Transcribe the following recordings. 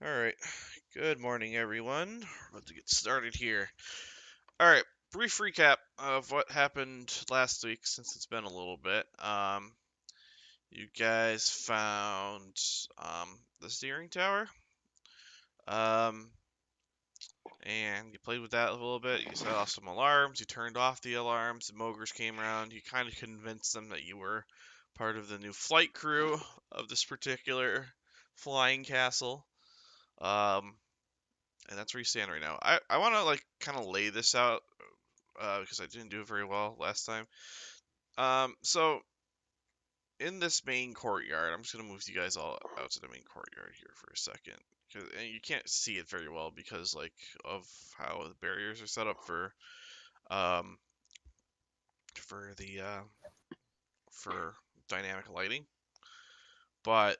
Alright, good morning everyone. We're about to get started here. Alright, brief recap of what happened last week since it's been a little bit. You guys found the steering tower. Um, and you played with that a little bit. You set off some alarms, you turned off the alarms, the Mogres came around, you kind of convinced them that you were part of the new flight crew of this particular flying castle. And that's where you stand right now. I want to like kind of lay this out because I didn't do it very well last time. So in this main courtyard, I'm just gonna move you guys all out to the main courtyard here for a second, and you can't see it very well because like of how the barriers are set up um the for dynamic lighting. But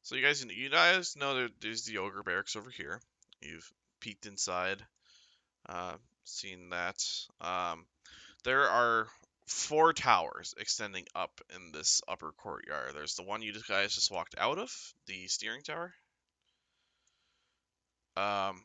so you guys know there's the ogre barracks over here. You've peeked inside. Uh, Seen that. There are four towers extending up in this upper courtyard. There's the one you guys just walked out of, the steering tower. Um,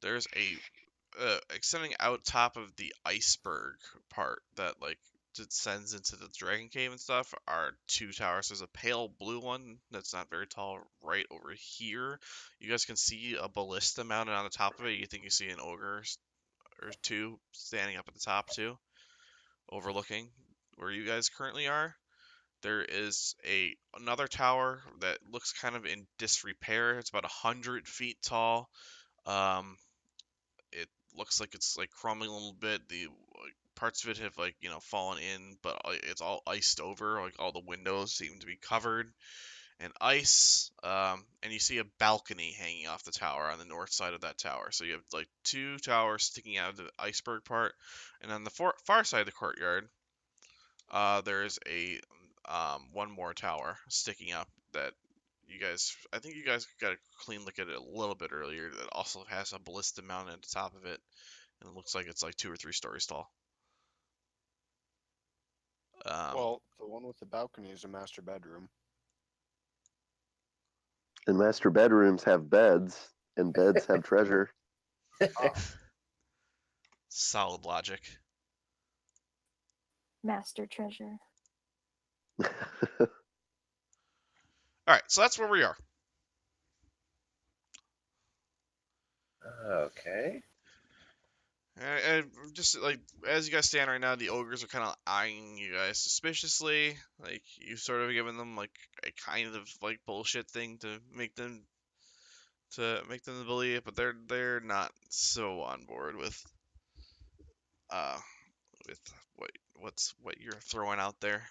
there's a extending out top of the iceberg part that like descends into the dragon cave and stuff are two towers. There's a pale blue one that's not very tall right over here. You guys can see a ballista mounted on the top of it. You think you see an ogre or two standing up at the top too, overlooking where you guys currently are. There is another tower that looks kind of in disrepair. It's about 100 feet tall. Um, it looks like it's like crumbling a little bit. The parts of it have like fallen in, but it's all iced over. Like all the windows seem to be covered in ice. And you see a balcony hanging off the tower on the north side of that tower. So you have like two towers sticking out of the iceberg part, and on the far side of the courtyard, there's a one more tower sticking up that I think you guys got a clean look at it a little bit earlier. That also has a ballista mounted at the top of it, and it looks like it's like 2 or 3 stories tall. Well, the one with the balcony is a master bedroom. And master bedrooms have beds, and beds have treasure. Ah, Solid logic. Master treasure. All right, so that's where we are. Okay. And just like as you guys stand right now, the ogres are kind of eyeing you guys suspiciously. Like you've sort of given them like a kind of like bullshit thing to make them believe, but they're not so on board with uh with what you're throwing out there.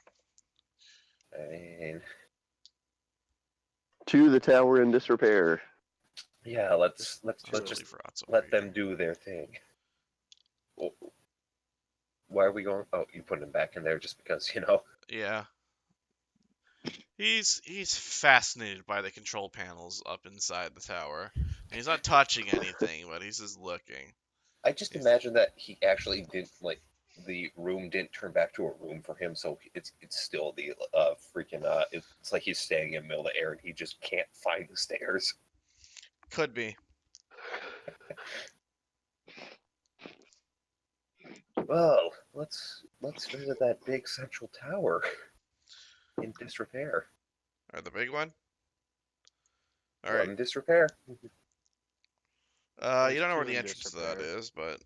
I mean, To the tower in disrepair. yeah, let's Too just early for us over let here. them do their thing. Why are we going? Oh, you put him back in there just because, Yeah. He's fascinated by the control panels up inside the tower. He's not touching anything, but he's just looking. I just imagine that he actually didn't the room didn't turn back to a room for him, so it's still the freaking it's like he's staying in the middle of the air and he just can't find the stairs. Could be. Well, let's visit that big central tower in disrepair. Or the big one. All Well, right. in disrepair. You don't know where two the in entrance to that disrepair. is, but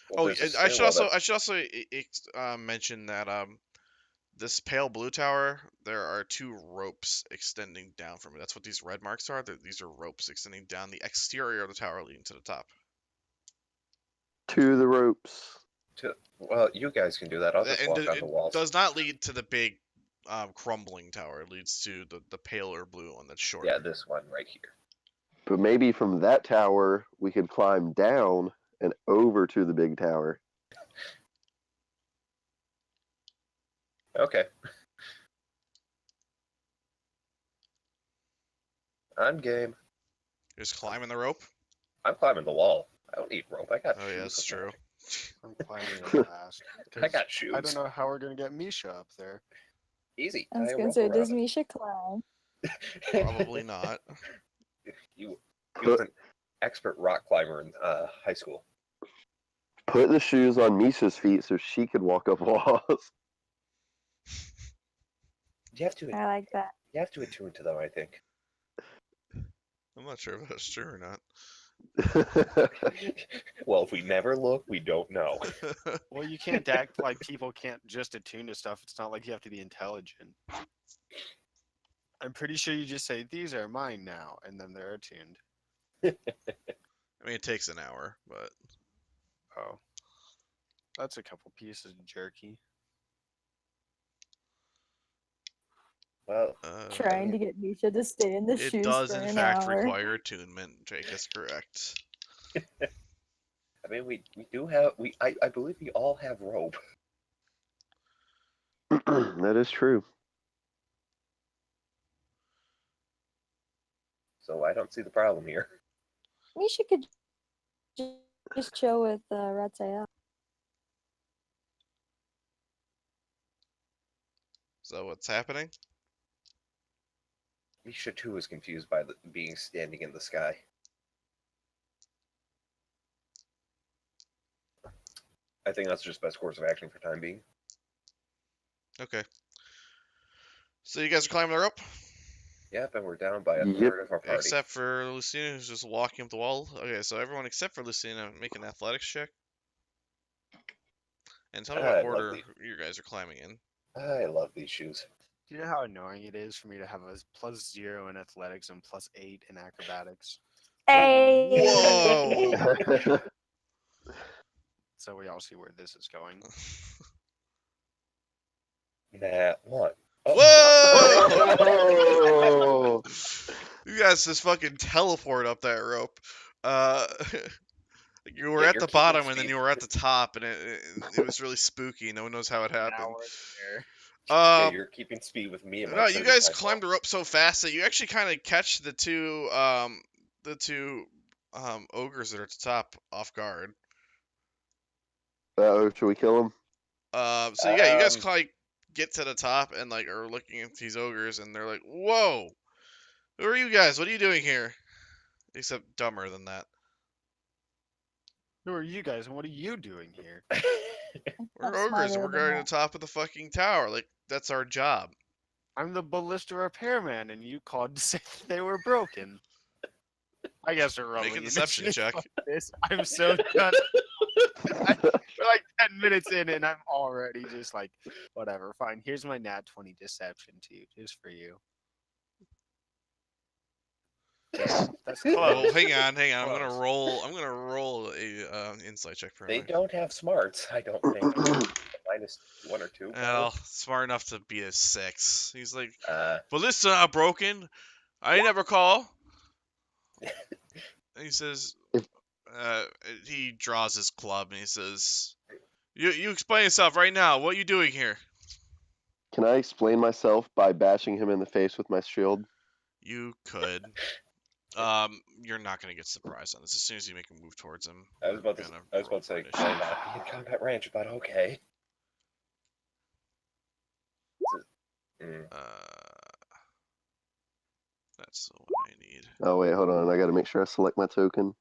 Well, oh, there's a I should stairwell also mention that this pale blue tower, there are two ropes extending down from it. That's what these red marks are. These are ropes extending down the exterior of the tower leading to the top. To the ropes. Well, you guys can do that. I'll just And walk on it the walls. does not lead to the big crumbling tower. It leads to the paler blue one that's shorter. Yeah, this one right here. But maybe from that tower, we could climb down and over to the big tower. Okay. I'm game. You're just climbing the rope. I'm climbing the wall. I don't need rope. I got Oh shoes. yeah, that's true. I'm climbing it last. I got shoes. I don't know how we're gonna get Misha up there. Easy. I was tie a gonna rope say, around does it. Misha climb? Probably not. He was Put, an expert rock climber in high school. put the shoes on Misha's feet so she could walk up walls. You have to I like that. you have to attune to them, I think. I'm not sure if that's true or not. Well, if we never look, we don't know. Well, you can't act like people can't just attune to stuff. It's not like you have to be intelligent. I'm pretty sure you just say, these are mine now, and then they're attuned. I mean, it takes an hour, but Oh. That's a couple pieces of jerky. Well, Trying to get Misha to stay in the it shoes does for in an fact hour. require attunement. Jake is correct. I mean, we do have I believe we all have rope. That is true. So I don't see the problem here. Misha could just chill with Ratsael. So what's happening? Misha too is confused by being standing in the sky. I think that's just best course of action for time being. Okay. So you guys are climbing the rope? Yep, and we're down by a Yep. third of our party. Except for Lucina, who's just walking up the wall. Okay, so everyone except for Lucina make an athletics check. And tell me what order you guys are climbing in. I love these shoes. Do you know how annoying it is for me to have a +0 in athletics and +8 in acrobatics? Hey! Whoa! So we all see where this is going. Nat 1. Whoa! Oh, You guys just fucking teleport up that rope. You were Yeah, at you're the keeping bottom and then speed. you were at the top, and it was really spooky. No one knows how it Now happened. we're there. Yeah, you're keeping speed with me and my No, you guys 35 climbed the rope so fast that you actually kind of catch the two ogres that are at the top off guard. should we kill him? So yeah, you guys Um, like get to the top and like are looking at these ogres, and they're like, "Whoa, who are you guys? What are you doing here?" Except dumber than that. Who are you guys and what are you doing here? We're Not ogres, and smarter we're than guarding the that. top of the fucking tower. Like that's our job. I'm the ballista repairman and you called to say that they were broken. I guess we're rolling Make a deception check. This. I'm so done. We're like 10 minutes in and I'm already just like, whatever, fine. Here's my nat 20 deception to you, just for you. Damn, that's Oh, close. hang on. I'm Close. gonna roll a insight check for they him. don't have smarts, I don't think. -1 or 2. Well, smart enough to be a 6. He's like, Uh, "Ballista not broken. I never call." And he says, If- he draws his club and he says, "You explain yourself right now. What are you doing here?" Can I explain myself by bashing him in the face with my shield? You could. You're not gonna get surprised on this. As soon as you make a move towards him, I was about to, you're gonna I was roll about to say, for can I initiative. not be in combat range, but okay. Mm. That's the one I need. Oh wait, hold on. I gotta make sure I select my token.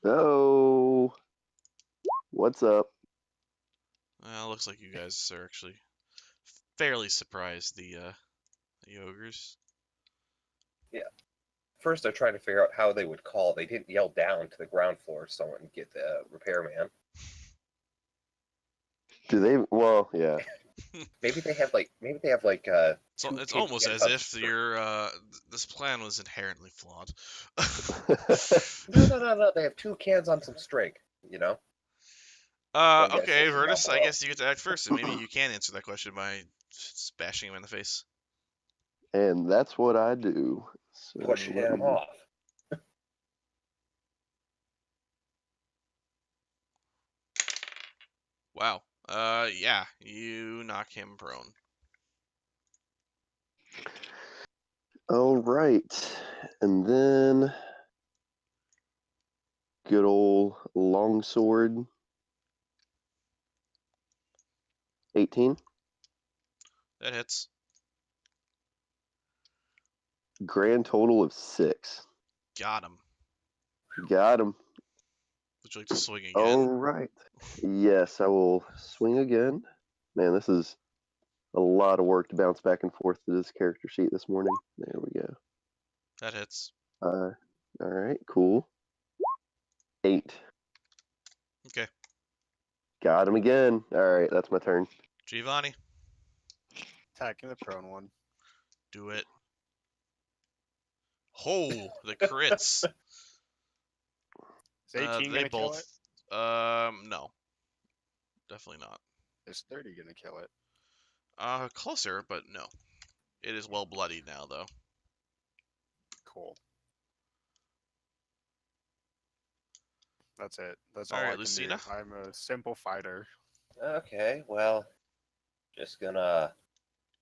Oh, what's up? Well, looks like you guys are actually fairly surprised. The ogres. First, they're trying to figure out how they would call. They didn't yell down to the ground floor so someone would get the repairman. Do they? Well, yeah. Maybe they have like So two it's tin almost cans as on if some this plan was inherently flawed. No. They have 2 cans on some string. You know. One guy's Okay, supposed to Vertus, knock I it guess you get to act first, and maybe you can answer that question by just bashing him in the face. And that's what I do. So Push let him me- off. Wow. Yeah, you knock him prone. All right, and then good old longsword. 18. That hits. Grand total of 6. Got him. Got him. Would you like to swing again? All right. Yes, I will swing again. Man, this is a lot of work to bounce back and forth to this character sheet this morning. There we go. That hits. All right, cool. 8. Okay. Got him again. All right, that's my turn. Giovanni, Attacking the prone one. do it. Oh, the crits. Is 18 They gonna kill both. it? No, definitely not. Is 30 gonna kill it? Closer, but no. It is well bloodied now, though. Cool. That's it. That's All all right, I can Lucina? do. I'm a simple fighter. Okay, well, just gonna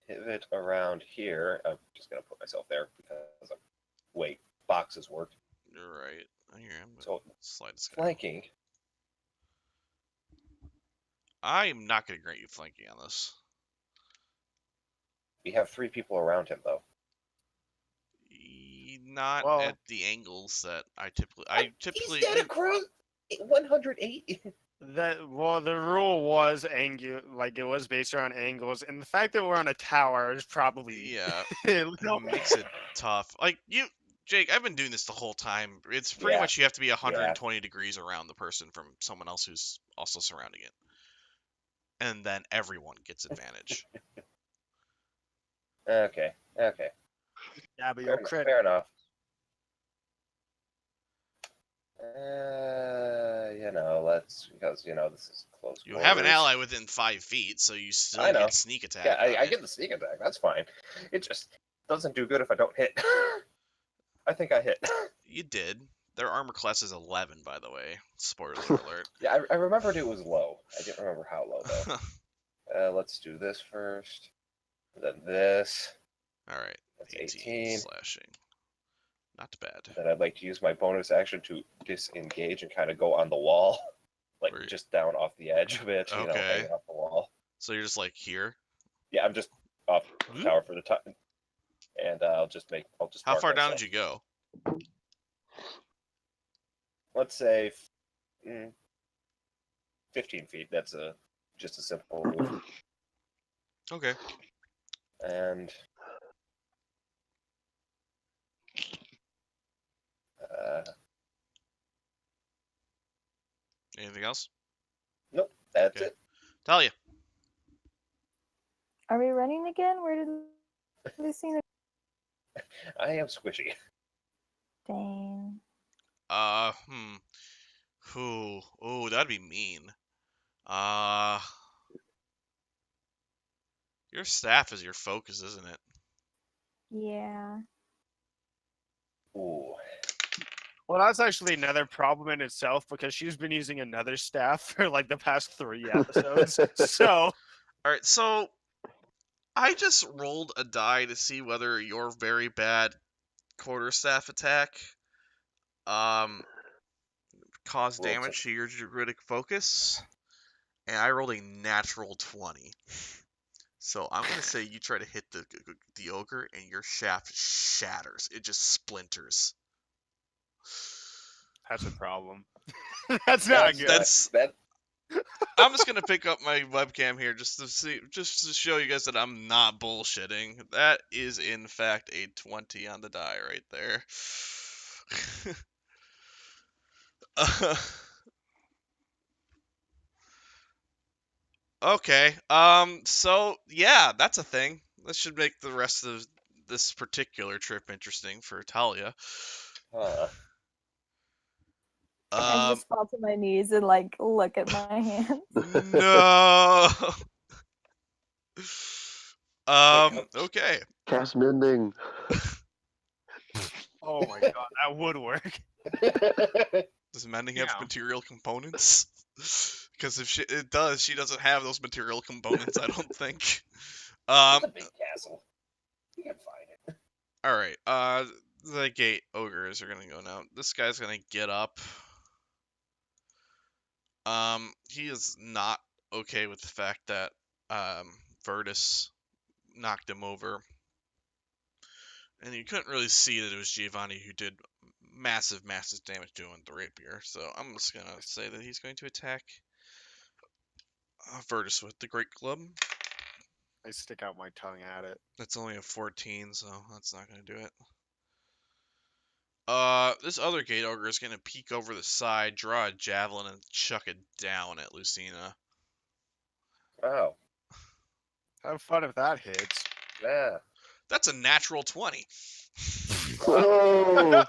pivot around here. I'm just gonna put myself there because I'm. Wait, boxes work. You're right. Here, I'm gonna So slide this guy. flanking. I'm not gonna grant you flanking on this. We have 3 people around him though. Not Well- at the angles that I typically. He's dead across 108. The rule was it was based around angles, and the fact that we're on a tower is probably Yeah, no, it makes it tough. Like Jake, I've been doing this the whole time. It's pretty Yeah. much you have to be 120 degrees around the person from someone else who's also surrounding it, and then everyone gets advantage. Okay. yeah, but you'll crit. Fair enough. Let's because this is close. You have an quarters. ally within 5 feet, so you still I know. get sneak attack. Yeah, on I it. get the sneak attack. That's fine. It just doesn't do good if I don't hit. I think I hit. You did. Their armor class is 11, by the way. Spoiler alert. Yeah, I remembered it was low. I didn't remember how low though. Let's do this first. Then this. All right. That's 18 18. slashing. Not bad. Then I'd like to use my bonus action to disengage and kind of go on the wall, like Where you- just down off the edge of it. Okay. Hanging off the wall. So you're just like here. Yeah, I'm just off the Whoop. tower for the time, and I'll just. How mark far down myself. did you go? Let's say 15 feet. That's just a simple move. Okay. And Anything else? nope, that's Okay. it. Talia. Are we running again? Where did we see the I am squishy. dang? Oh, that'd be mean. Your staff is your focus, isn't it? Yeah. Ooh. Well, that's actually another problem in itself because she's been using another staff for like the past 3 episodes. So All right, so I just rolled a die to see whether your very bad quarterstaff attack caused Rolled damage to your druidic focus, and I rolled a natural 20. So I'm gonna say you try to hit the ogre, and your shaft shatters. It just splinters. that's a problem. That's not good. That I'm just gonna pick up my webcam here just to show you guys that I'm not bullshitting. That is in fact a 20 on the die right there. Okay. So yeah, that's a thing. That should make the rest of this particular trip interesting for Talia. I just fall to my knees and like look at my hands. No. Okay. Cast mending. Oh my god, that would work. Does mending have Yeah. material components? Because if it does, she doesn't have those material components, I don't think. It's a big castle. You can find it. All right. The gate ogres are gonna go now. This guy's gonna get up. He is not okay with the fact that Virtus knocked him over. And you couldn't really see that it was Giovanni who did massive damage to him with the rapier. So I'm just gonna say that he's going to attack Virtus with the Great Club. I stick out my tongue at it. That's only a 14, so that's not gonna do it. This other Gate Ogre is gonna peek over the side, draw a javelin, and chuck it down at Lucina. Oh, Have fun if that hits. yeah. That's a natural 20. Oh, Yeah,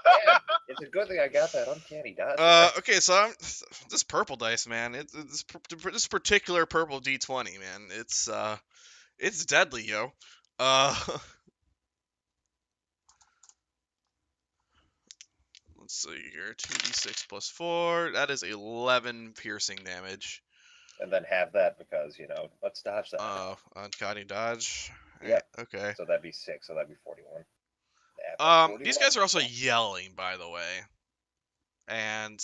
it's a good thing I got that uncanny dodge. Okay, so this purple dice, man. This particular purple D20, man. It's deadly, yo. Let's see here. 2d6 plus 4. That is 11 piercing damage. And then have that because, let's dodge that. Uncanny dodge. Yep. Okay. So that'd be 6, so that'd be 41. Yeah, These guys are also yelling, by the way. And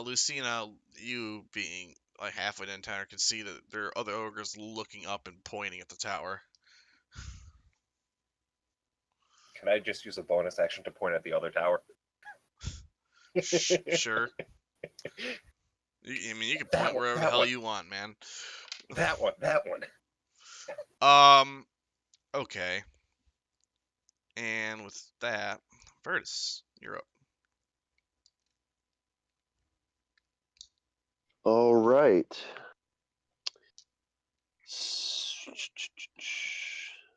Lucina, you being like halfway down tower, can see that there are other ogres looking up and pointing at the tower. Can I just use a bonus action to point at the other tower? Sure. I mean, you can point wherever the hell you want, man. That one. Okay. And with that, Virtus, you're up. all right.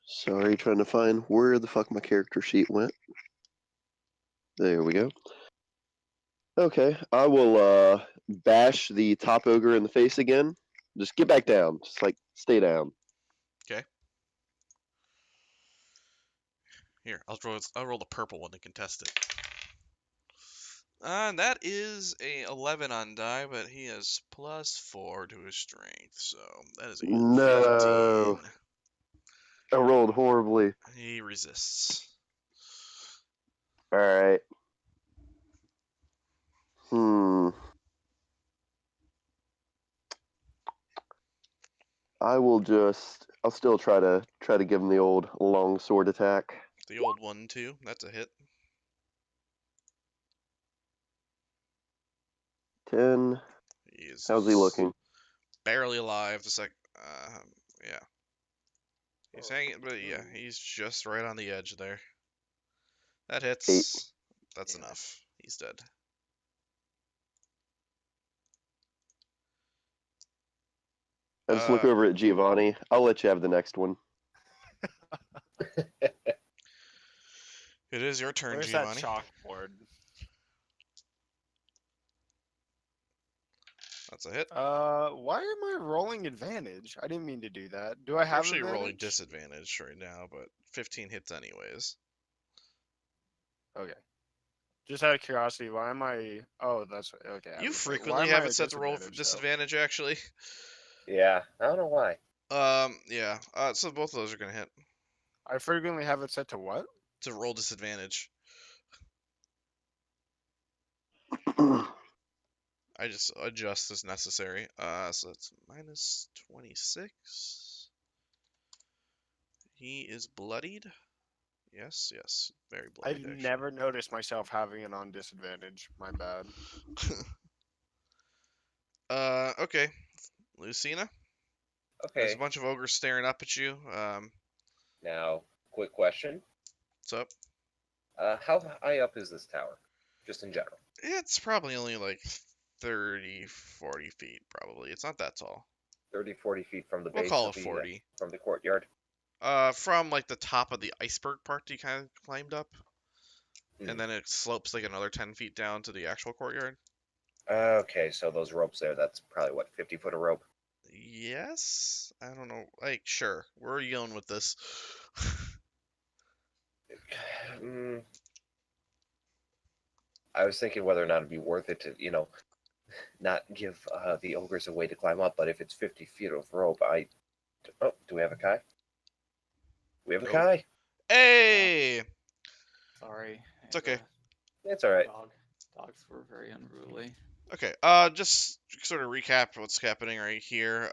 Sorry, trying to find where the fuck my character sheet went. There we go. Okay, I will bash the top ogre in the face again. Just get back down. Just like stay down. Here, I'll roll the purple one to contest it. That is a 11 on die, but he has +4 to his strength, so that is a No. 15. I rolled horribly. He resists. All right. I'll still try to give him the old long sword attack. The old one too. That's a hit. 10. How's he looking? Barely alive. Yeah. He's hanging, but yeah, he's just right on the edge there. That hits. 8. That's enough. He's dead. I just look over at Giovanni. I'll let you have the next one. It is your turn, Where's Giovanni. that chalkboard? That's a hit. Why am I rolling advantage? I didn't mean to do that. Do I have Actually advantage? rolling disadvantage right now, but 15 hits anyways. Okay. Just out of curiosity, why am I? Oh, that's okay. You Why frequently am I have at it set to roll for disadvantage, though? disadvantage, actually. Yeah, I don't know why. Yeah. So both of those are gonna hit. I frequently have it set to what? To roll disadvantage. I just adjust as necessary. So that's -26. He is bloodied. Yes, very bloodied. I've actually. never noticed myself having it on disadvantage. My bad. Okay. Lucina, there's Okay, a bunch of ogres staring up at you. now, quick question. What's up? How high up is this tower? Just in general. It's probably only like 30, 40 feet, probably. It's not that tall. 30, 40 feet from the We'll base call of it the, 40. from the courtyard. From like the top of the iceberg part that you kind of climbed up. And then it slopes like another 10 feet down to the actual courtyard. Okay, so those ropes there, that's probably what, 50 foot of rope? Yes? I don't know. Like, sure. Where are you going with this? I was thinking whether or not it'd be worth it to, not give the ogres a way to climb up, but if it's 50 feet of rope, Oh, do we have a Kai? We have a Nope. Kai? Hey! Sorry. It's okay. It's alright. Dogs were very unruly. Okay, just sort of recap what's happening right here.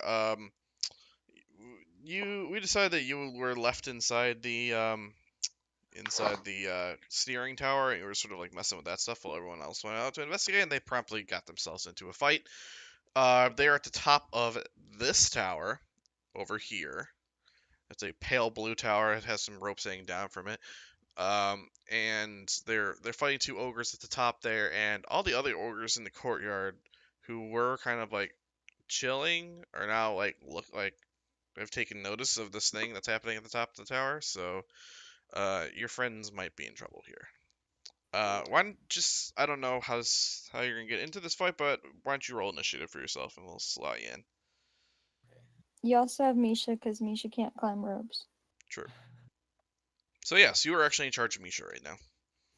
We decided that you were left inside the inside the steering tower, and you were sort of like messing with that stuff while everyone else went out to investigate, and they promptly got themselves into a fight. They are at the top of this tower over here. It's a pale blue tower. It has some ropes hanging down from it. And they're fighting two ogres at the top there, and all the other ogres in the courtyard who were kind of like chilling are now like look like they've taken notice of this thing that's happening at the top of the tower. So your friends might be in trouble here. Why don't just I don't know how you're gonna get into this fight, but why don't you roll initiative for yourself and we'll slot you in. You also have Misha because Misha can't climb ropes. Sure. So yes, you are actually in charge of Misha right now.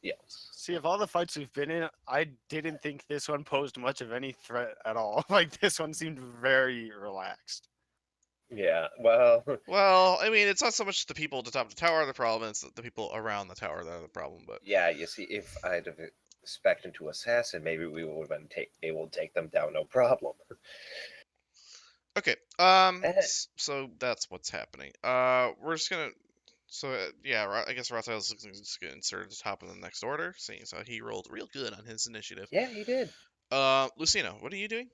Yes. See, of all the fights we've been in, I didn't think this one posed much of any threat at all. Like, this one seemed very relaxed. Yeah. Well, Well, I mean, it's not so much the people at the top of the tower are the problem; it's the people around the tower that are the problem. But yeah. You see, if I'd have expected to assassin, maybe we would have been able to take them down, no problem. okay, Eh. so that's what's happening. We're just gonna. So yeah, I guess Raphael's just gonna insert at the top of the next order, seeing as how he rolled real good on his initiative. Yeah, he did. Lucino, what are you doing?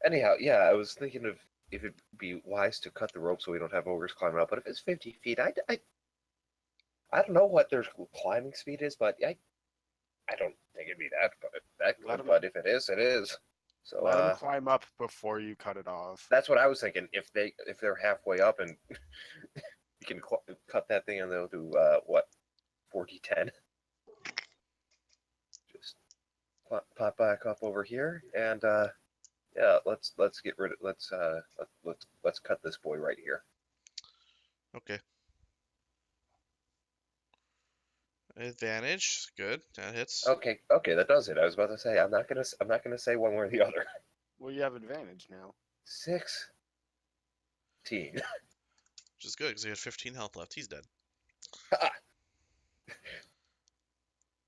Anyhow, yeah, I was thinking of if it'd be wise to cut the rope so we don't have ogres climbing up. But if it's 50 feet, I don't know what their climbing speed is, but I don't think it'd be that Let good. 'em- But if it is, it is. So Let them climb up before you cut it off. that's what I was thinking. If they're halfway up and you can cut that thing and they'll do what 40-10. Just pop back up over here and yeah, let's get rid of let's cut this boy right here. Okay. Advantage, good. That hits. Okay, that does it. I was about to say I'm not gonna say one way or the other. Well, you have advantage now. 16. Which is good because he had 15 health left. He's dead.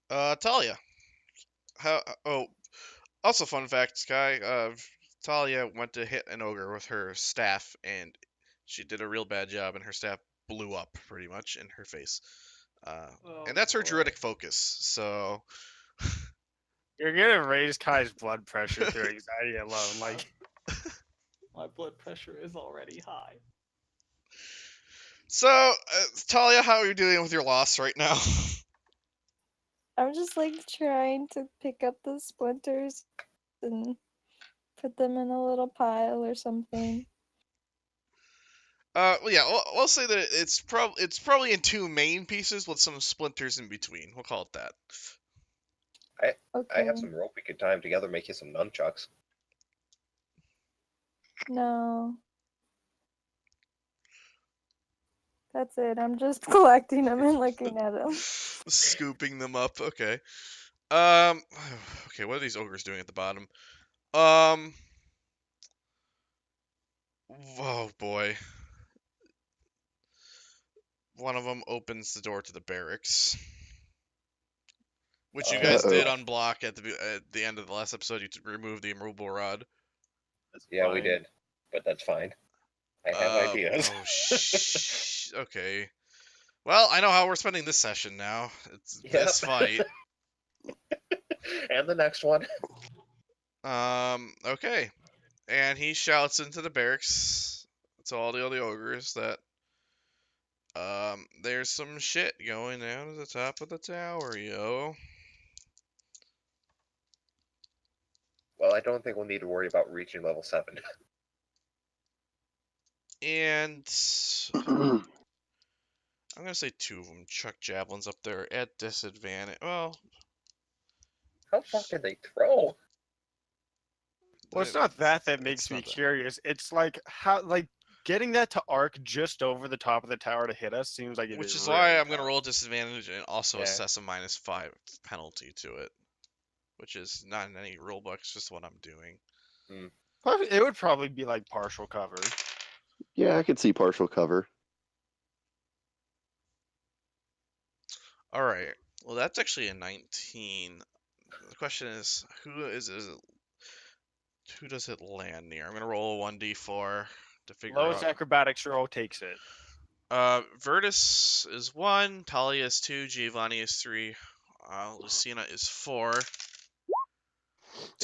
Talia. Oh, also fun fact, Sky. Talia went to hit an ogre with her staff, and she did a real bad job, and her staff blew up pretty much in her face. Oh, And that's her boy. druidic focus. So You're gonna raise Kai's blood pressure through anxiety alone. Like, My blood pressure is already high. Talia, how are you dealing with your loss right now? I'm just like trying to pick up the splinters and put them in a little pile or something. Well, yeah, we'll say that it's probably in two main pieces with some splinters in between. We'll call it that. I have Okay. some rope we could tie them together, make you some nunchucks. No. That's it. I'm just collecting them and looking at them. Scooping them up. Okay. Okay. What are these ogres doing at the bottom? Oh boy. One of them opens the door to the barracks, which you guys did unblock at the end of the last episode. You removed the immovable rod. that's Yeah, we fine. did, but that's fine. I have ideas. Okay. Well, I know how we're spending this session now. It's this fight. And the next one. Okay. And he shouts into the barracks to all the other ogres that there's some shit going down at the top of the tower, yo. Well, I don't think we'll need to worry about reaching level 7. And I'm gonna say two of them chuck javelins up there at disadvantage. Well, How far can they throw? Well, it's not that it's makes me not that. curious. It's like how, like, getting that to arc just over the top of the tower to hit us seems like it Which is really why I'm gonna tough. roll disadvantage and also Yeah. assess a -5 penalty to it, which is not in any rule book. It's just what I'm doing. It would probably be like partial cover. Yeah, I could see partial cover. All right. Well, that's actually a 19. The question is, who does it land near? I'm gonna roll a 1d4 to figure Lowest out. acrobatics roll takes it. Virtus is 1, Talia is 2, Giovanni is 3, Lucina is 4. It's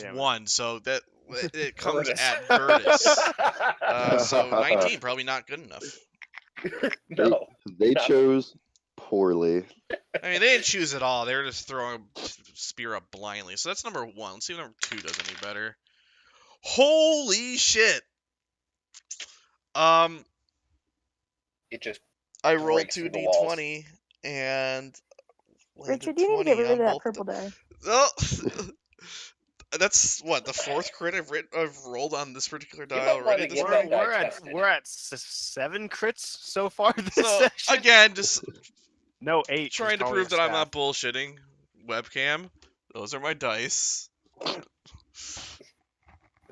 Damn it. 1, so that it comes Virtus. at Virtus. So 19, probably not good enough. No. They not- chose poorly. I mean, they didn't choose it all. They were just throwing a spear up blindly. So that's number 1. Let's see if number 2 does any better. Holy shit! It just I rolled breaks 2 through the walls. d20 and landed Richard, you need to get 20 rid of on that both. purple die. Oh, that's what the 4th crit I've rolled on this particular die might wanna already. get This that round. guy We're at tested. 7 crits so far this So session. again, just No, 8. 'cause trying to Talia prove that I'm not staffed. bullshitting. Webcam. Those are my dice. You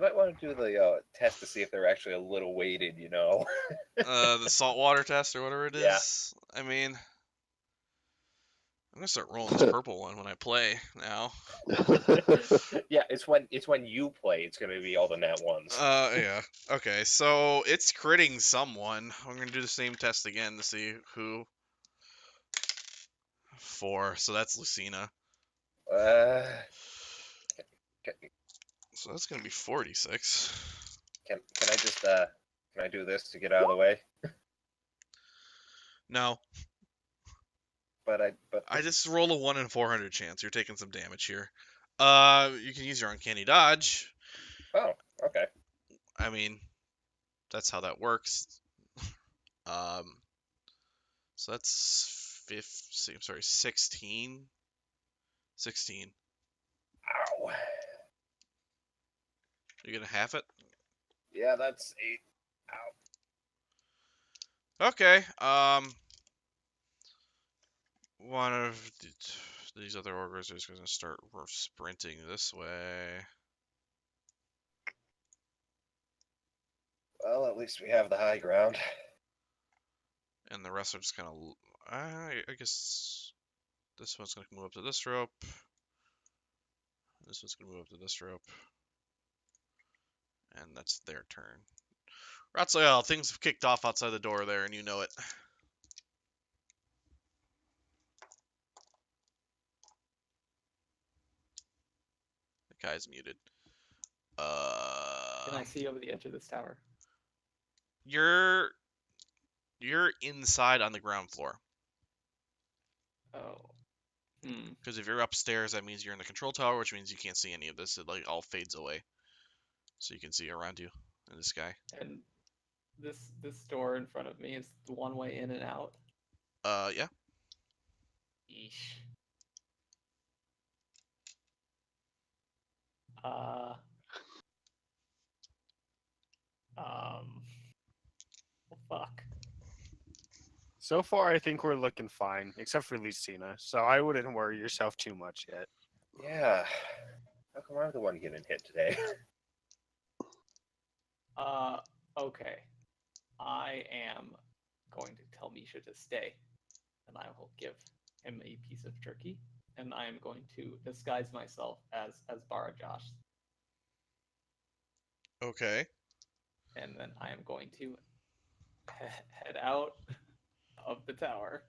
might want to do the test to see if they're actually a little weighted, you know. The saltwater test or whatever it Yeah. is. I mean, I'm gonna start rolling this purple one when I play now. Yeah, it's when you play, it's gonna be all the nat ones. Yeah. Okay, so it's critting someone. I'm gonna do the same test again to see who. 4, so that's Lucina. Uh, So that's gonna be 46. can I just can I do this to get out of the way? No, But I just roll a 1 in 400 chance. You're taking some damage here. You can use your uncanny dodge. oh, okay. I mean, that's how that works. So that's 16. 16. Ow. You're gonna half it? Yeah, that's 8. Okay. One of these other ogres is gonna start sprinting this way. Well, at least we have the high ground. And the rest are just kind of. I guess this one's gonna move up to this rope. This one's gonna move up to this rope. And that's their turn. Ratsael, things have kicked off outside the door there, and you know it. The guy's muted. Can I see over the edge of this tower? You're inside on the ground floor. Oh. Because if you're upstairs, that means you're in the control tower, which means you can't see any of this. It like all fades away, so you can see around you in the sky. And this door in front of me is the one way in and out. Yeah. Yeesh. Fuck. So far, I think we're looking fine, except for Lucina. So I wouldn't worry yourself too much yet. Yeah. How come I'm the one getting hit today? Okay. I am going to tell Misha to stay, and I will give him a piece of turkey, and I am going to disguise myself as Barajosh, Okay. and then I am going to head out of the tower,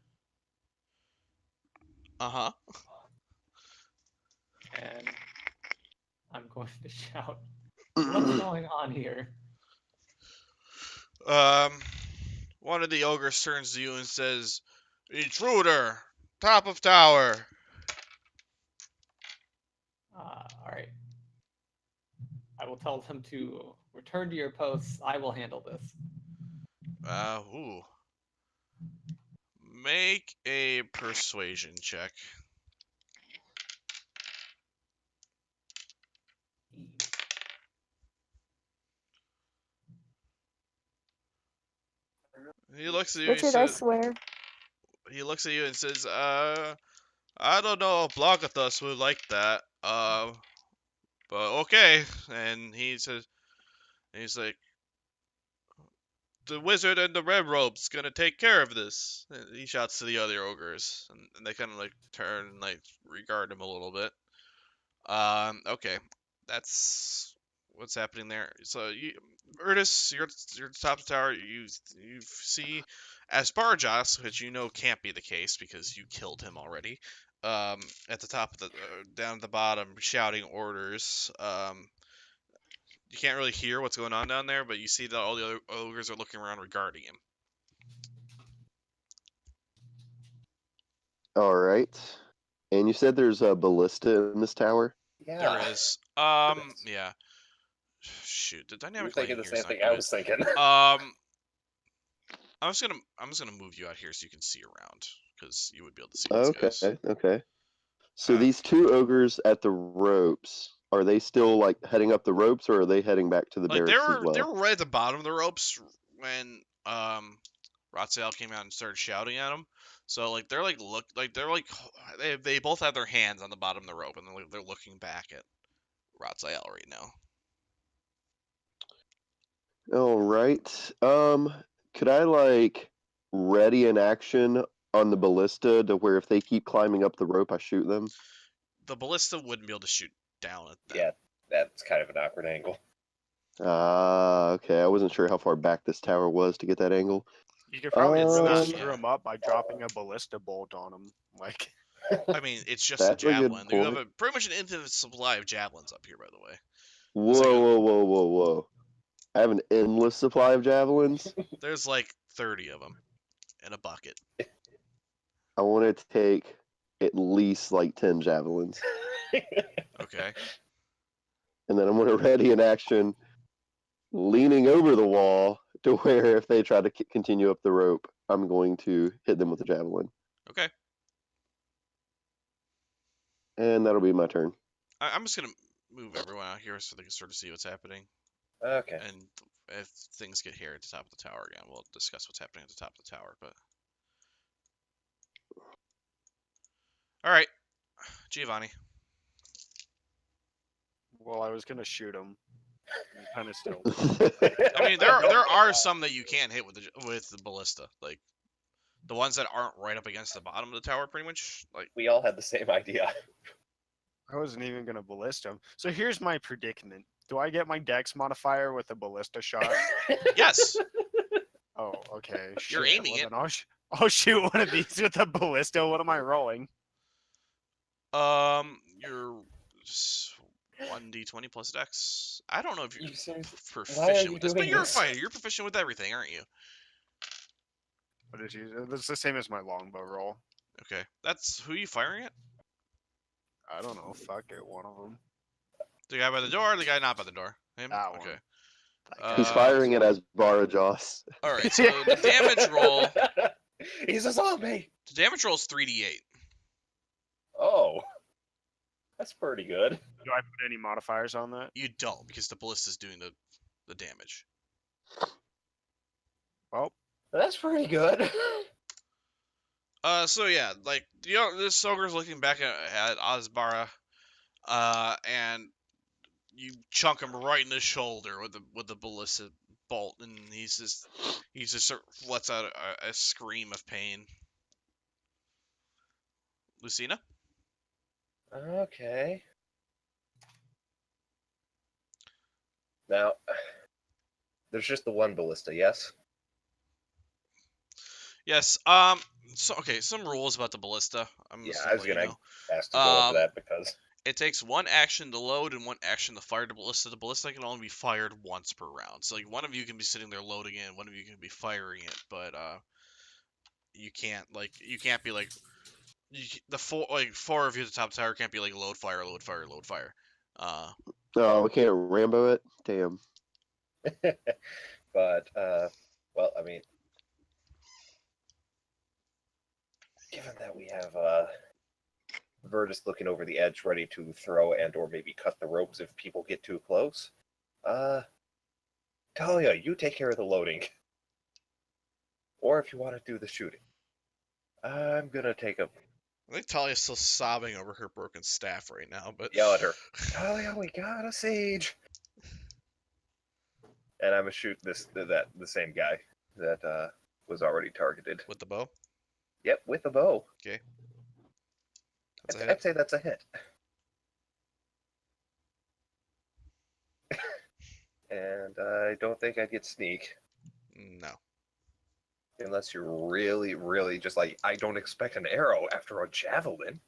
Uh-huh. and I'm going to shout, "What's going on here?" One of the ogres turns to you and says, "Intruder, top of tower." All right. I will tell them to return to your posts. I will handle this. Ooh. Make a persuasion check. He looks at you and Richard, I says, swear. he looks at you and says, I don't know if Blogathus would like that. But okay. And he's like, the wizard in the red robe's gonna take care of this. And he shouts to the other ogres, and they kind of like turn and like regard him a little bit. Okay, that's what's happening there. So, Erdis, you're at the top of the tower. You see Asparagos, which you know can't be the case because you killed him already. At the top of the down at the bottom, shouting orders. You can't really hear what's going on down there, but you see that all the other ogres are looking around regarding him. All right. And you said there's a ballista in this tower? Yeah. There is. Yeah. Shoot, the You're dynamic thinking lighting the here is same not thing I good. was thinking. I'm just gonna move you out here so you can see around, because you would be able to see these Okay, guys. okay. So Uh, these two ogres at the ropes, are they still like heading up the ropes, or are they heading back to the Like barracks as well? they were right at the bottom of the ropes when Ratziel came out and started shouting at them. So like they both have their hands on the bottom of the rope and they're looking back at Ratziel right now. All right. Could I like ready an action on the ballista to where if they keep climbing up the rope, I shoot them? The ballista wouldn't be able to shoot down at them. Yeah, that's kind of an awkward angle. Ah, okay. I wasn't sure how far back this tower was to get that angle. You could probably really not- screw him up by dropping a ballista bolt on him. Like, I mean, it's just a That's a good javelin. You have point. pretty much an infinite supply of javelins up here, by the way. Whoa. I have an endless supply of javelins. There's like 30 of them in a bucket. I want to take at least like 10 javelins. Okay. And then I'm going to ready an action leaning over the wall to where if they try to continue up the rope, I'm going to hit them with a javelin. Okay. And that'll be my turn. I'm just gonna move everyone out here so they can sort of see what's happening. Okay. And if things get here at the top of the tower again, we'll discuss what's happening at the top of the tower. But all right, Giovanni. well, I was gonna shoot him. Kind of still. I mean, there are some that you can hit with the ballista, like the ones that aren't right up against the bottom of the tower, pretty much. Like We all had the same idea. I wasn't even gonna ballista him. So here's my predicament. Do I get my dex modifier with a ballista shot? yes, Oh, okay. You're shit. aiming Well, it. then I'll shoot one of these with a ballista. What am I rolling? you're 1d20 plus dex. I don't know if you're You serious? proficient you with this, but doing you're a this? fighter. You're proficient with everything, aren't you? What is you? It's the same as my longbow roll. Okay, that's who you firing at? I don't know. Fuck it. One of them. The guy by the door, or the guy not by the door? Him. That one. Okay. He's firing it as Barajos. All right. So the damage roll. He's a zombie. The damage roll is 3d8. Oh, that's pretty good. Do I put any modifiers on that? You don't because the ballista's doing the damage. Well, That's pretty good. So yeah, like this ogre's looking back at Asbara, and you chunk him right in the shoulder with the ballista bolt, and he just sort of lets out a scream of pain. Lucina. Okay. Now, there's just the one ballista, yes? Yes. So okay, some rules about the ballista. I'm Yeah, just I was let you gonna know. ask to go over that because It takes one action to load and one action to fire the ballista. The ballista can only be fired once per round. So like one of you can be sitting there loading it, one of you can be firing it, but you can't be like four of you at the top tower can't be like load fire, load fire, load fire. Oh, we can't Rambo it? Damn. but well, I mean, given that we have Virtus looking over the edge, ready to throw and or maybe cut the ropes if people get too close. Talia, you take care of the loading. Or if you want to do the shooting. I'm gonna take a I think Talia's still sobbing over her broken staff right now, but yell at her. Talia, we got a siege. And I'm gonna shoot the same guy that was already targeted. with the bow. Yep, with a bow. Okay. That's a hit. I'd say that's a hit. And I don't think I'd get sneak. No. Unless you're really, really just like, I don't expect an arrow after a javelin.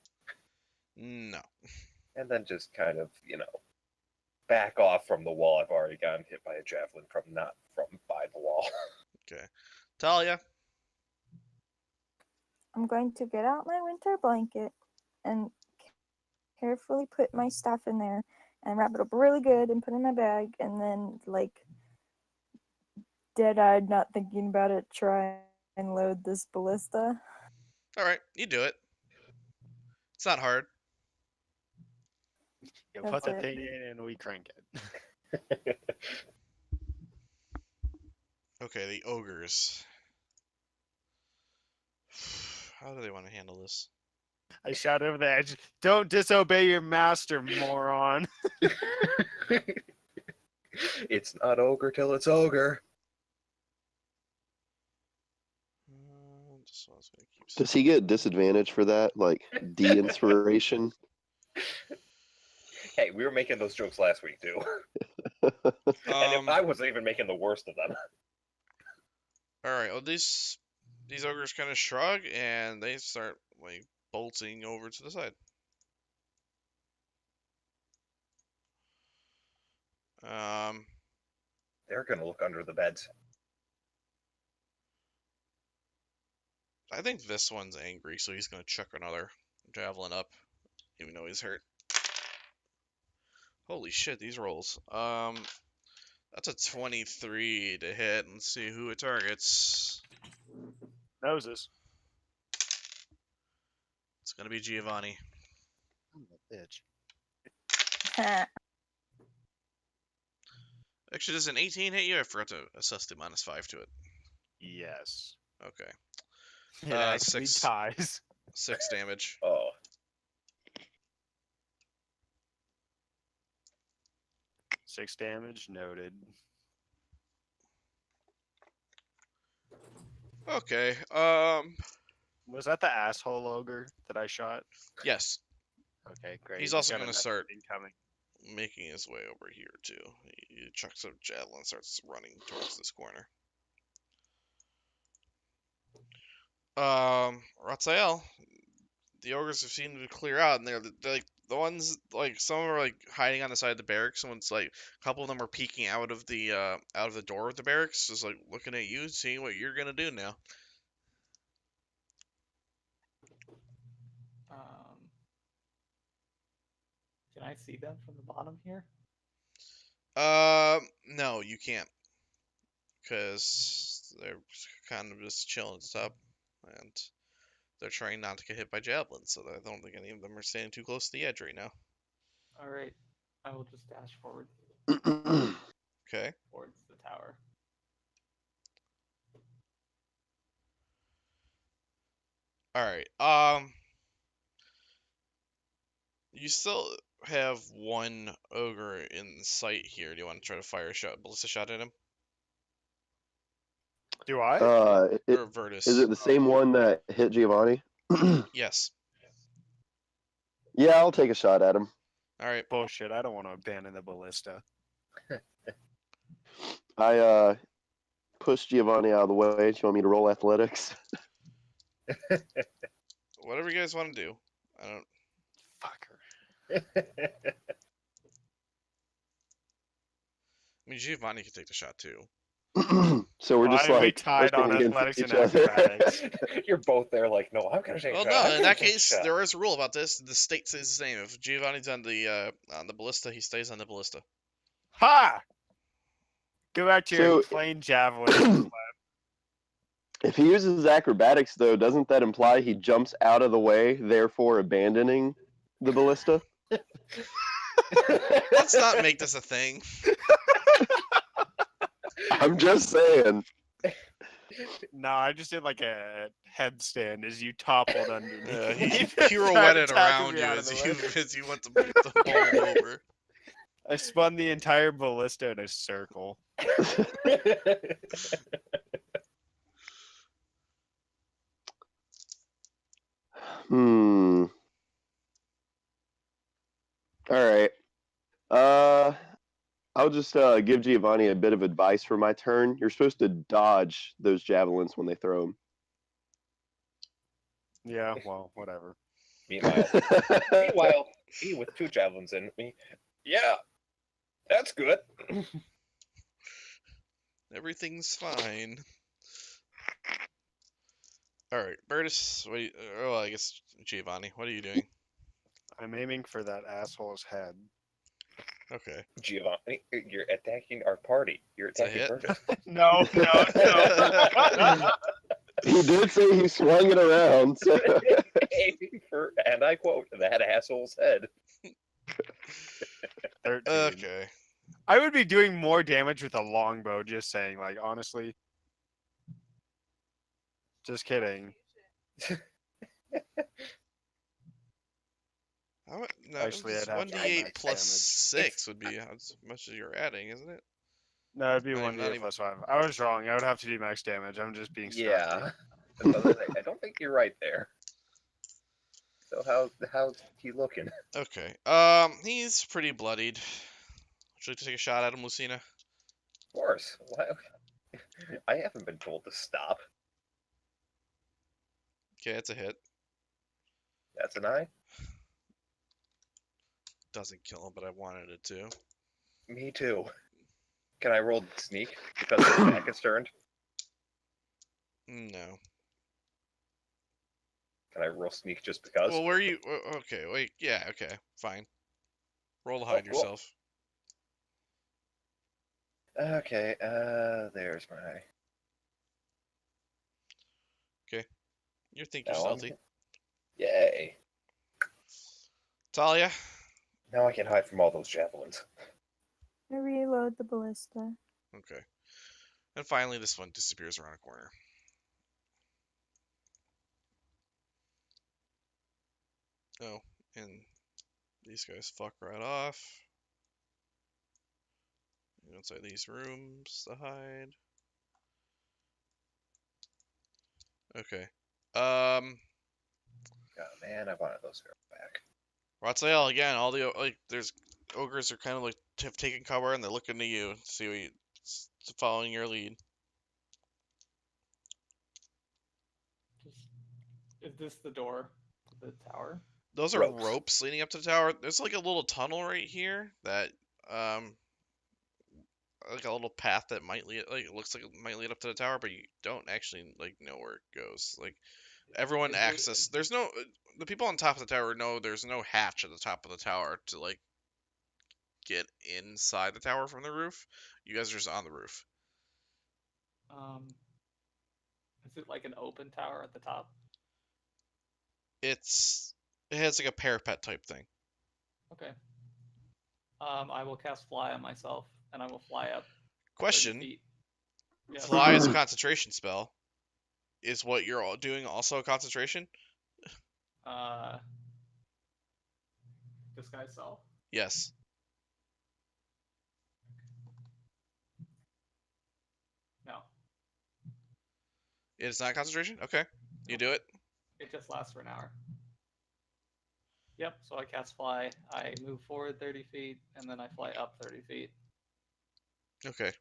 No. And then just kind of, back off from the wall. I've already gotten hit by a javelin not from by the wall. Okay. Talia. I'm going to get out my winter blanket and carefully put my stuff in there and wrap it up really good and put it in my bag, and then, like, dead-eyed, not thinking about it, try and load this ballista. All right, you do it. It's not hard. You That's put the it. thing in and we crank it. Okay, the ogres. How do they want to handle this? I shout over the edge, "Don't disobey your master, moron!" It's not ogre till it's ogre. This one's gonna keep. Does he get disadvantage for that? Like de-inspiration? Hey, we were making those jokes last week too. And if I wasn't even making the worst of them. All right. Well, these ogres kind of shrug and they start like bolting over to the side. They're gonna look under the beds. I think this one's angry, so he's gonna chuck another javelin up, even though he's hurt. Holy shit, these rolls. That's a 23 to hit. Let's see who it targets. Noses. It's gonna be Giovanni. I'm a bitch. Actually, does an 18 hit you? I forgot to assess the -5 to it. Yes. Okay. It actually 6 ties. 6 damage. Oh. Six damage, noted. Okay. Was that the asshole ogre that I shot? Yes. Okay, great. He's also got gonna another start incoming. making his way over here too. He chucks a javelin and starts running towards this corner. Ratzael, the ogres have seemed to clear out, and they're like the ones like some are like hiding on the side of the barracks. Someone's like a couple of them are peeking out of the door of the barracks, just like looking at you, seeing what you're gonna do now. Can I see them from the bottom here? No, you can't, because they're kind of just chilling at the top, and they're trying not to get hit by javelins, so I don't think any of them are standing too close to the edge right now. All right, I will just dash forward Okay. towards the tower. All right. You still have one ogre in sight here. Do you want to try to fire a ballista shot at him? Do I? Or Virtus? Is it the same one that hit Giovanni? Yes. Yeah, I'll take a shot at him. All right. Bullshit. I don't want to abandon the ballista. I push Giovanni out of the way. Do you want me to roll athletics? Whatever you guys want to do. I don't. Fucker. I mean, Giovanni can take the shot too. So we're just Why are we like tied pushing on against athletics each and other. acrobatics? You're both there like, no, I'm gonna take Well, a shot. no. I'm In gonna that take a case, shot." there is a rule about this. The state stays the same. If Giovanni's on the ballista, he stays on the ballista. Ha! Go back to your So- plain javelin. If he uses acrobatics, though, doesn't that imply he jumps out of the way, therefore abandoning the ballista? Let's not make this a thing. I'm just saying. No, I just did like a headstand as you toppled underneath. Yeah, he me, trying to pirouetted tackle around me you out of as the you way. as you went to fold over. I spun the entire ballista in a circle. Hmm. All right. I'll I'll just give Giovanni a bit of advice for my turn. You're supposed to dodge those javelins when they throw them. Yeah, well, whatever. Meanwhile, me with 2 javelins in me. Yeah, that's good. Everything's fine. All right, Bertus. Wait. Oh, I guess Giovanni. What are you doing? I'm aiming for that asshole's head. Okay. Giovanni, you're attacking our party. You're It's a attacking hit. Burgess. No. He did say he swung it around. So. Aiming for, and I quote, that asshole's head. 13. Okay. I would be doing more damage with a longbow, just saying, like, honestly. Just kidding. No, Actually, I'd have to do 1d8 max plus damage. 6 would be as much as you're adding, isn't it? No, it'd be Not 1 even- not d8 plus 5. I was wrong. I would have to do max damage. I'm just being stuck. Yeah. I don't think you're right there. So how's he looking? Okay. He's pretty bloodied. Would you like to take a shot at him, Lucina? Of course. Why? I haven't been told to stop. Okay, it's a hit. That's an eye. Doesn't kill him, but I wanted it to. Me too. Can I roll sneak because his back is turned? No. Can I roll sneak just because? Well, where are you? Okay, wait. Yeah, okay, fine. Roll to hide cool. yourself. Okay, there's my. You think you're Now I'm- stealthy. Yay. Talia? Now I can hide from all those javelins. I reload the ballista. Okay. And finally, this one disappears around a corner. Oh, and these guys fuck right off. Inside these rooms to hide. Okay. Oh man, I wanted those arrows back. Ratzael, again, all the there's ogres are kind of like have taken cover and they're looking to you to see what you, following your lead. Is this the door to the tower? Those are Ropes. ropes leading up to the tower. There's like a little tunnel right here that like a little path that might lead, like it looks like it might lead up to the tower, but you don't actually like know where it goes. Like everyone Is it- access. There's no the people on top of the tower know there's no hatch at the top of the tower to like get inside the tower from the roof. You guys are just on the roof. Is it like an open tower at the top? It has like a parapet type thing. Okay. I will cast fly on myself, and I will fly up 30 Question: feet. Yes. Fly is a concentration spell. Is what you're all doing also a concentration? Disguise self. Yes. No, It is not concentration? Okay. You do it? it just lasts for an hour. Yep. So I cast fly. I move forward 30 feet, and then I fly up 30 feet. Okay.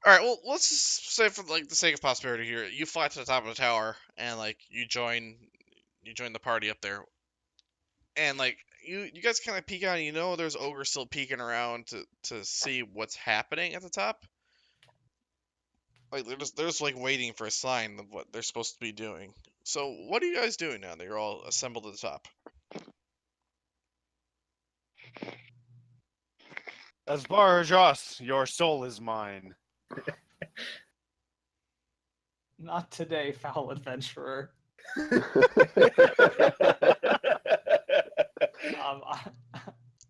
Alright, well, let's just say for like the sake of prosperity here, you fly to the top of the tower and like you join the party up there. And like you guys kind of peek out and you know there's ogres still peeking around to see what's happening at the top. Like they're just like waiting for a sign of what they're supposed to be doing. So what are you guys doing now that you're all assembled at the top? Asbarajos, your soul is mine. Not today, foul adventurer.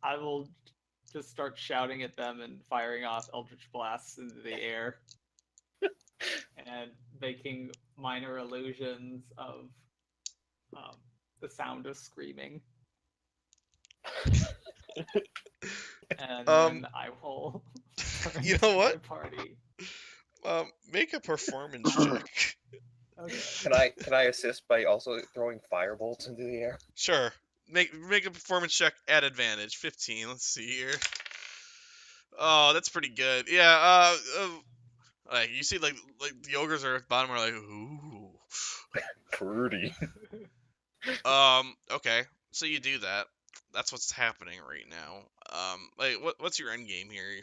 I will just start shouting at them and firing off eldritch blasts into the air and making minor illusions of the sound of screaming. And then I will turn You know to my what? party. Make a performance check. Okay. Can I assist by also throwing firebolts into the air? Sure. Make a performance check at advantage. 15. Let's see here. Oh, that's pretty good. Yeah. Like you see, like the ogres are at the bottom are like, ooh. Pretty. Okay. So you do that. That's what's happening right now. Like what's your end game here?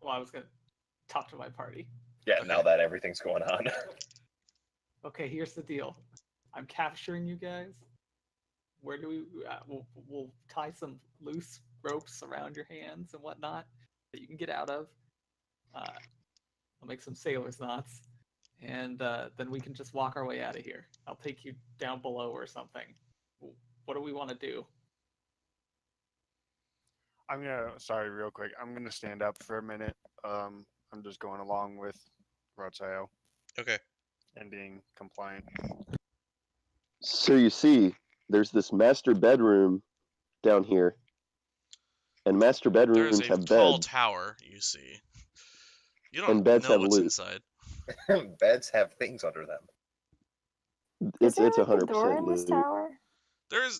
Well, I was gonna talk to my party. Yeah, Okay. now that everything's going on. Okay, here's the deal. I'm capturing you guys. Where do we? We'll tie some loose ropes around your hands and whatnot that you can get out of. I'll make some sailor's knots, and then we can just walk our way out of here. I'll take you down below or something. What do we want to do? Sorry, real quick. I'm gonna stand up for a minute. I'm just going along with Rotail Okay. and being compliant. So you see, there's this master bedroom down here, and master There's bedrooms a have tall beds, tower. You see. You and don't beds know have what's loot. inside. Beds have things under them. Is there It's like a door 100% in this loot. tower?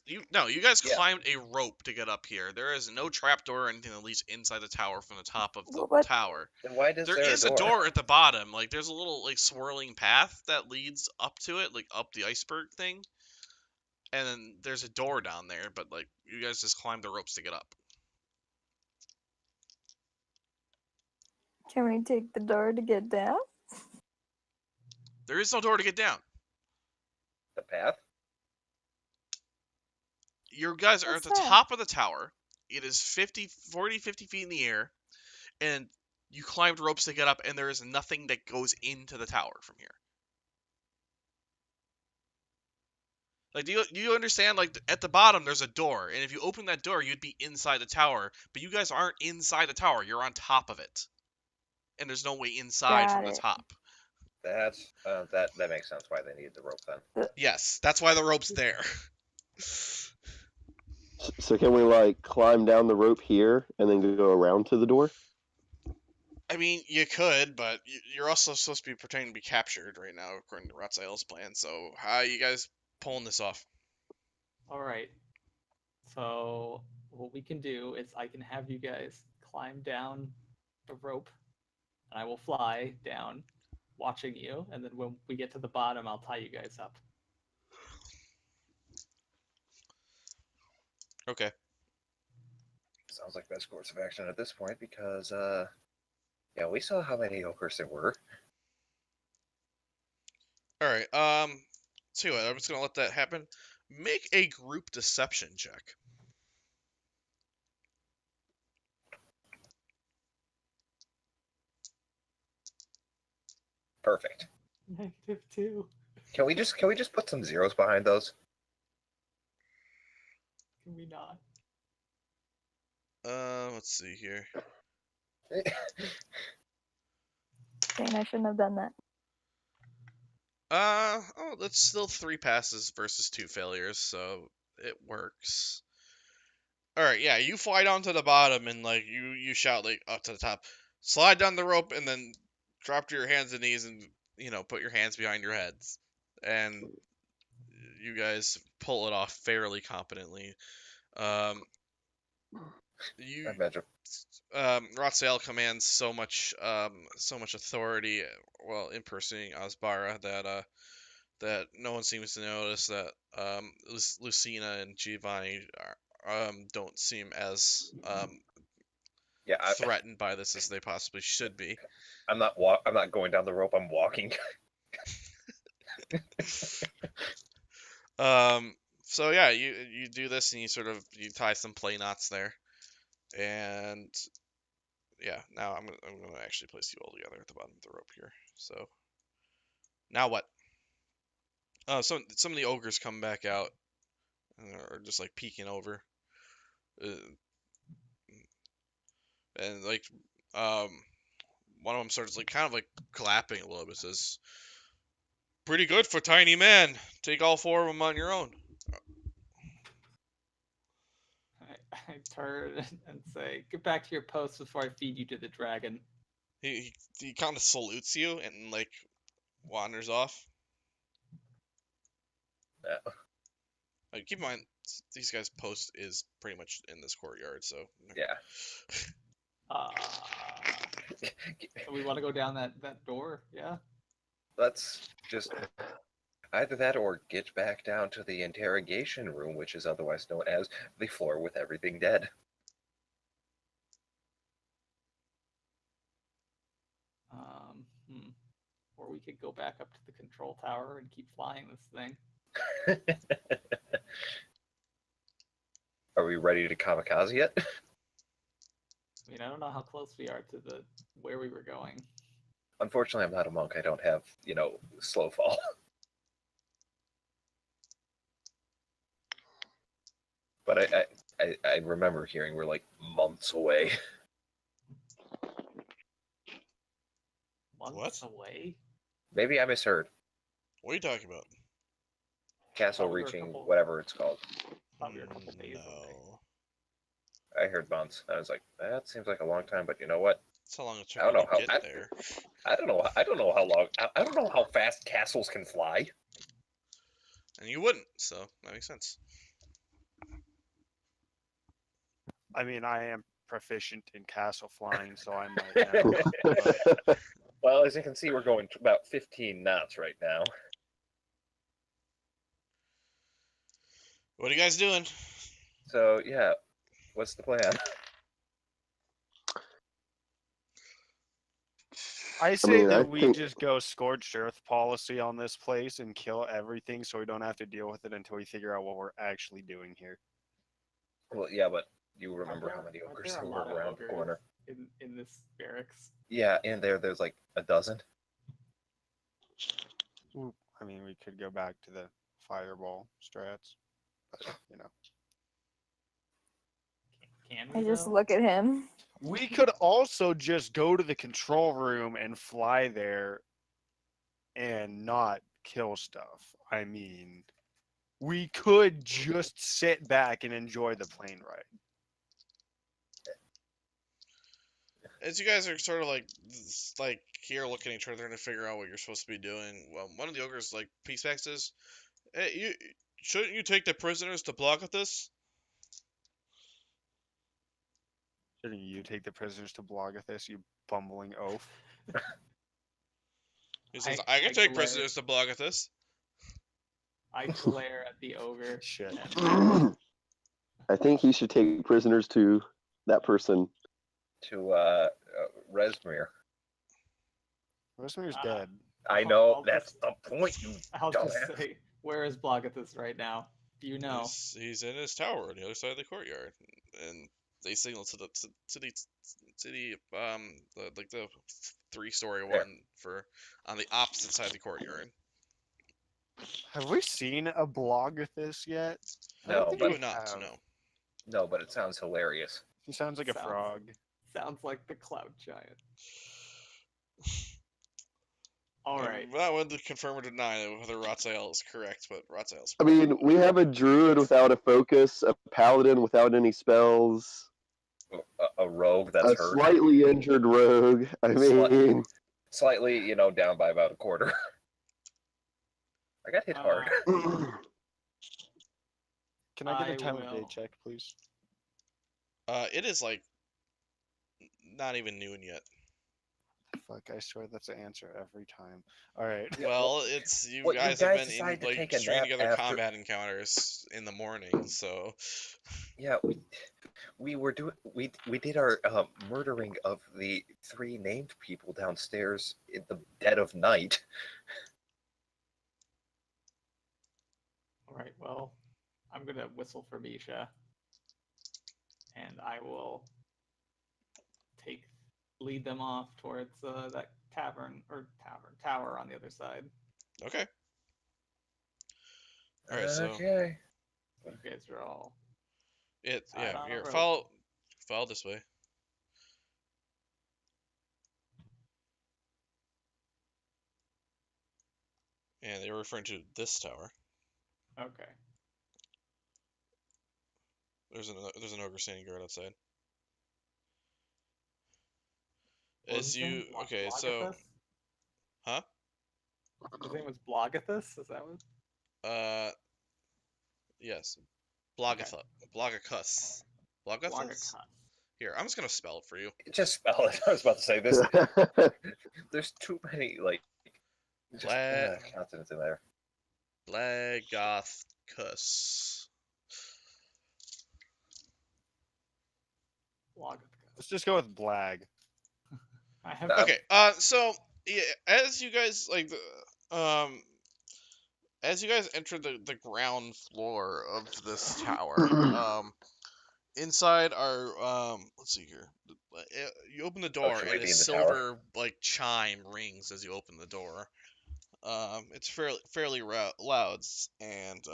You guys Yeah. climbed a rope to get up here. There is no trapdoor or anything that leads inside the tower from the top of the What? tower. Then why does There there is a a door at the bottom. Like there's a little like swirling path that leads up to it, like up the iceberg thing. And then there's a door down there, but like you guys just climb the ropes to get up. Can we take the door to get down? There is no door to get down. The path? You guys are at What's the that? top of the tower. It is 40, 50 feet in the air, and you climbed ropes to get up, and there is nothing that goes into the tower from here. Like, do you understand? Like, at the bottom, there's a door, and if you open that door, you'd be inside the tower. But you guys aren't inside the tower; you're on top of it, and there's no way inside Got from the it. top. That's that makes sense why they needed the rope then. Yes, that's why the rope's there. So can we like climb down the rope here and then go around to the door? I mean, you could, but you're also supposed to be pretending to be captured right now, according to Ratzael's plan. So, how are you guys pulling this off? All right. So what we can do is I can have you guys climb down the rope, and I will fly down, watching you. And then when we get to the bottom, I'll tie you guys up. Okay. Sounds like best course of action at this point because yeah, we saw how many ogres there were. All right. See what? I'm just gonna let that happen. Make a group deception check. Perfect. -2. Can we just put some zeros behind those? Can we not? Let's see here. Dang, I shouldn't have done that. Oh, that's still 3 passes versus 2 failures, so it works. All right, yeah, you fly down to the bottom and like you shout like up to the top, slide down the rope and then drop to your hands and knees and put your hands behind your heads, and you guys pull it off fairly competently. You I imagine. Ratzael commands so much authority while impersonating Asbara that no one seems to notice that Lucina and Giovanni don't seem as Yeah, threatened by this as they possibly should be. I'm not going down the rope. I'm walking. So yeah, you do this and you tie some play knots there, and yeah, now I'm gonna actually place you all together at the bottom of the rope here. So now what? Some of the ogres come back out and are just like peeking over, and like one of them starts like kind of like clapping a little bit. Says, "Pretty good for tiny man. Take all 4 of them on your own." I turn and say, "Get back to your post before I feed you to the dragon." He kind of salutes you and like wanders off. Yeah. Keep in mind, these guys' post is pretty much in this courtyard, so Yeah. So we want to go down that door, yeah? Let's just either that or get back down to the interrogation room, which is otherwise known as the floor with everything dead. Hmm. Or we could go back up to the control tower and keep flying this thing. Are we ready to kamikaze yet? I mean, I don't know how close we are to the where we were going. Unfortunately, I'm not a monk. I don't have, slow fall. But I remember hearing we're like months away. Months away? Maybe I misheard. What are you talking about? Castle Thought we were a reaching, couple- whatever it's called. Thought we were a couple days away. No. I heard months. I was like, that seems like a long time, but you know what? That's how long it I took don't me know to how- get there. I don't know. I don't know how long. I don't know how fast castles can fly. And you wouldn't, so that makes sense. I mean, I am proficient in castle flying, so I might know. Well, as you can see, we're going to about 15 knots right now. What are you guys doing? So yeah, what's the plan? I say mean, that I we think- just go scorched earth policy on this place and kill everything so we don't have to deal with it until we figure out what we're actually doing here. Well, yeah, but you remember how Aren't many there- aren't ogres there a were lot of around the ogres corner? in this barracks? Yeah, and there's like a dozen. Ooh, I mean, we could go back to the fireball strats, but you know. Can we? I just though? look at him. We could also just go to the control room and fly there and not kill stuff. I mean, we could just sit back and enjoy the plane ride. As you guys are sort of like here looking at each other to figure out what you're supposed to be doing, well, one of the ogres like peace back says, "Hey, shouldn't you take the prisoners to block at this?" Shouldn't you take the prisoners to Blogathis, you bumbling oaf? He says, I- "I can I take glare. prisoners to block at this." I glare at the ogre. Shit. and- I think he should take prisoners to that person. To Resmir. Rosemary's Ah. dead. I I'll- know I'll that's just- the point. You I'll just dumbass. say, where is Blogathis right now? Do you know? He's in his tower on the other side of the courtyard, and they signal to the like the 3-story There. one for on the opposite side of the courtyard. Have we seen a Blogathis yet? I No, don't think You we have not, have. no. No, but it sounds hilarious. He sounds like a Sounds- frog. Sounds like the cloud giant. All I'm right. not one to confirm or deny whether Ratzael is correct, but Ratzael's I mean, we have a druid without a focus, a paladin without any spells, A rogue that's a hurt. slightly injured rogue. I Slight- mean, Slightly, down by about a quarter. I got hit hard. Can I get a I time of day will. check, please? it is like not even noon yet. Fuck, I swear that's the answer every time. Alright. Yeah, Well, it's you well, you guys guys have been decided to like take a stringing nap together after- combat encounters in the morning, so Yeah, we did our murdering of the 3 named people downstairs in the dead of night. All right. Well, I'm gonna whistle for Misha, and I will lead them off towards that tower on the other side. okay. All right, so Okay. You guys are all it Tied yeah, on a you're rope. follow this way. And they were referring to this tower. okay. There's an ogre standing guard outside. What was As his name? you okay, so Blogathis? huh? His name was Blogathis. Is that what? Yes. Blogacus. Blogathus. Blogathis. Here, I'm just gonna spell it for you. Just spell it. I was about to say this. There's too many like just consonants in there. Blagothcus. Let's just go with Blag. I have Okay. So yeah, as you guys as you guys enter the ground floor of this tower, inside are let's see here. You open the door should we and a be in the silver like chime rings as you open the door. It's fairly loud, and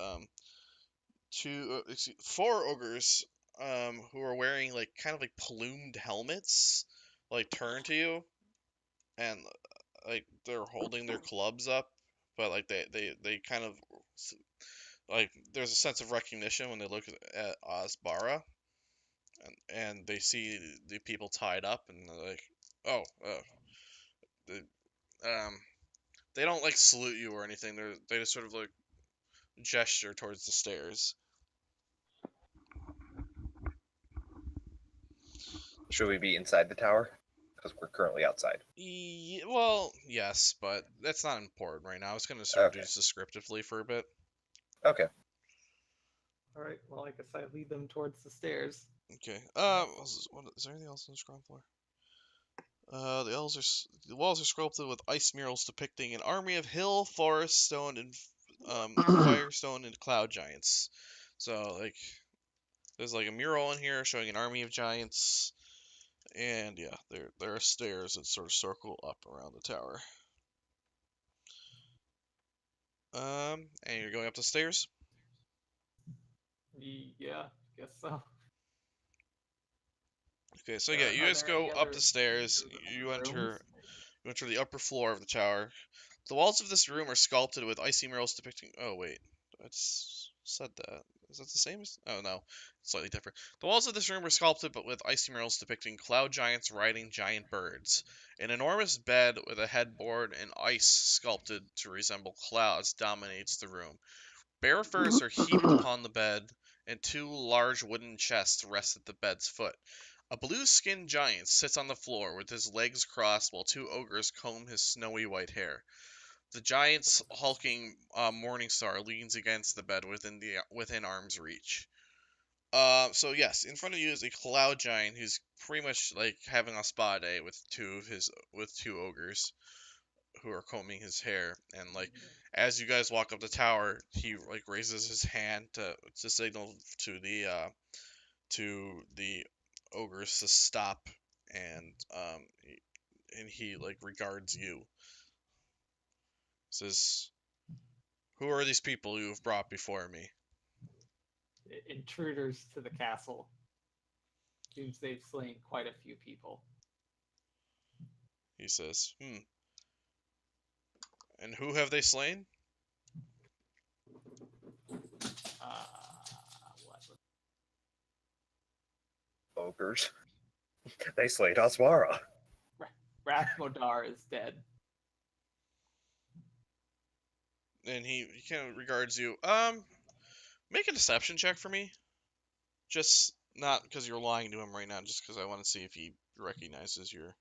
four ogres who are wearing like kind of like plumed helmets like turn to you, and like they're holding their clubs up, but like they kind of like there's a sense of recognition when they look at Osbara, and they see the people tied up, and they're like, oh, they, they don't like salute you or anything. They just sort of like gesture towards the stairs. Should we be inside the tower? Because we're currently outside. Well, yes, but that's not important right now. I was going to sort of do this descriptively for a bit. Okay. All right. Well, I guess I lead them towards the stairs. Okay. Is there anything else on this ground floor? The walls are sculpted with ice murals depicting an army of hill, forest, stone, and firestone and cloud giants. So like, there's like a mural in here showing an army of giants, and yeah, there are stairs that sort of circle up around the tower. And you're going up the stairs? Yeah, guess so. Okay, so yeah, you Are guys there any go up other the stairs. You rooms? enter the upper floor of the tower. The walls of this room are sculpted with icy murals depicting. Oh wait, I just said that. Is that the same as? Oh no, it's slightly different. The walls of this room are sculpted, but with icy murals depicting cloud giants riding giant birds. An enormous bed with a headboard and ice sculpted to resemble clouds dominates the room. Bear furs are heaped upon the bed, and two large wooden chests rest at the bed's foot. A blue-skinned giant sits on the floor with his legs crossed while two ogres comb his snowy white hair. The giant's hulking morning star leans against the bed within arm's reach. So yes, in front of you is a cloud giant who's pretty much like having a spa day with two ogres who are combing his hair, and like as you guys walk up the tower, he like raises his hand to signal to the ogres to stop, and he like regards you. Says, "Who are these people you have brought before me?" Intruders to the castle. Seems they've slain quite a few people. He says, And who have they slain? What? Ogres. They slayed Asmara. Rathmodar is dead. And he kind of regards you. Make a deception check for me. Just not because you're lying to him right now, just because I want to see if he recognizes your.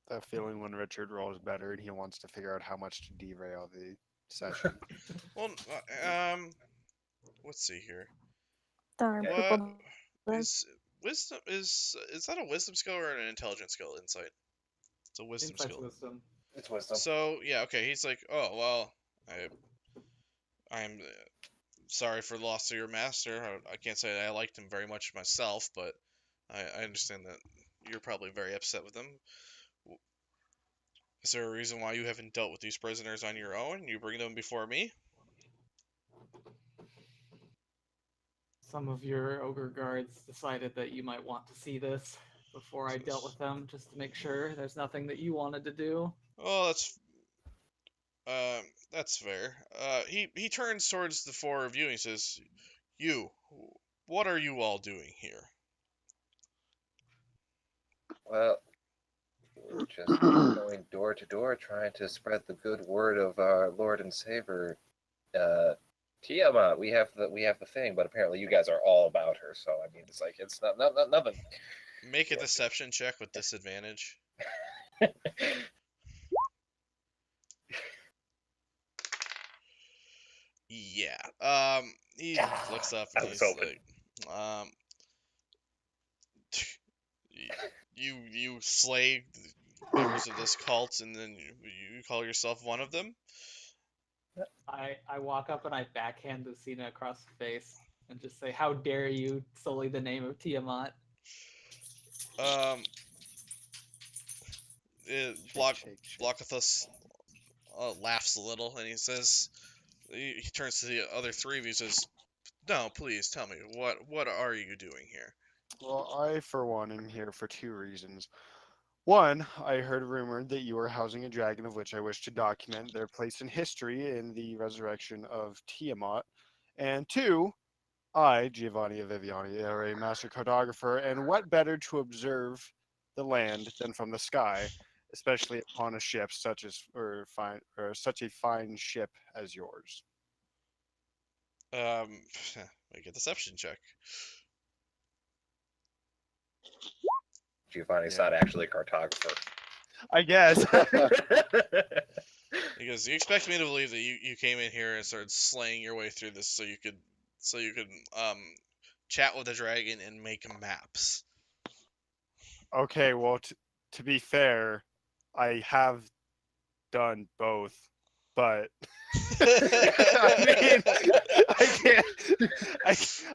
That feeling when Richard rolls better and he wants to figure out how much to derail the session. Well, let's see here. Darn What purple. is wisdom? Is that a wisdom skill or an intelligence skill? Insight. It's a wisdom Insight's skill. wisdom. It's wisdom. So yeah, okay. He's like, oh well, I'm sorry for the loss of your master. I can't say I liked him very much myself, but I understand that you're probably very upset with him. Is there a reason why you haven't dealt with these prisoners on your own? You bring them before me? Some of your ogre guards decided that you might want to see this before I dealt with them, just to make sure there's nothing that you wanted to do. Oh, that's fair. He turns towards the four of you and he says, "You, what are you all doing here?" Well, we're just going door door to door trying to spread the good word of our Lord and Savior, Tiamat. We have the thing, but apparently you guys are all about her. So I mean, it's like it's not nothing. Make a deception check with disadvantage. Yeah. He looks up and I was he's hoping. like, you slay members of this cult, and then you call yourself one of them. I walk up and I backhand Lucina across the face and just say, "How dare you sully the name of Tiamat?" Um, Shake, shake, shake. Blockithus laughs a little, and he says, he turns to the other three of you and says, "No, please tell me, what are you doing here?" Well, I, for one, am here for two reasons. One, I heard rumored that you are housing a dragon, of which I wish to document their place in history in the resurrection of Tiamat. And two, I, Giovanni of Viviani, am a master cartographer, and what better to observe the land than from the sky, especially upon a ship such as such a fine ship as yours. Um, Make a deception check. Giovanni's Yeah. not actually a cartographer. I guess. Because you expect me to believe that you came in here and started slaying your way through this so you could chat with the dragon and make maps. Okay, well, to be fair, I have done both, but I mean,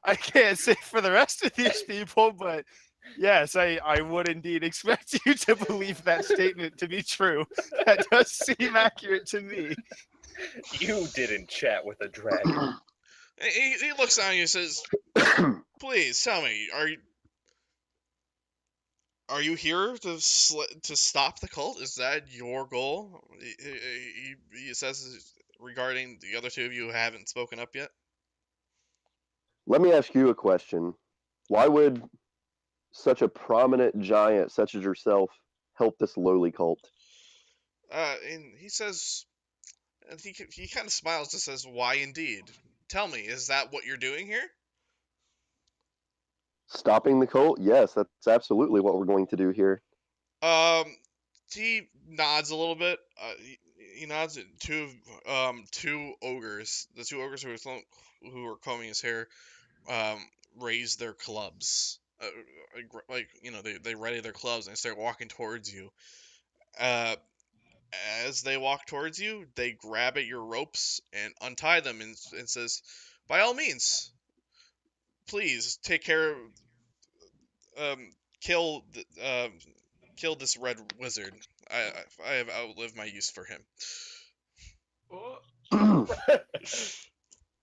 I can't say for the rest of these people, but yes, I would indeed expect you to believe that statement to be true. That does seem accurate to me. You didn't chat with a dragon. He looks down at you and says, "Please tell me, are you here to stop the cult? Is that your goal?" He says regarding the other two of you who haven't spoken up yet. Let me ask you a question. Why would such a prominent giant such as yourself help this lowly cult? And he says, and he kind of smiles and says, "Why indeed? Tell me, is that what you're doing here?" Stopping the cult? Yes, that's absolutely what we're going to do here. He nods a little bit. He nods at two ogres. The two ogres who are combing his hair, raise their clubs. They ready their clubs and they start walking towards you. As they walk towards you, they grab at your ropes and untie them and says, "By all means, please take care of um kill kill this red wizard. I have outlived my use for him." Oh,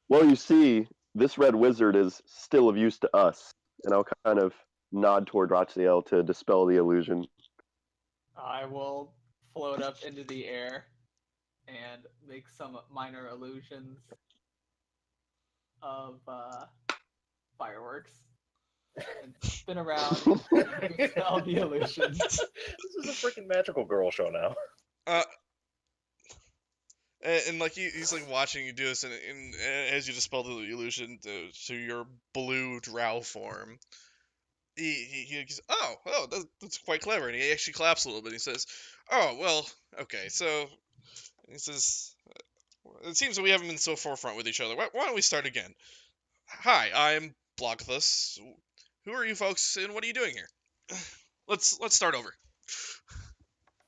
Well, you see, this red wizard is still of use to us, and I'll kind of nod toward Raziel to dispel the illusion. I will float up into the air and make some minor illusions of fireworks and spin around and dispel the illusion. This is a freaking magical girl show now. And like he's like watching you do this, and as you dispel the illusion to your blue drow form, he goes, "Oh, that's quite clever," and he actually claps a little bit. He says, "Oh, well, okay, so," he says, "It seems that we haven't been so forefront with each other. Why don't we start again? Hi, I'm Blockthus. Who are you folks, and what are you doing here? Let's start over."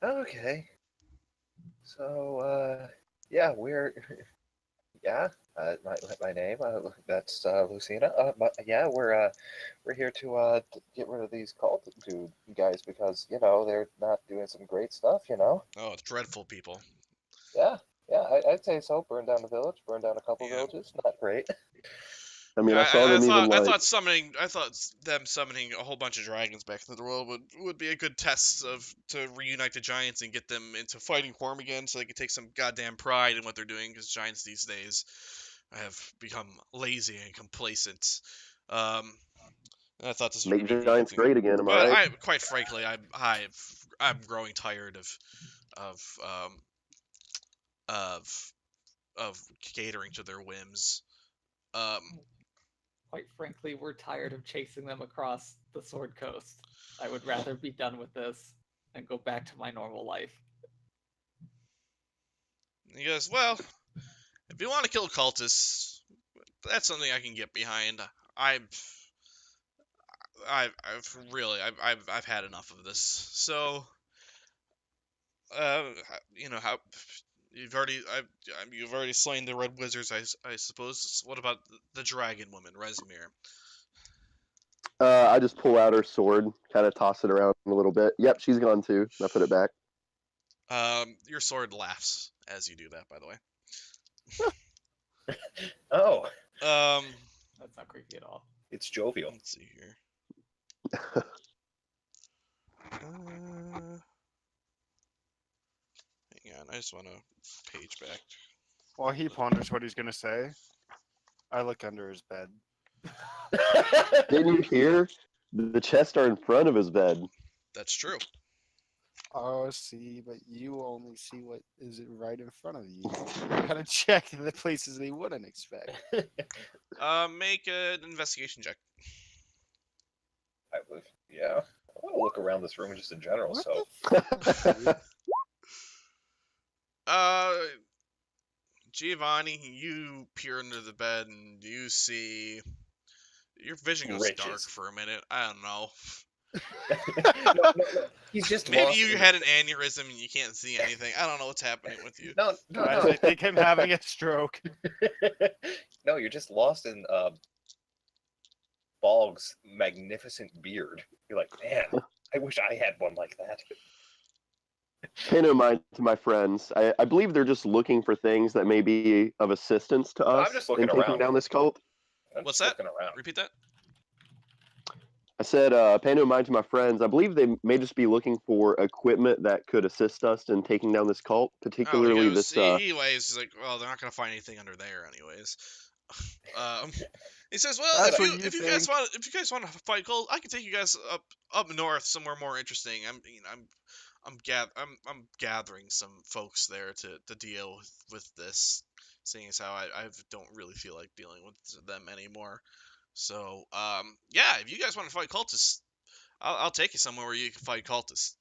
Okay. So, yeah, my name, that's Lucina. But yeah, we're here to get rid of these cult dude guys because they're not doing some great stuff. Oh, dreadful people. Yeah, I'd say so. Burn down the village, burn down a couple Yeah. villages. Not great. I mean, I saw them even I like. thought them summoning a whole bunch of dragons back into the world would be a good test to reunite the giants and get them into fighting form again, so they could take some goddamn pride in what they're doing. Because giants these days have become lazy and complacent. And I thought this would Make be a good giants thing. great again, am I But right? quite frankly, I'm growing tired of of of of catering to their whims. Um, Quite frankly, we're tired of chasing them across the Sword Coast. I would rather be done with this and go back to my normal life. he goes, well, if you want to kill cultists, that's something I can get behind. I've I've had enough of this. So, how you've already slain the red wizards, I suppose. What about the dragon woman, Resmir? I just pull out her sword, kind of toss it around a little bit. Yep, she's gone too. I put it back. Your sword laughs as you do that, by the way. Oh, That's not creepy at all. it's jovial. Let's see here. Hang on, I just want to page back. While he ponders what he's gonna say, I look under his bed. Didn't you hear? The chests are in front of his bed. That's true. Oh, see, but you only see what is right in front of you. You gotta check the places they wouldn't expect. Make an investigation check. I would, yeah. I want to look around this room just in general. What So the fuck, dude? Giovanni, you peer under the bed and you see your vision goes dark Riches. for a minute. I don't know. no. He's just Maybe lost you in- had an aneurysm and you can't see anything. I don't know what's happening with you. No, Guys, I think I'm having a stroke. no, you're just lost in Bog's magnificent beard. You're like, man, I wish I had one like that. Pay no mind to my friends. I believe they're just looking for things that may be of assistance to I'm us just in looking taking around. down this cult. I'm What's just that? looking around. Repeat that. I said, pay no mind to my friends. I believe they may just be looking for equipment that could assist us in taking down this cult, Oh, particularly he goes, this. he waves. He's like, well, they're not gonna find anything under there, anyways. He says, well, That's if what you you if you guys think. want to fight cold, I can take you guys up north somewhere more interesting. I'm gathering some folks there to deal with this, seeing as how I don't really feel like dealing with them anymore. So yeah, if you guys want to fight cultists, I'll take you somewhere where you can fight cultists.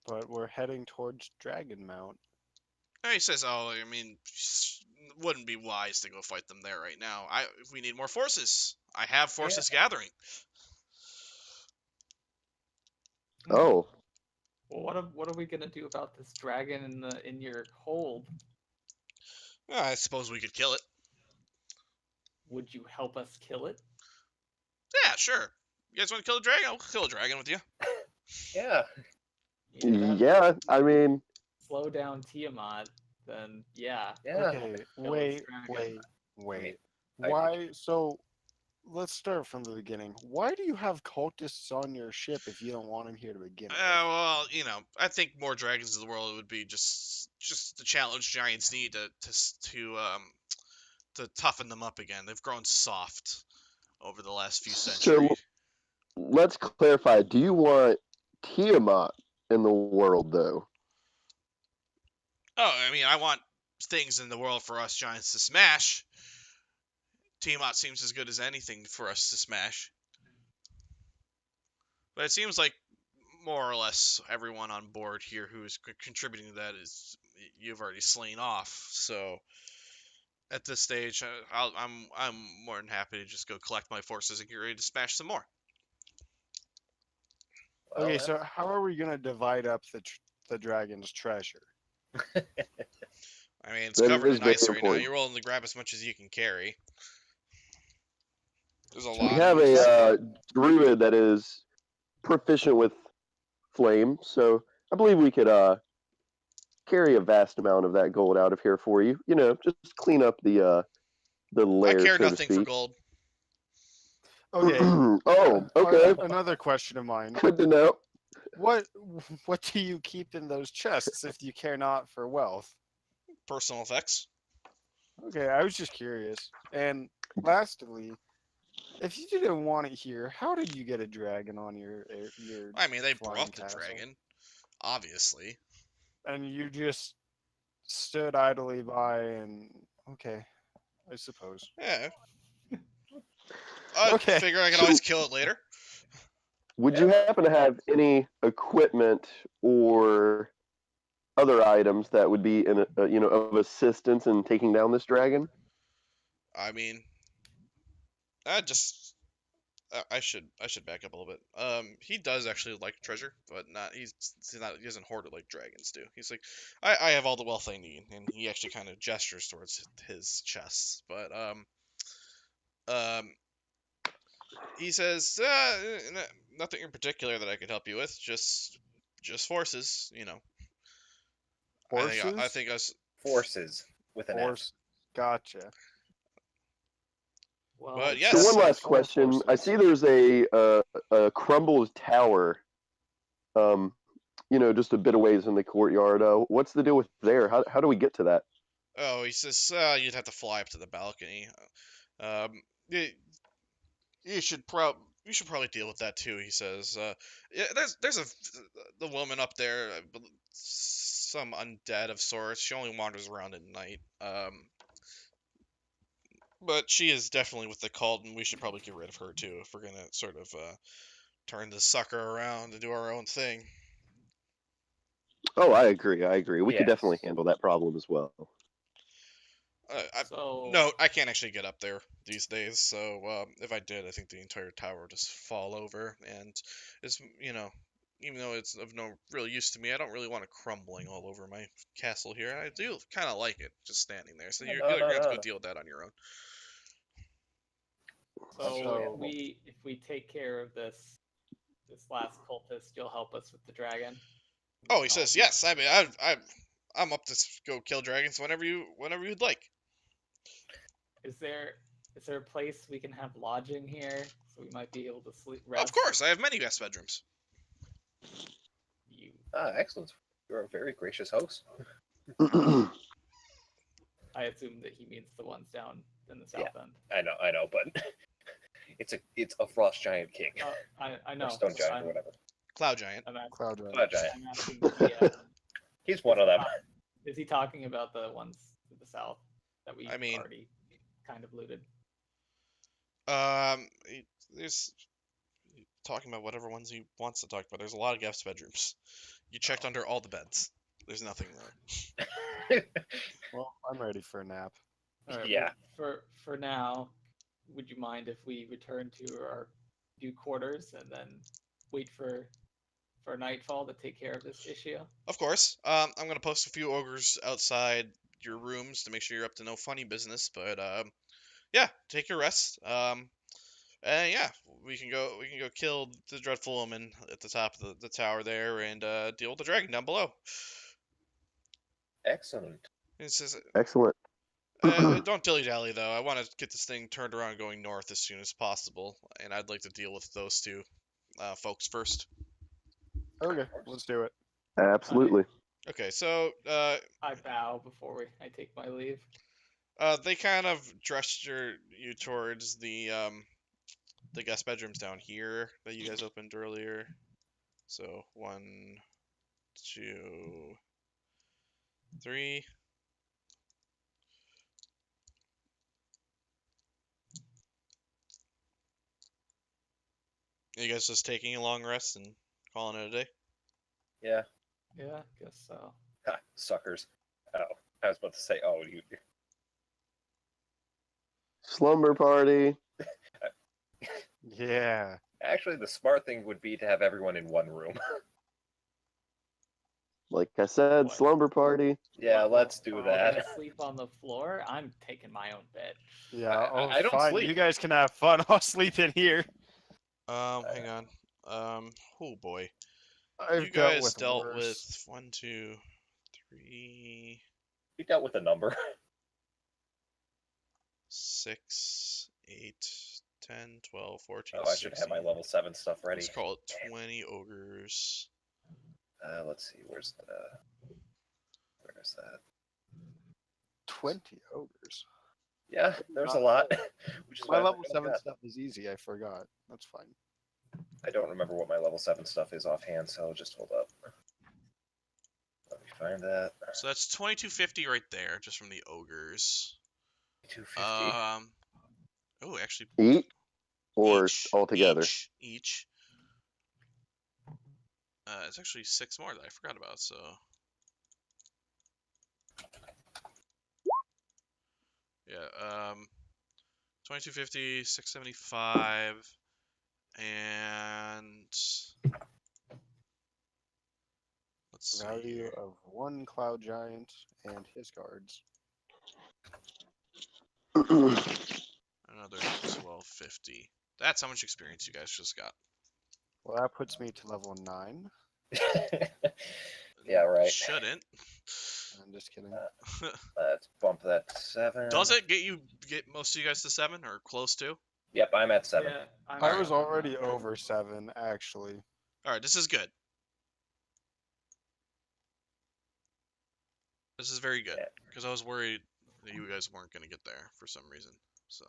But we're heading towards Dragon Mount. He says, oh, I mean, wouldn't be wise to go fight them there right now. We need more forces. I have forces gathering. Oh, Well, what are we gonna do about this dragon in your hold? I suppose we could kill it. Would you help us kill it? Yeah, sure. You guys want to kill a dragon? I'll kill a dragon with you. Yeah. That yeah. I mean, slow down Tiamat, then yeah. Yeah. Okay, Kill wait, its dragon. wait. I- Why? So, let's start from the beginning. Why do you have cultists on your ship if you don't want them here to begin with? Well, I think more dragons in the world would be just the challenge giants need to toughen them up again. They've grown soft over the last few So- centuries. let's clarify. Do you want Tiamat in the world, though? Oh, I mean, I want things in the world for us giants to smash. Tiamat seems as good as anything for us to smash. But it seems like more or less everyone on board here who is contributing to that is you've already slain off. So at this stage, I'm more than happy to just go collect my forces and get ready to smash some more. Well, Okay, so how are we gonna divide up the dragon's treasure? I mean, it's That covered is in very ice right now. important. You're willing to grab as much as you can carry. There's a We lot have of it. a druid that is proficient with flame, so I believe we could carry a vast amount of that gold out of here for you. Just clean up the I lair, care so to nothing for speak. gold. Okay. Oh, okay. Another question of mine. Good to know. What do you keep in those chests if you care not for wealth? Personal effects. Okay, I was just curious. And lastly, If you didn't want it here, how did you get a dragon on your I mean, they flying brought the castle? dragon, obviously. And you just stood idly by and okay, I suppose. Yeah. I Okay. figure I can So- always kill it later. Would you happen to have any equipment or other items that would be of assistance in taking down this dragon? I mean, I just I should back up a little bit. He does actually like treasure, but he doesn't hoard it like dragons do. He's like, I have all the wealth I need, and he actually kind of gestures towards his chests. But um, he says, nothing in particular that I could help you with. Just forces, Horses? I think us. Forces with an F. Horse. Gotcha. Well, But So yes, one last Or question. I horses. see there's a crumbled tower, just a bit of ways in the courtyard. What's the deal with there? How do we get to that? oh, he says, you'd have to fly up to the balcony. Um, you, you should probably deal with that too. He says, yeah, there's the woman up there, some undead of sorts. She only wanders around at night. But she is definitely with the cult, and we should probably get rid of her too if we're gonna sort of turn this sucker around and do our own thing. Oh, I agree. We could Yes. definitely handle that problem as well. so No, I can't actually get up there these days. So if I did, I think the entire tower would just fall over. And it's even though it's of no real use to me, I don't really want it crumbling all over my castle here. I do kind of like it just standing there. So you're gonna have to go deal with that on your own. So if we take care of this last cultist, you'll help us with the dragon. Oh, he says yes. I mean, I'm up to go kill dragons whenever you'd like. Is there a place we can have lodging here so we might be able to rest? Of course, I have many guest bedrooms. You, Excellent. You're a very gracious host. I assume that he means the ones down in the south end. I know, but it's a frost giant king. I know. Or stone but giant or whatever. Cloud giant. I'm asking, Cloud dragon. Cloud giant. I'm asking the, He's one of them. is he talking about the ones to the south that we I mean- already kind of looted? There's talking about whatever ones he wants to talk about. There's a lot of guest bedrooms. You checked under all the beds. There's nothing there. Well, I'm ready for a nap. All right, Yeah. well, for now, would you mind if we return to our new quarters and then wait for nightfall to take care of this issue? Of course. I'm gonna post a few ogres outside your rooms to make sure you're up to no funny business. But yeah, take your rest. And yeah, we can go kill the dreadful woman at the top of the tower there and deal with the dragon down below. Excellent. It says, Excellent. don't dilly-dally though. I want to get this thing turned around and going north as soon as possible, and I'd like to deal with those two folks first. Okay, let's do it. Absolutely. Okay, so I bow before I take my leave. they kind of gesture you towards the guest bedrooms down here that you guys opened earlier. So 1, 2, 3. Are you guys just taking a long rest and calling it a day? Yeah. Yeah, guess so. Ha, suckers. Oh, I was about to say, you. Slumber party. Yeah. Actually, the smart thing would be to have everyone in one room. Like I said, What? slumber party. Yeah, What, let's do we're all that. gonna sleep on the floor. I'm taking my own bed. Yeah. I don't fine. sleep. You guys can have fun. I'll sleep in here. Hang on. Oh boy. I've You guys with dealt worse. with 1, 2, 3, We dealt with a number. 6, 8, 10, 12, 14, I should have my 16. level 7 stuff ready. Let's call it 20 ogres. Let's see, where's that? 20 ogres. Yeah, there's a lot. Which is My why I level forgot 7 that. stuff is easy. I forgot. That's fine. I don't remember what my level 7 stuff is offhand, so just hold up. Let me find that. So that's 2250 right there, just from the ogres. 250. Oh, actually, Eat or each, all together? each. It's actually 6 more that I forgot about. So, yeah. 2250, 675, and let's see Value here. of 1 cloud giant and his guards. Another 1250. That's how much experience you guys just got. Well, that puts me to level 9. Yeah, right. Shouldn't. I'm just kidding. Let's bump that to 7. Does it get most of you guys to 7 or close to? Yep, I'm at 7. Yeah, I'm I Alright. was already over 7, actually. All right, this is good. This is very good Yeah. because I was worried that you guys weren't gonna get there for some reason. So.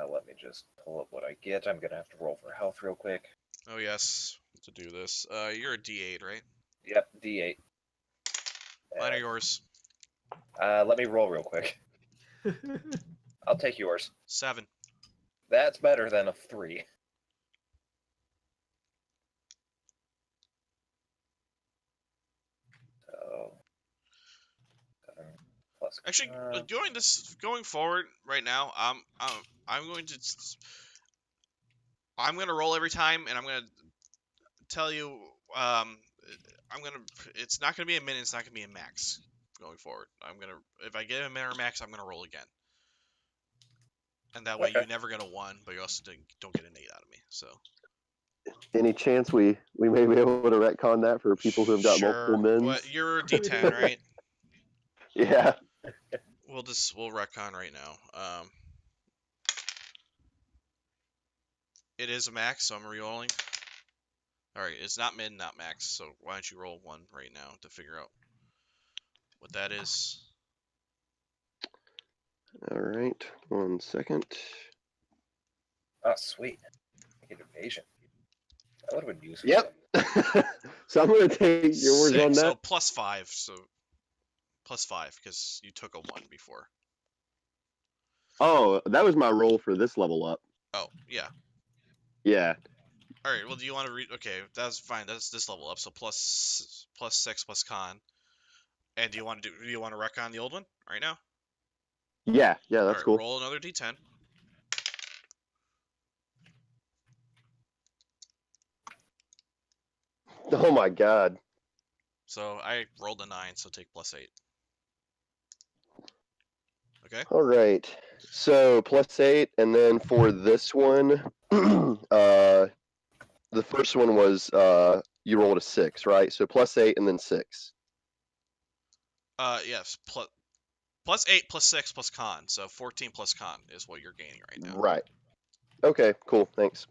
Let me just pull up what I get. I'm gonna have to roll for health real quick. Oh yes, to do this. You're a D8, right? Yep, D8. Mine are yours. Let me roll real quick. I'll take yours. 7. That's better than a 3. So, 7 plus. Actually, going forward right now, I'm going to I'm gonna roll every time, and I'm gonna tell you it's not gonna be a min, it's not gonna be a max going forward. If I get a min or max, I'm gonna roll again. And that way Okay. you never get a 1, but you also don't get an 8 out of me. So Any chance we may be able to retcon that for people who have got multiple sure. mins? What, you're a D10, right? Yeah. We'll retcon right now. It is a max, so I'm re-rolling. Alright, it's not min, not max, so why don't you roll 1 right now to figure out what that is. All right. 1 second. Oh, sweet. I get evasion. That would have been useful. Yep. So I'm gonna take yours 6, on so that. +5, so +5 because you took a 1 before. Oh, that was my roll for this level up. Oh, yeah. Yeah. All right. Well, do you want to read? Okay, that's fine. That's this level up. So +6 plus con. And do you want to retcon the old one right now? Yeah. Yeah. All That's right. cool. Roll another d10. Oh my god. So I rolled a 9, so take +8. Okay. All right. So +8, and then for this one, the first one was you rolled a 6, right? So +8 and then 6. Yes. +8 plus 6 plus con. So 14 plus con is what you're gaining right now. Right. Okay. Cool. Thanks.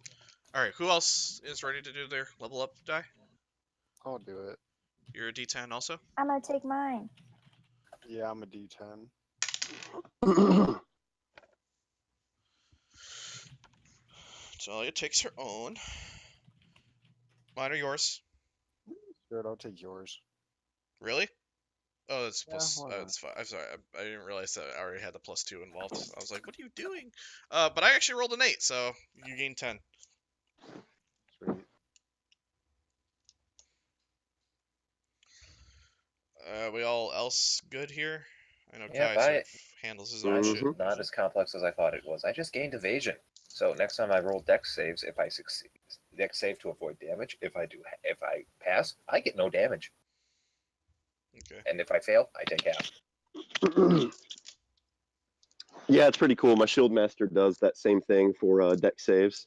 All right. Who else is ready to do their level up die? I'll do it. You're a d10 also. I'm gonna take mine. Yeah, I'm a D10. Talia takes her own. Mine are yours. Good, I'll take yours. Really? Oh, that's Yeah, why not? that's fine. I'm sorry. I didn't realize that I already had the +2 involved. I was like, what are you doing? But I actually rolled an 8, so you gain 10. Sweet. We all else good here? I know Yep, Kai sort of handles his own shit. Mhm. Not as complex as I thought it was. I just gained evasion. So next time I roll dex saves, if I succeed, dex save to avoid damage. If I pass, I get no damage. Okay. And if I fail, I take half. Yeah, it's pretty cool. My shield master does that same thing for deck saves.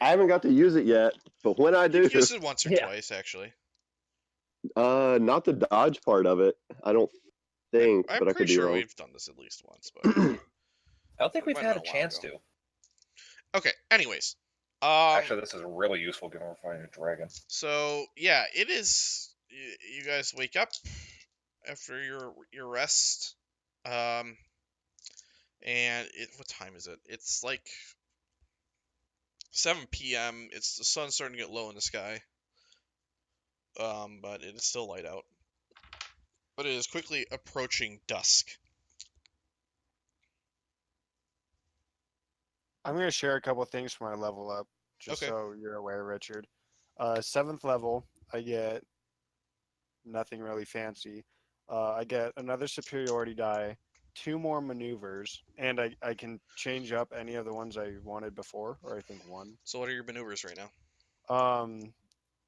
I haven't got to use it yet, but when I do, You've used it once or Yeah. twice, actually. not the dodge part of it. I don't think, I'm but I could pretty be sure wrong. we've done this at least once, but I don't think It we've might had have a been a while chance ago. to. okay. Anyways, Actually, this is really useful given we're fighting a dragon. so yeah, it is. You guys wake up after your rest. And what time is it? It's like 7 p.m. The sun's starting to get low in the sky. But it is still light out. But it is quickly approaching dusk. I'm gonna share a couple things for my level up, just Okay. so you're aware, Richard. 7th level, I get nothing really fancy. I get another superiority die, 2 more maneuvers, and I can change up any of the ones I wanted before, or I think one. So what are your maneuvers right now?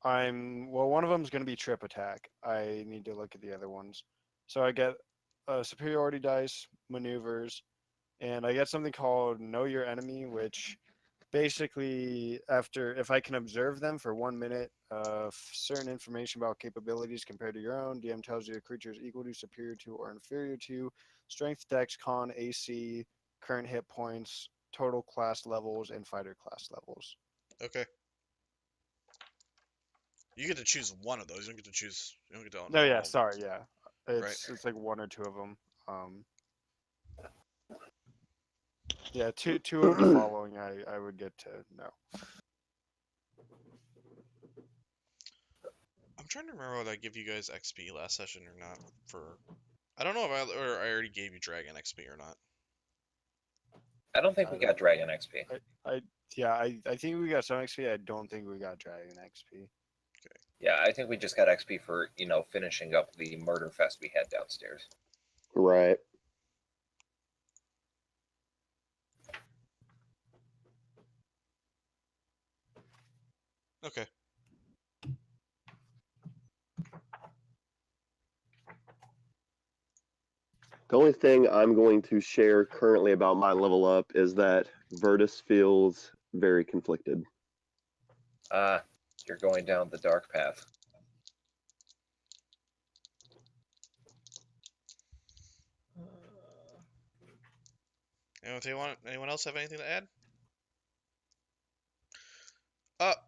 One of them is going to be trip attack. I need to look at the other ones. So I get superiority dice, maneuvers, and I get something called Know Your Enemy, which basically, if I can observe them for 1 minute, certain information about capabilities compared to your own, DM tells you the creature is equal to, superior to, or inferior to strength, dex, con, AC, current hit points, total class levels, and fighter class levels. Okay. You get to choose one of those. You don't get to choose. You don't get to. No, yeah, all- sorry, yeah. Right. It's like 1 or 2 of them. Yeah, two of the following I would get to know. I'm trying to remember whether I give you guys XP last session or not. I don't know if I already gave you Dragon XP or not. I don't think we got Dragon XP. I think we got some XP. I don't think we got Dragon XP. Yeah, I think we just got XP for, finishing up the murder fest we had downstairs. Right. Okay. The only thing I'm going to share currently about my level up is that Virtus feels very conflicted. You're going down the dark path. Anyone else have anything to add?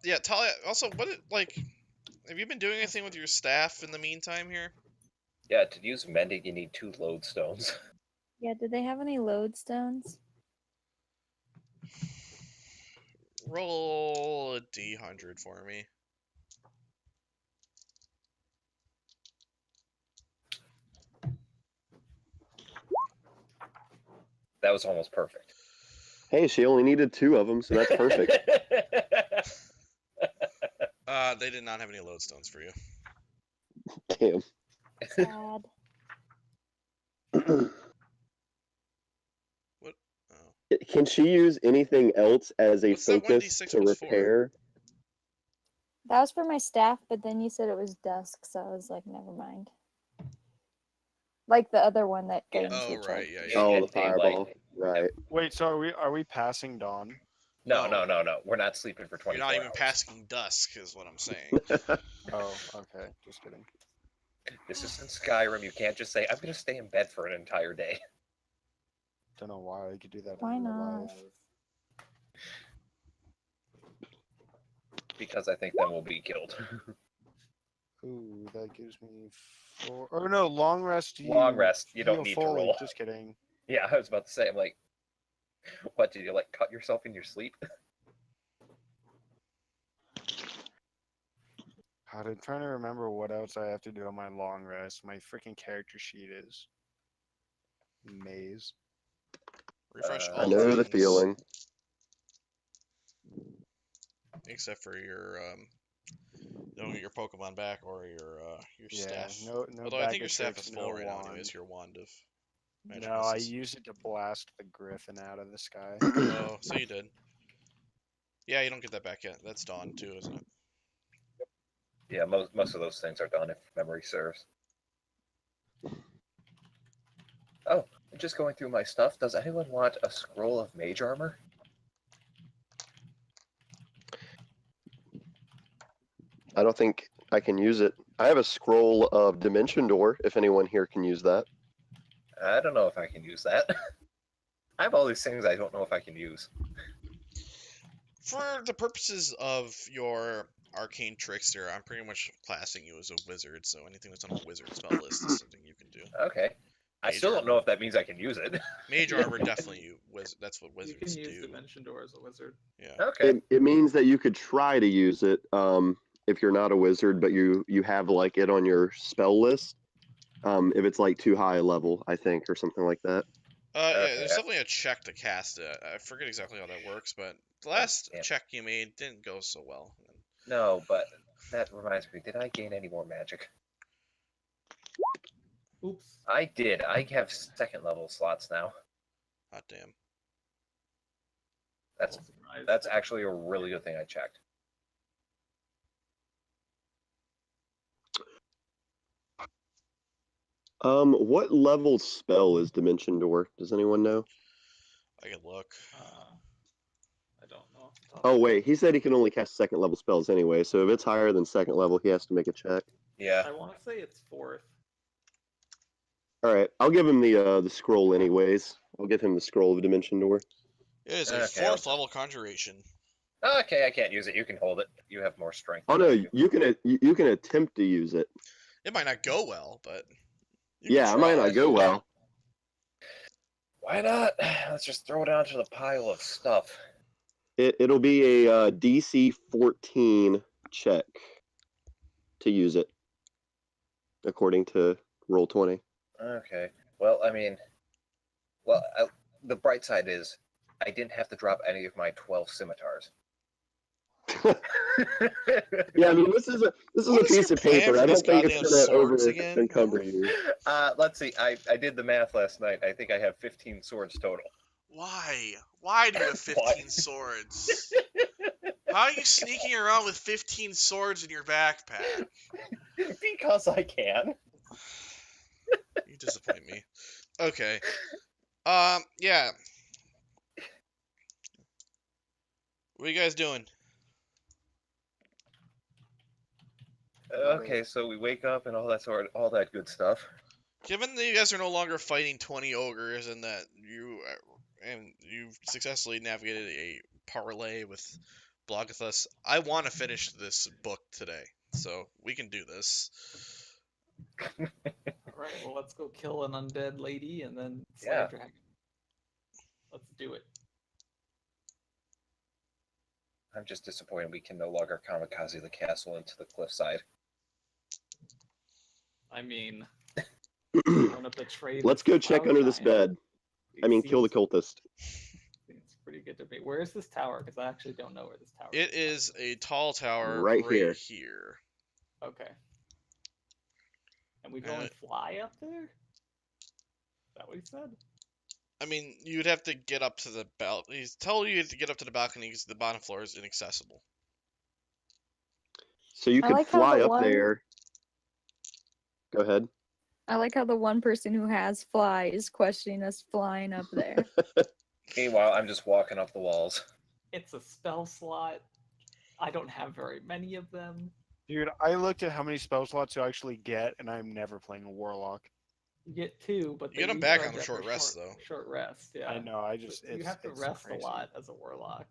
Yeah, Talia. Also, have you been doing anything with your staff in the meantime here? Yeah, to use mending, you need 2 lodestones. Yeah, do they have any lodestones? Roll a D100 for me. That was almost perfect. Hey, she only needed 2 of them, so that's perfect. They did not have any lodestones for you. Damn. Sad. What? Oh. Can she use anything else as a What's that focus 1d6 to was for? repair? That was for my staff, but then you said it was dusk, so I was like, never mind. Like the other one that Yeah. goes Oh, with right, charge. yeah. Oh, Yeah, the fireball. daylight. Right. Wait, so are we passing dawn? No. We're not sleeping for You're 24 not even hours. passing dusk, is what I'm saying. Oh, okay. Just kidding. This is in Skyrim. You can't just say, I'm going to stay in bed for an entire day. Don't know why I could do that Why in real not? life. Because I think then we'll be killed. Ooh, that gives me 4. Oh no, long rest. Long rest, you don't heal need to fully. roll. Just kidding. Yeah, I was about to say, I'm like, what, did you, cut yourself in your sleep? God, I'm trying to remember what else I have to do on my long rest. My freaking character sheet is maze. Refresh I I all know the things, feeling. except for your don't get your Pokemon back or your Yeah, staff. no Although I bag think your of staff tricks, is no full right now, wand. anyways. Your wand of magic No, I missiles. used it to blast the griffin out of the sky. Oh, so you did. Yeah, you don't get that back yet. That's Dawn too, isn't it? Yeah, most of those things are done if memory serves. Oh, just going through my stuff. Does anyone want a scroll of mage armor? I don't think I can use it. I have a scroll of Dimension Door, if anyone here can use that. I don't know if I can use that. I have all these things I don't know if I can use. For the purposes of your arcane trickster, I'm pretty much classing you as a wizard, so anything that's on a wizard spell list is something you can do. Okay. I still don't know if that means I can use it. Mage armor definitely that's what You wizards can use do. Dimension Door as a wizard. Yeah. Okay. It means that you could try to use it if you're not a wizard, but you have like it on your spell list. If it's like too high a level, I think, or something like that. Yeah, Okay. there's definitely a check to cast it. I forget exactly how that works, but the last damn. check you made didn't go so well. No, but that reminds me. Did I gain any more magic? Oops. I did. I have second level slots now. Hot damn. That's Little surprise. that's actually a really good thing I checked. What level spell is Dimension Door? Does anyone know? I can look. I don't know. off the top Oh of my wait, head. he said he can only cast second level spells anyway, so if it's higher than second level, he has to make a check. Yeah. I want to say it's 4th. All right, I'll give him the scroll anyways. I'll give him the scroll of Dimension Door. It is a Okay, 4th level conjuration. Okay, I can't use it. You can hold it. You have more strength. Oh than no, I do. you can attempt to use it. It might not go well, but you Yeah, can it might try. not go well. Why not? Let's just throw it onto the pile of stuff. It'll be a DC 14 check to use it, according to Roll20. Okay. Well, I mean, the bright side is I didn't have to drop any of my 12 scimitars. Yeah, I mean this is a What is piece your of paper. plan for I these don't think it's goddamn gonna swords over again? encumber you. Let's see. I did the math last night. I think I have 15 swords total. Why? Why do you have 15 swords? How are you sneaking around with 15 swords in your backpack? Because I can. You disappoint me. Okay. Yeah. What are you guys doing? Okay, so we wake up and all that good stuff. Given that you guys are no longer fighting 20 ogres and that you've successfully navigated a parlay with Blogathus, I want to finish this book today, so we can do this. Alright, well, let's go kill an undead lady and then slay Yeah. a dragon. Let's do it. I'm just disappointed we can no longer kamikaze the castle into the cliffside. I mean, want to betray Let's this go check cloud under this giant? bed. I mean, kill the cultist. Seems pretty good to me. Where is this tower? Because I actually don't know where this tower It is a tall tower Right here. here. Okay. And we can only fly up there? Is that what he said? I mean, you'd have to get up to the balcony. He's telling you to get up to the balcony because the bottom floor is inaccessible. So you I could like how fly the up one- there. Go ahead. I like how the one person who has fly is questioning us flying up there. Meanwhile, I'm just walking up the walls. It's a spell slot. I don't have very many of them. Dude, I looked at how many spell slots you actually get, and I'm never playing a warlock. You get 2, but You get they 'em back recharge on the after short rest, though. Short rest, yeah. I know. I just You have to it's rest crazy. a lot as a warlock.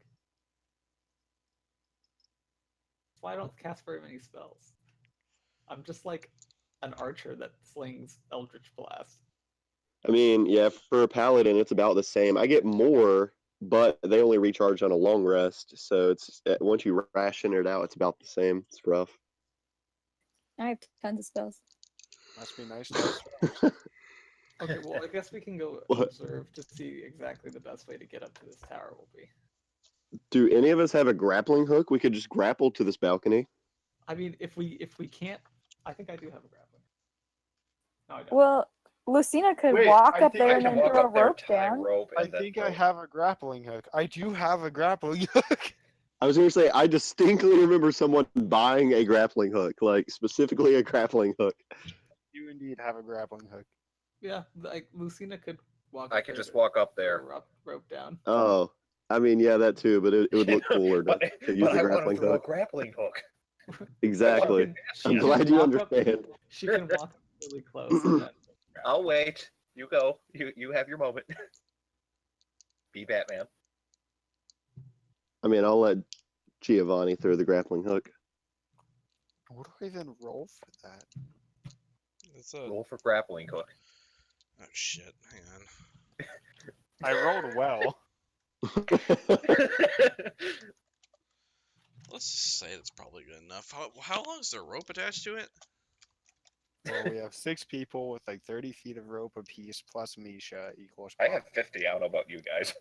That's why I don't cast very many spells. I'm just like an archer that slings Eldritch Blast. I mean, yeah, for a paladin, it's about the same. I get more, but they only recharge on a long rest. So it's once you ration it out, it's about the same. It's rough. I have tons of spells. Must be nice to have. Okay, well, I guess we can go What? observe to see exactly the best way to get up to this tower will be. Do any of us have a grappling hook? We could just grapple to this balcony. I mean, if we can't, I think I do have a grappling. No, I don't. Well, Lucina could Wait, walk I up think there I and can then walk throw a up there, rope tie down. rope, I and then think I throw- have a grappling hook. I do have a grappling hook. I was gonna say I distinctly remember someone buying a grappling hook, like specifically a grappling hook. You indeed have a grappling hook. Yeah, like Lucina could walk. I up could there just to walk up throw there. a rope down. Oh, I mean, yeah, that too, but it would look cooler but to use but the I want grappling to throw hook. a grappling hook. Exactly. I'm She glad can you walk up- understand. She can walk up really close. And then I'll wait. You go. You have your moment. Be Batman. I mean, I'll let Giovanni throw the grappling hook. What do I even roll for that? It's a Roll for grappling hook. Oh shit! Hang on. I rolled well. Let's just say that's probably good enough. How long is the rope attached to it? Well, we have 6 people with like 30 feet of rope apiece plus Misha equals. I have 50. I don't know about you guys.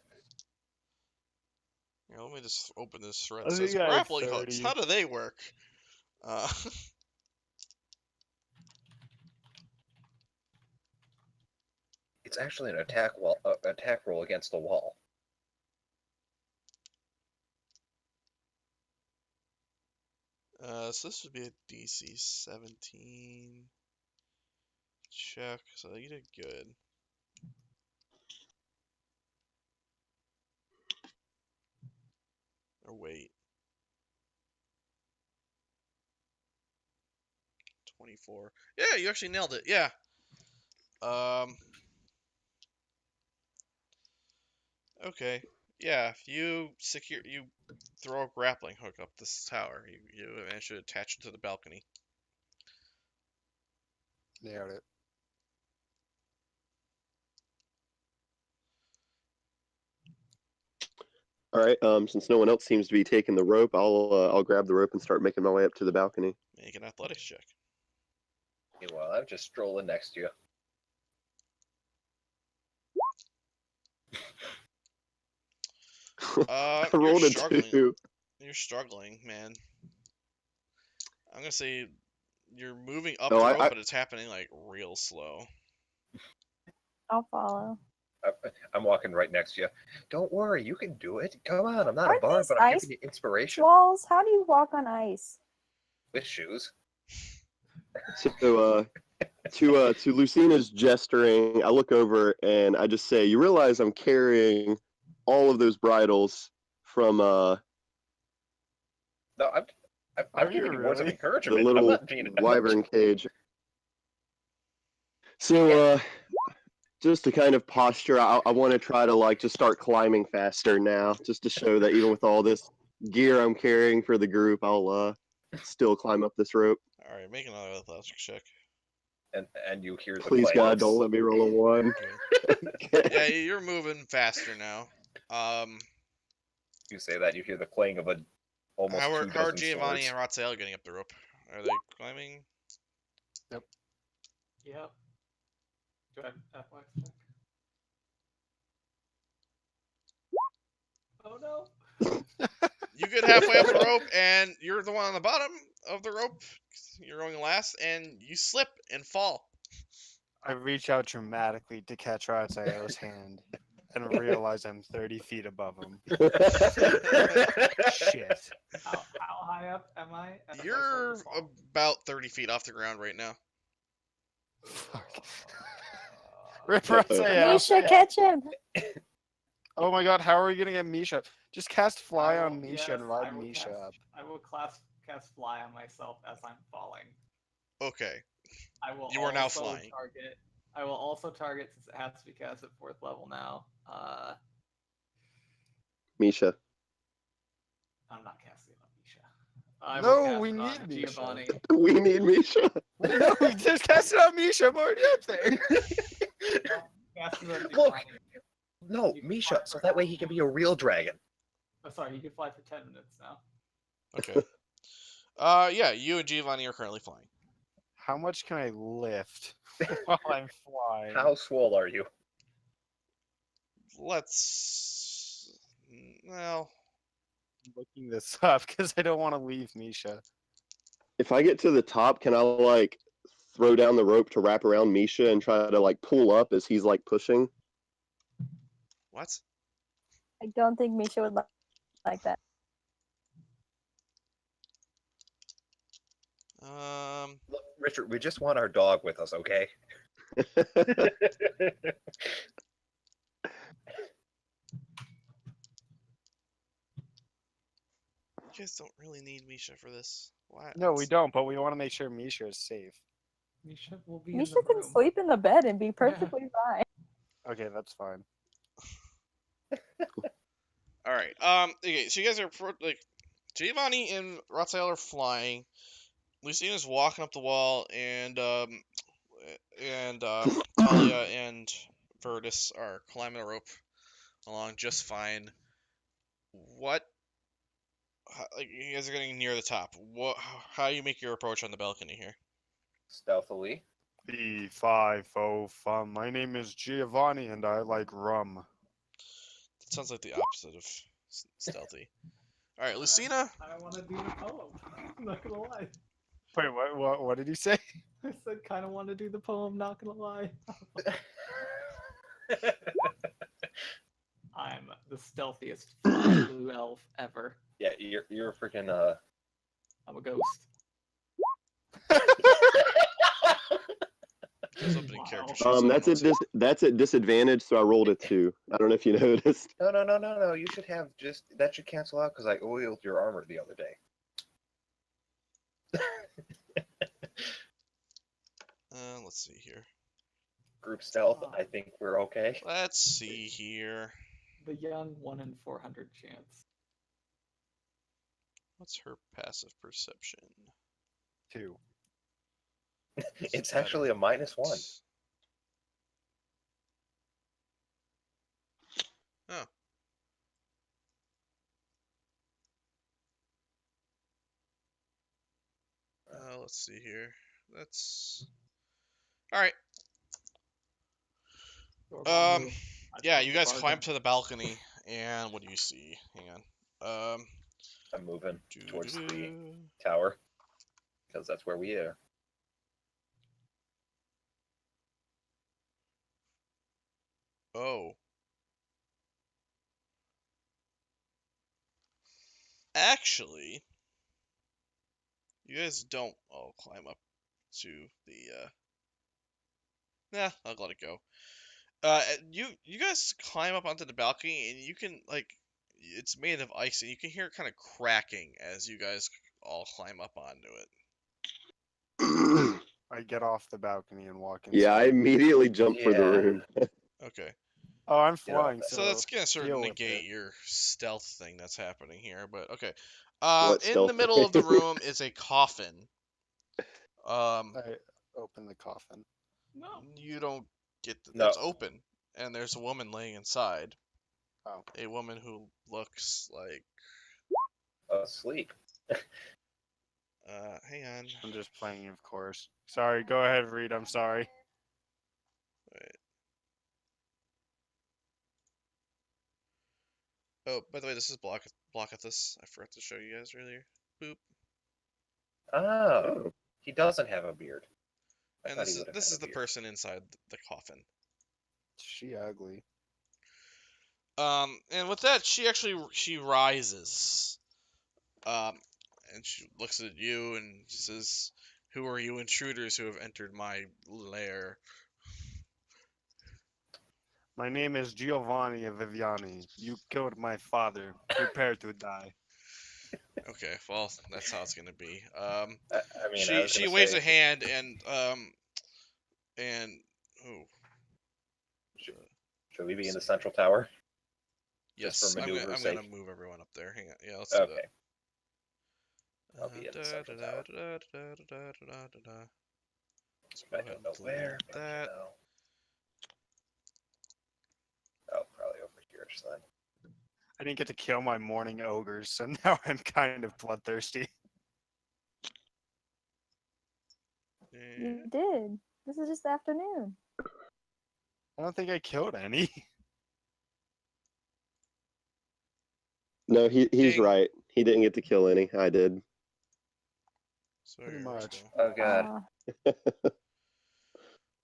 Here, let me just open this thread. I It says think I have grappling hooks. 30. How do they work? Uh, It's actually an attack roll against the wall. so this would be a DC 17 check. So you did good. Or wait. 24. Yeah, you actually nailed it. Yeah. Okay. Yeah, you throw a grappling hook up this tower. You manage to attach it to the balcony. Nailed it. All right. Since no one else seems to be taking the rope, I'll grab the rope and start making my way up to the balcony. Make an athletics check. Meanwhile, I'm just strolling next to you. I You're rolled a struggling. 2. You're struggling, man. I'm gonna say you're moving up No, the I- rope, I- but it's happening like real slow. I'll follow. I'm walking right next to you. Don't worry, you can do it. Come on, I'm not a Aren't bard, these but I'm ice giving you inspiration Walls? How do you walk on ice? with shoes. So to Lucina's gesturing, I look over and I just say, "You realize I'm carrying all of those bridles from No, I'm Are giving you you words of really? the encouragement. I'm little not being. wyvern cage." So just to kind of posture, I want to try to like just start climbing faster now, just to show that even with all this gear I'm carrying for the group, I'll still climb up this rope. All right, make another athletics check. And you hear the Please, God, clangs. don't let me roll a 1. Yeah, you're moving faster now. You say that, you hear the clang of almost How are 24 Giovanni swords. and Ratzel getting up the rope? Are they climbing? Yep. Do I have athletics check? Oh no. You get halfway up the rope, and you're the one on the bottom of the rope. You're going last, and you slip and fall. I reach out dramatically to catch Ratzael's hand and realize I'm 30 feet above him. Shit. How high up am I? Am I starting You're to fall? about 30 feet off the ground right now. Fuck. Rip Ratzael. Misha, catch him! Oh my god, how are we gonna get Misha? Just cast fly I on will- Misha yes, and I ride will Misha cast- up. I will cast fly on myself as I'm falling. Okay. I will. You are now also flying. Target. I will also target since it has to be cast at 4th level now. Misha. I'm not casting it on Misha. I No, will cast we it on need Misha. Giovanni. We need Misha. No, we just cast it on Misha. I'm already up there. Cast it on Look. Giovanni. No, You can Misha, fly so for that way now. he can be a real dragon. Oh, sorry, you can fly for 10 minutes now. Okay. Yeah, you and Giovanni are currently flying. How much can I lift while I'm flying? How swole are you? Let's. Well, I'm looking this up because I don't want to leave Misha. If I get to the top, can I like throw down the rope to wrap around Misha and try to like pull up as he's like pushing? what? I don't think Misha would like that. Look, Richard, we just want our dog with us, okay? You guys don't really need Misha for this. Why? No, we don't, but we want to make sure Misha is safe. Misha will be Misha in the can room. sleep in the bed and be perfectly fine. Okay, that's fine. All right. Okay. So you guys are like Giovanni and Ratzel are flying. Lucina's walking up the wall, and and Talia and Virtus are climbing a rope along just fine. What? Like, you guys are getting near the top. How you make your approach on the balcony here? Stealthily. B505. My name is Giovanni and I like rum. That sounds like the opposite of stealthy. All right, Lucina. I want to do the poem. I'm not gonna lie. Wait, what did he say? I said kind of want to do the poem. Not gonna lie. I'm the stealthiest blue elf ever. Yeah, you're a freaking I'm a ghost. His opening Wow. character sheet, so I don't know what's- That's at disadvantage, so I rolled a 2. I don't know if you noticed. No. You should have just that should cancel out because I oiled your armor the other day. Let's see here. Group stealth. I think we're okay. Let's see here. The young 1 in 400 chance. What's her passive perception? 2. It's actually a -1. Oh. Let's see here. That's all right. Yeah, you guys climb to the balcony, and what do you see? Hang on. I'm moving towards the tower because that's where we are. Oh. Actually, you guys don't all climb up to the Nah, I'll let it go. You guys climb up onto the balcony, and you can, like, it's made of ice, and you can hear it kind of cracking as you guys all climb up onto it. I get off the balcony and walk inside. Yeah, I immediately jumped for the Yeah. room. Okay. Oh, I'm Get off flying. that. So that's gonna sort of deal with negate it. your stealth thing that's happening here, but okay. What In the stealth middle of the thing? room is a coffin. I open the coffin. No. You don't get No. it's open, and there's a woman laying inside. Oh. A woman who looks like Asleep. hang on. I'm just playing, of course. Sorry, go ahead, Reed. I'm sorry. Wait. Oh, by the way, this is Blockethus. I forgot to show you guys earlier. Boop. Oh, he doesn't have a beard. I And thought this he is would have this had is a the beard. person inside the coffin. She ugly. And with that, she rises. And she looks at you and she says, "Who are you intruders who have entered my lair?" My name is Giovanni Viviani. You killed my father. Prepare to die. Okay, well, that's how it's gonna be. I mean, I She was gonna waves say, a hand and oh, should we be in the central tower? yes, Just for I'm maneuver's gonna sake. move everyone up there. Hang on, yeah, let's do Okay. that. I'll be in the central tower. Let's go I ahead don't and know delete where. but that. no. Oh, probably over here, son. I didn't get to kill my morning ogres, so now I'm kind of bloodthirsty. Yeah. You did. This is just afternoon. I don't think I killed any. No, he's Ding. right. He didn't get to kill any. I did. So Pretty we're just much. gonna- Oh god.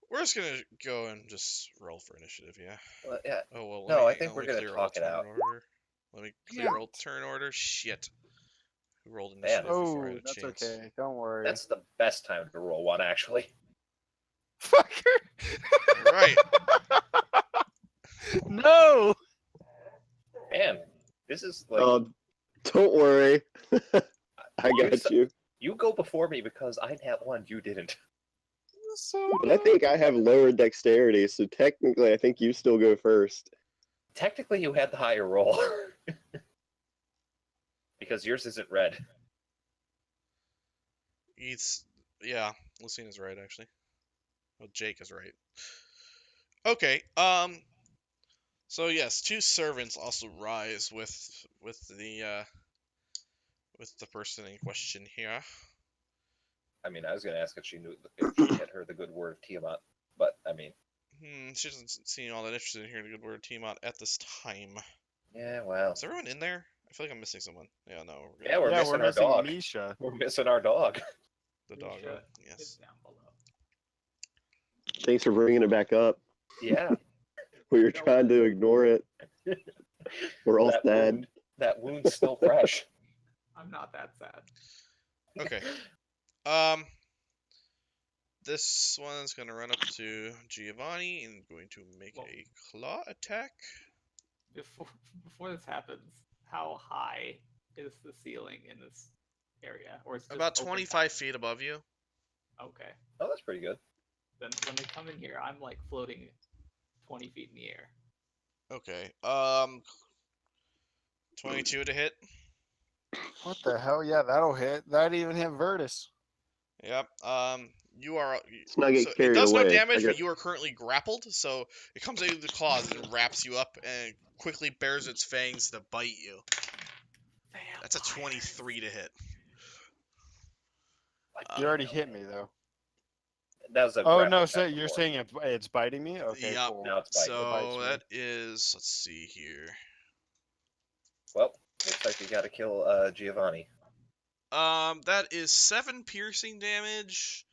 We're just gonna go and just roll for initiative, yeah. Well, yeah. Oh well. No, let I me, think let we're me gonna clear all talk it turn out. Order. Let me clear all turn order. Shit. Who rolled Man. initiative before I Oh, had a that's chance? okay. Don't worry. That's the best time to roll one, actually. Fucker. Right. No. Man, this is like Don't worry. I got you. you go before me because I had one, you didn't. But I think I have lower dexterity, so technically I think you still go first. Technically, you had the higher roll. Because yours isn't red. Yeah, Lucina's right actually. Well, Jake is right. Okay. So yes, two servants also rise with the person in question here. I mean, I was gonna ask if she had heard the good word of Tiamat, but I mean, She doesn't seem all that interested in hearing the good word Tiamat at this time. yeah, well, Is everyone in there? I feel like I'm missing someone. Yeah, no, we're good. yeah, we're Yeah, missing we're our missing dog. Misha. We're missing our dog. The doggo. Misha is Yes. down below. Thanks for bringing it back up. Yeah, We were trying to ignore it. We're all sad. That wound's still fresh. I'm not that sad. Okay. This one's gonna run up to Giovanni and going to make Whoa. a claw attack. Before this happens, how high is the ceiling in this area? Or it's just About open 25 feet above you. top? Okay. Oh, that's pretty good. Then when they come in here, I'm like floating 20 feet in the air. Okay. 22 to hit. What the hell? Yeah, that'll hit. That even hit Virtus. Yep. You are. Let's not get So it carried does no away. damage, I but got you are currently grappled. So it comes out of the claws and wraps you up and quickly bares its fangs to bite you. That's a 23 to hit. You already hit me though. That was a Oh grapple no, attack so you're before. saying it's biting me? Okay, Yep. cool. Now it's biting. It bites So me. that is. Let's see here. Well, looks like we gotta kill Giovanni. That is 7 piercing damage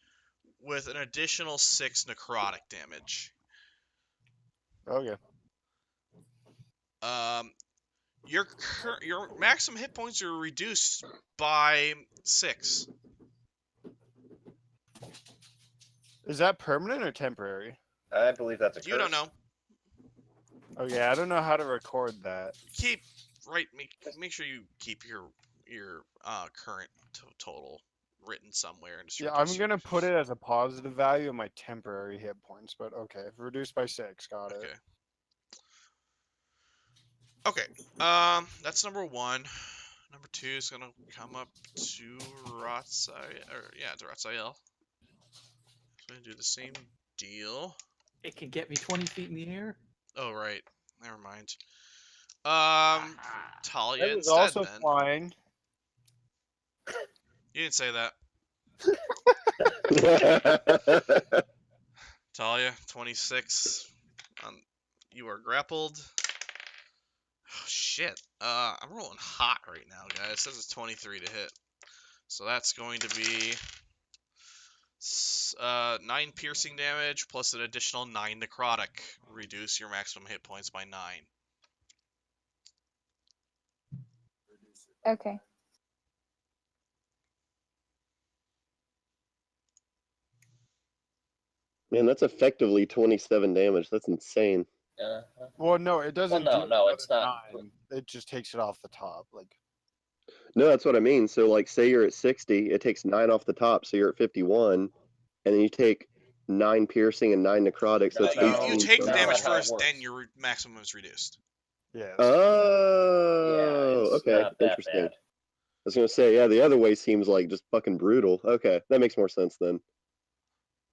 with an additional 6 necrotic damage. Okay. Your maximum hit points are reduced by 6. Is that permanent or temporary? I believe that's a curse. You don't know. Okay, I don't know how to record that. Make sure you keep your current total written somewhere and just Yeah, reduce I'm your- gonna put it as a positive value of my temporary hit points, but okay, reduced by 6. Got it. Okay. That's number 1. Number 2 is gonna come up to Ratziel. Gonna do the same deal. It can get me 20 feet in the air? Oh right, never mind. Ah. Talia It was instead also then. flying. You didn't say that. Talia, 26. You are grappled. Oh, shit. I'm rolling hot right now, guys. It says it's 23 to hit. So that's going to be 9 piercing damage plus an additional 9 necrotic. Reduce your maximum hit points by 9. Okay. Man, that's effectively 27 damage. That's insane. Well, no, it doesn't. no, do no, another it's not. 9. It just takes it off the top. Like, No, that's what I mean. So, like, say you're at 60, it takes 9 off the top, so you're at 51, and then you take 9 piercing and 9 necrotic, so it's No, You 18. take the that's damage not how it first, works. then your maximum is reduced. yes. Oh, it's okay, not that interesting. bad. I was gonna say, yeah, the other way seems like just fucking brutal. Okay, that makes more sense then.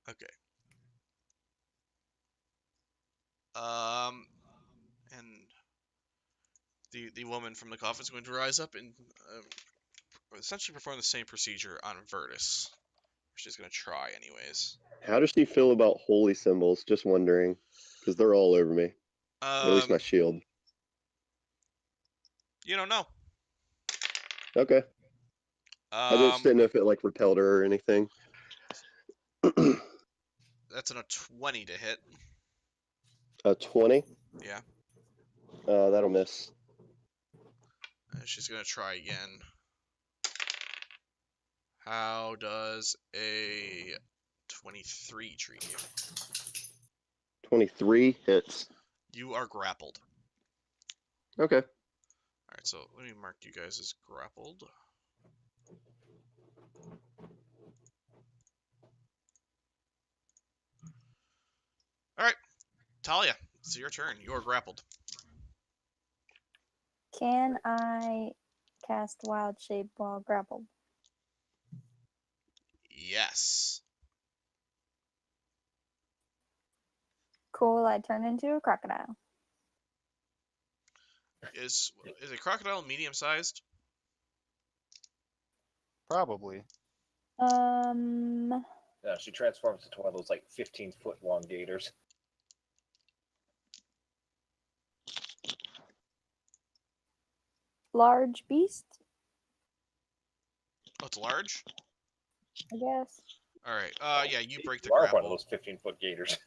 Okay. And the woman from the coffin is going to rise up and essentially perform the same procedure on Virtus. She's going to try anyways. How does she feel about holy symbols? Just wondering, because they're all over me. At least my shield. You don't know. Okay, I just didn't know if it like repelled her or anything. That's a 20 to hit. A 20. Yeah. That'll miss. She's going to try again. How does a 23 treat you? 23 hits. You are grappled. Okay. Alright, so let me mark you guys as grappled. Alright, Talia, it's your turn. You are grappled. Can I cast Wild Shape while grappled? Yes. Cool, I turn into a crocodile. Is a crocodile medium sized? Probably. Yeah, she transforms into one of those like 15-foot long gators. Large beast, Oh, it's large. I guess. All right. Yeah, you break the You are one of grapple. those 15-foot gators.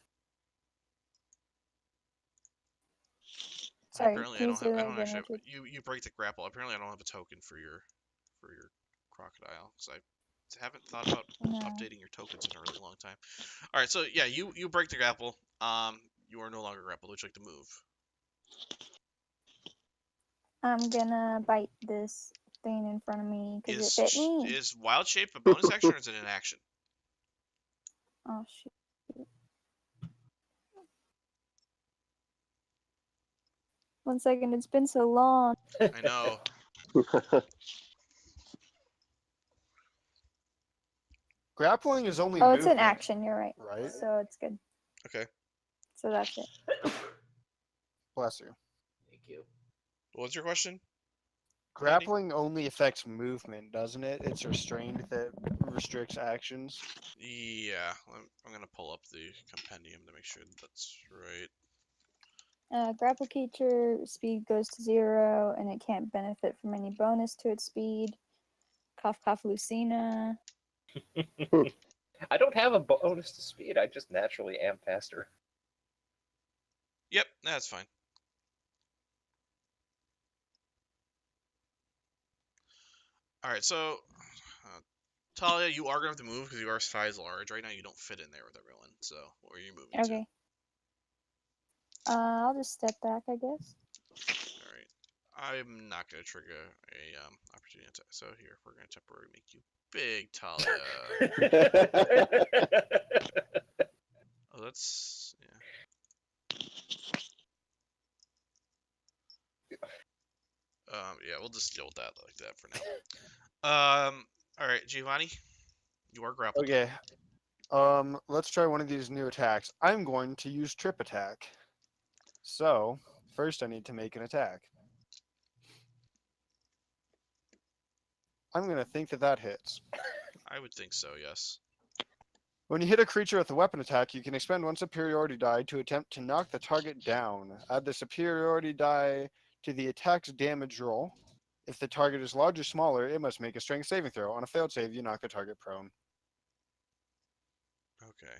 Sorry, Apparently, can you say I that don't again, actually have, Richard? you break the grapple. Apparently, I don't have a token for your crocodile because I haven't thought about No. updating your tokens in a really long time. All right, so yeah, you break the grapple. You are no longer grappled. Would you like to move? I'm gonna bite this thing in front of me because it bit me. Is wild shape a bonus action or is it an action? Oh shoot. 1 second, it's been so long. I know. Grappling is only Oh, it's an movement, action, you're right. right? So it's good. Okay. So that's it. Bless you. Thank you. What's your question? Grappling only affects movement, doesn't it? It's restrained that restricts actions. Yeah, I'm gonna pull up the compendium to make sure that's right. Grapple creature speed goes to 0 and it can't benefit from any bonus to its speed. Cough cough Lucina. I don't have a bonus to speed. I just naturally am faster. Yep, that's fine. All right, so Talia, you are gonna have to move because you are size large right now. You don't fit in there with everyone. So where are you moving to? Okay. I'll just step back, I guess. All right. I'm not gonna trigger a opportunity attack. So here we're gonna temporarily make you big, Talia. Oh, that's yeah. Yeah, we'll just deal with that like that for now. All right, Giovanni, you are grappled. Okay. Let's try one of these new attacks. I'm going to use trip attack. So, first I need to make an attack. I'm going to think that that hits. I would think so, yes. When you hit a creature with a weapon attack, you can expend one superiority die to attempt to knock the target down. Add the superiority die to the attack's damage roll. If the target is large or smaller, it must make a strength saving throw. On a failed save, you knock the target prone. Okay.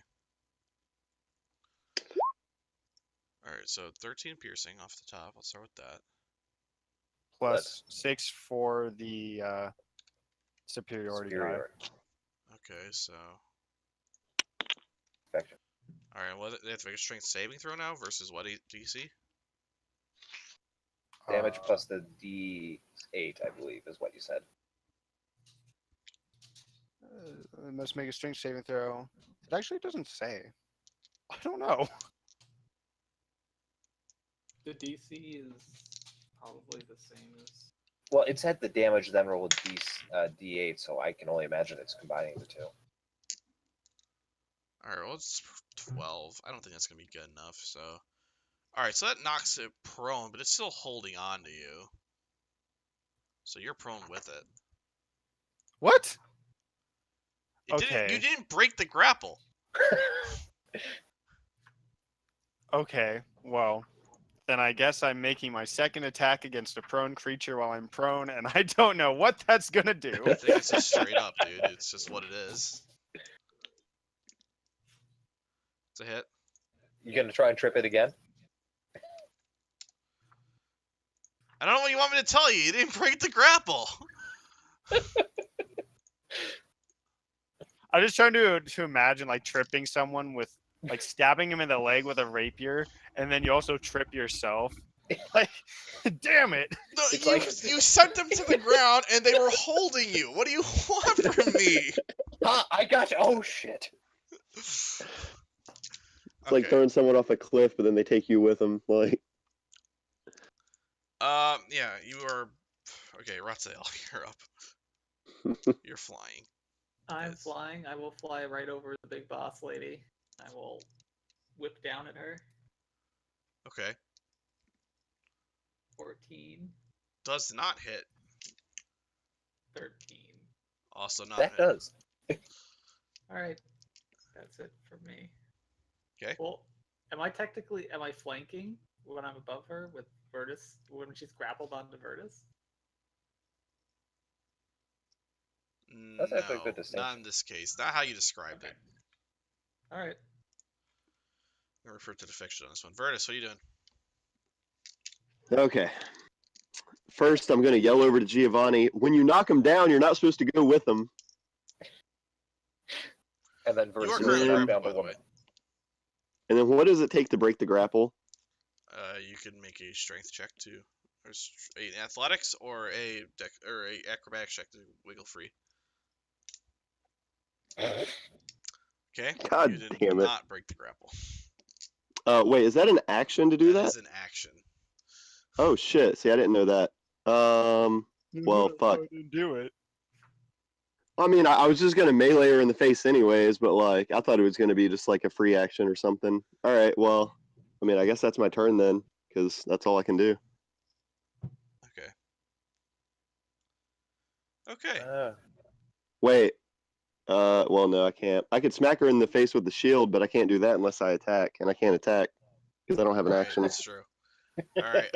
All right, so 13 piercing off the top. I'll start with that. Plus 6 for the superiority die. Okay, so Perfection. all right. Well, they have to make a strength saving throw now versus what DC? Damage plus the D8, I believe, is what you said. It must make a strength saving throw. It actually doesn't say. I don't know. The DC is probably the same as. Well, it said the damage then roll with D8, so I can only imagine it's combining the two. All right, well it's 12. I don't think that's gonna be good enough. So, all right, so that knocks it prone, but it's still holding on to you. So you're prone with it. What? You didn't break the grapple. Okay, well, then I guess I'm making my second attack against a prone creature while I'm prone, and I don't know what that's gonna do. I think it's just straight up, dude. It's just what it is. It's a hit. You gonna try and trip it again? I don't know what you want me to tell you. You didn't break the grapple. I'm just trying to imagine like tripping someone with like stabbing him in the leg with a rapier, and then you also trip yourself. Like, damn it! No, It's you sent them to the ground and they were holding you. What do you want from me? I got you. Oh shit! It's like throwing someone off a cliff, but then they take you with them. Like, yeah, you are. Okay, Ratzael, you're up. You're flying. I'm Yes. flying. I will fly right over the big boss lady. I will whip down at her. Okay. 14, Does not hit. 13. Also not That hit. does. All right, that's it for me. Okay. Well, am I flanking when I'm above her with Virtus when she's grappled onto Virtus? That's actually a good No, not distinction. in this case. Not how you described Okay. it. All right. I refer to the fiction on this one. Virtus, what are you doing? Okay. First, I'm going to yell over to Giovanni. When you knock him down, you're not supposed to go with him. And then You versus are And currently then- knock grappled, down by the the way. woman. And then what does it take to break the grapple? You can make a strength check to, or an athletics or a acrobatics check to wiggle free. Okay. God You did damn it. not break the grapple. Wait, is that an action to do That that? is an action. Oh shit! See, I didn't know that. Well, fuck. I didn't do it. I mean, I was just gonna melee her in the face anyways, but like, I thought it was gonna be just like a free action or something. All right, well, I mean, I guess that's my turn then, because that's all I can do. Okay. Okay. Wait. Well, no, I can't. I could smack her in the face with the shield, but I can't do that unless I attack, and I can't attack because I don't have an Right, action. that's true. All right.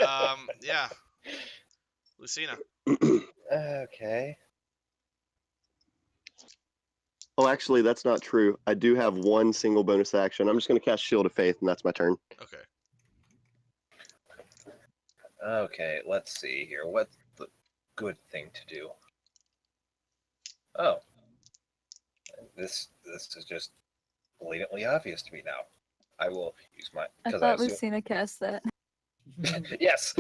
Yeah. Lucina. Okay. Oh, actually, that's not true. I do have one single bonus action. I'm just gonna cast Shield of Faith, and that's my turn. Okay. Okay, let's see here. What's the good thing to do? Oh. This is just blatantly obvious to me now. I will use my I because thought assume- Lucina cast that. Yes.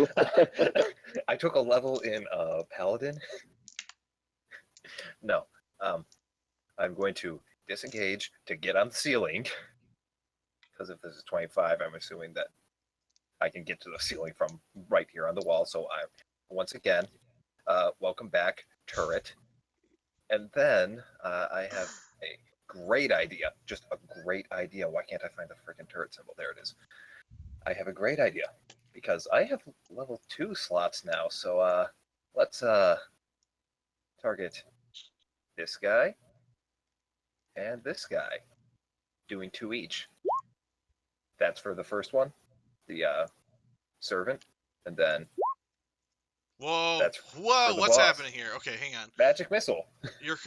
I took a level in Paladin. No. I'm going to disengage to get on the ceiling. Because if this is 25, I'm assuming that I can get to the ceiling from right here on the wall. So I, once again, welcome back, turret. And then I have a great idea. Just a great idea. Why can't I find the freaking turret symbol? There it is. I have a great idea. Because I have level 2 slots now. So let's target this guy and this guy. Doing 2 each. That's for the first one. The servant. And then Whoa. That's Whoa. for the What's boss. happening here? Okay, hang on. magic missile. You're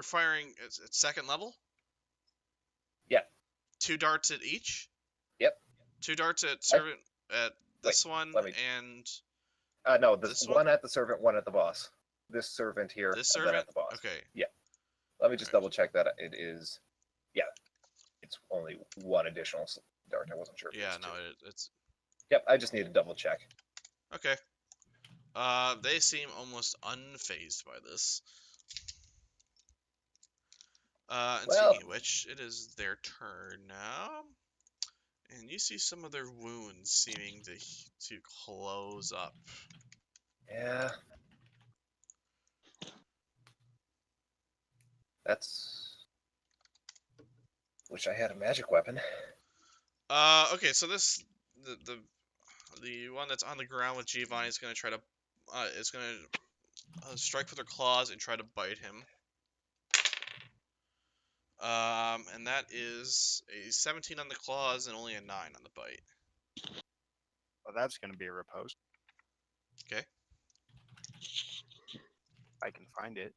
firing at second level. Yeah. 2 darts at each. Yep. 2 darts at servant at this one let me- and No, this This one one? at the servant, one at the boss. This servant here, this and then servant. at the boss. Okay. Let me just Alright. double check that it is. Yeah, it's only one additional dart. I wasn't sure. If it Yeah. was No. two. It's Yep, I just need to double check. okay. They seem almost unfazed by this. And Well- speaking of which, it is their turn now. And you see some of their wounds seeming to close up. Yeah. That's. Wish I had a magic weapon. Okay, so the one that's on the ground with Giovanni is gonna try to strike with her claws and try to bite him. And that is a 17 on the claws and only a 9 on the bite. Well, that's going to be a riposte. Okay. I can find it.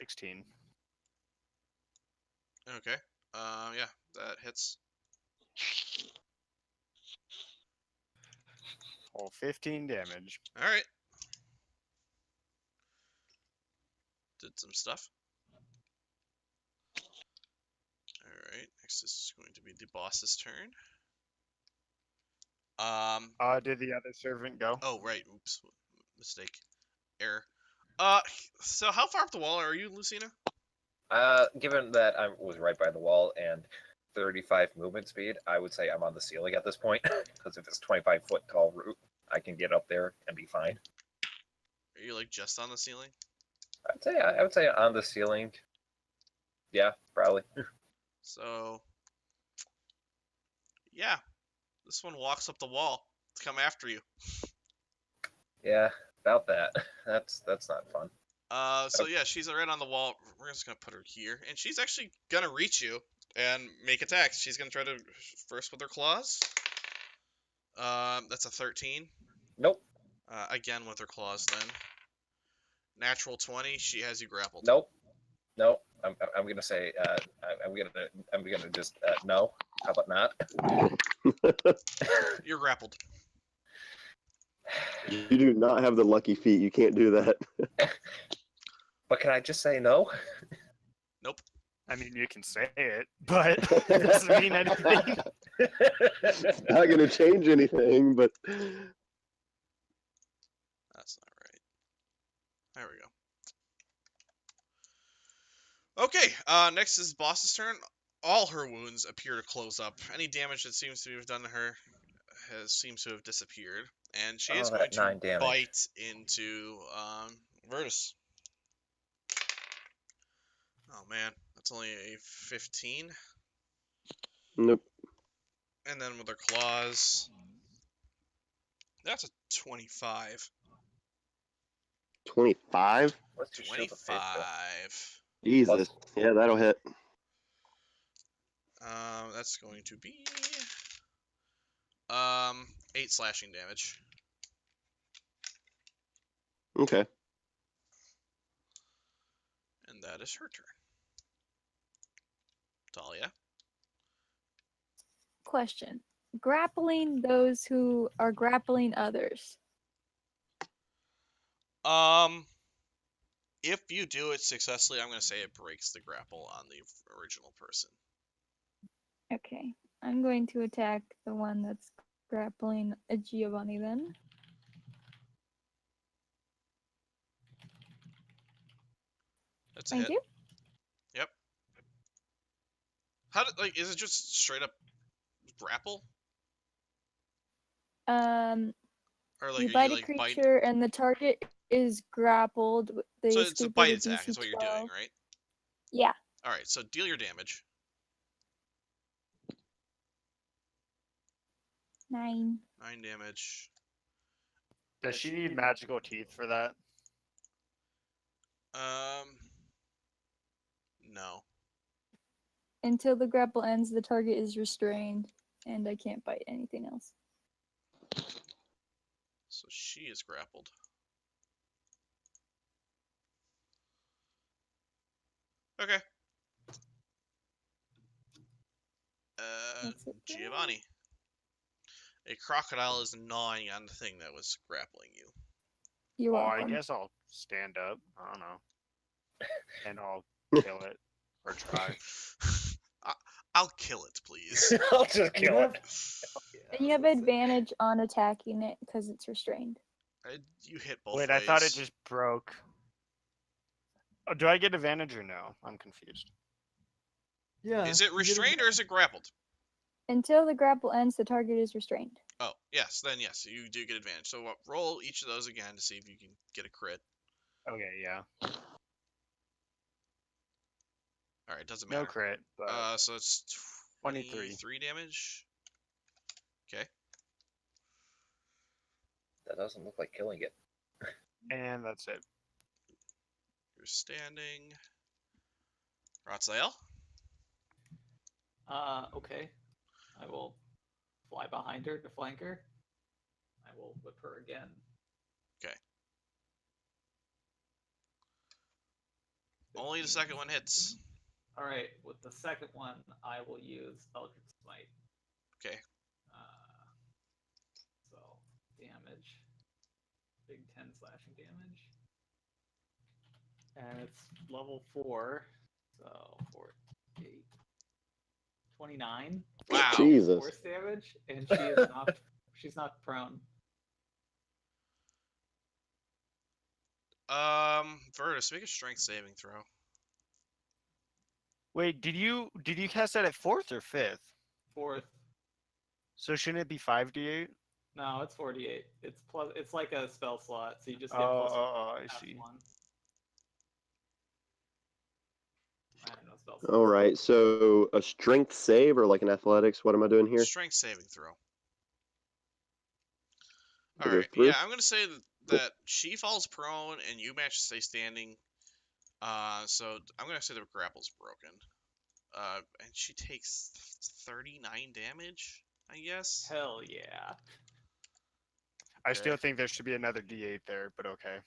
$16. Okay. Yeah, that hits. Oh, 15 damage. All right. Did some stuff. All right. Next is going to be the boss's turn. Did the other servant go? Oh, right. Oops. Mistake. Error. So how far up the wall are you, Lucina? Given that I was right by the wall and 35 movement speed, I would say I'm on the ceiling at this point. Because if it's 25-foot tall roof, I can get up there and be fine. Are you like just on the ceiling? I would say on the ceiling. Yeah, probably. So, yeah, this one walks up the wall to come after you. Yeah, about that. That's not fun. So yeah, she's right on the wall. We're just gonna put her here, and she's actually gonna reach you and make attacks. She's gonna try to first with her claws. That's a 13. Nope. Again with her claws then. Natural 20. She has you grappled. Nope. Nope. I'm gonna say I'm gonna just no. How about not? You're grappled. You do not have the lucky feet. You can't do that. But can I just say no? Nope. I mean, you can say it, but it doesn't mean anything. Not gonna change anything, but That's not right. There we go. Okay. Next is boss's turn. All her wounds appear to close up. Any damage that seems to have done to her seems to have disappeared, and she is Oh, going that 9 to damage. bite into Virtus. Oh man, that's only a 15. nope. And then with her claws, that's a 25. 25. What's your shield of faith, Bill? 25. Jesus. Yeah, that'll hit. That's going to be 8 slashing damage. Okay. And that is her turn. Talia. Question. Grappling those who are grappling others. If you do it successfully, I'm going to say it breaks the grapple on the original person. Okay. I'm going to attack the one that's grappling a Giovanni then. That's a Thank hit. you. Yep. Is it just straight up grapple? Or You are bite you a like bite? creature and the target is grappled. They So it's a escape bite with a attack DC is what you're 12. doing, right? Yeah. Alright, so deal your damage. 9. 9 damage. Does she need magical teeth for that? No. Until the grapple ends, the target is restrained, and I can't bite anything else. So she is grappled. Okay. That's it. Giovanni. A crocodile is gnawing on the thing that was grappling you. You're Well, I welcome. guess I'll stand up. I don't know. And I'll kill it. Or try. I'll kill it, please. I'll just You kill have- it. And you have advantage on attacking it because it's restrained. You hit both Wait, ways. I thought it just broke. Oh, do I get advantage or no? I'm confused. Yeah. Is it restrained or is it grappled? Until the grapple ends, the target is restrained. Oh, yes. Then yes, you do get advantage. So roll each of those again to see if you can get a crit. Okay, yeah. All right, doesn't matter. No crit, but So it's 23. 23 damage. Okay. That doesn't look like killing it. and that's it. You're standing. Ratzael. Okay. I will fly behind her to flank her. I will whip her again. Okay. Only the second one hits. All right. With the second one, I will use Eldritch Smite. Okay. So damage, big 10 slashing damage, and it's level 4. So 4, 8, 29. Wow. Jesus. Force damage, and she is not. She's not prone. Virtus, make a strength saving throw. Wait, did you cast that at 4th or 5th? 4th. So shouldn't it be 5d8? No, it's 48. It's plus. It's like a spell slot, so you just Oh, get plus I half see. 1. I don't know. the spell slots. All right, so a strength save or like an athletics? What am I doing here? Strength saving throw. To All go right. through? Yeah, I'm gonna say that she falls prone and you manage to stay standing. So I'm gonna say the grapple's broken. And she takes 39 damage, I guess. Hell yeah. I Okay. still think there should be another D8 there, but okay.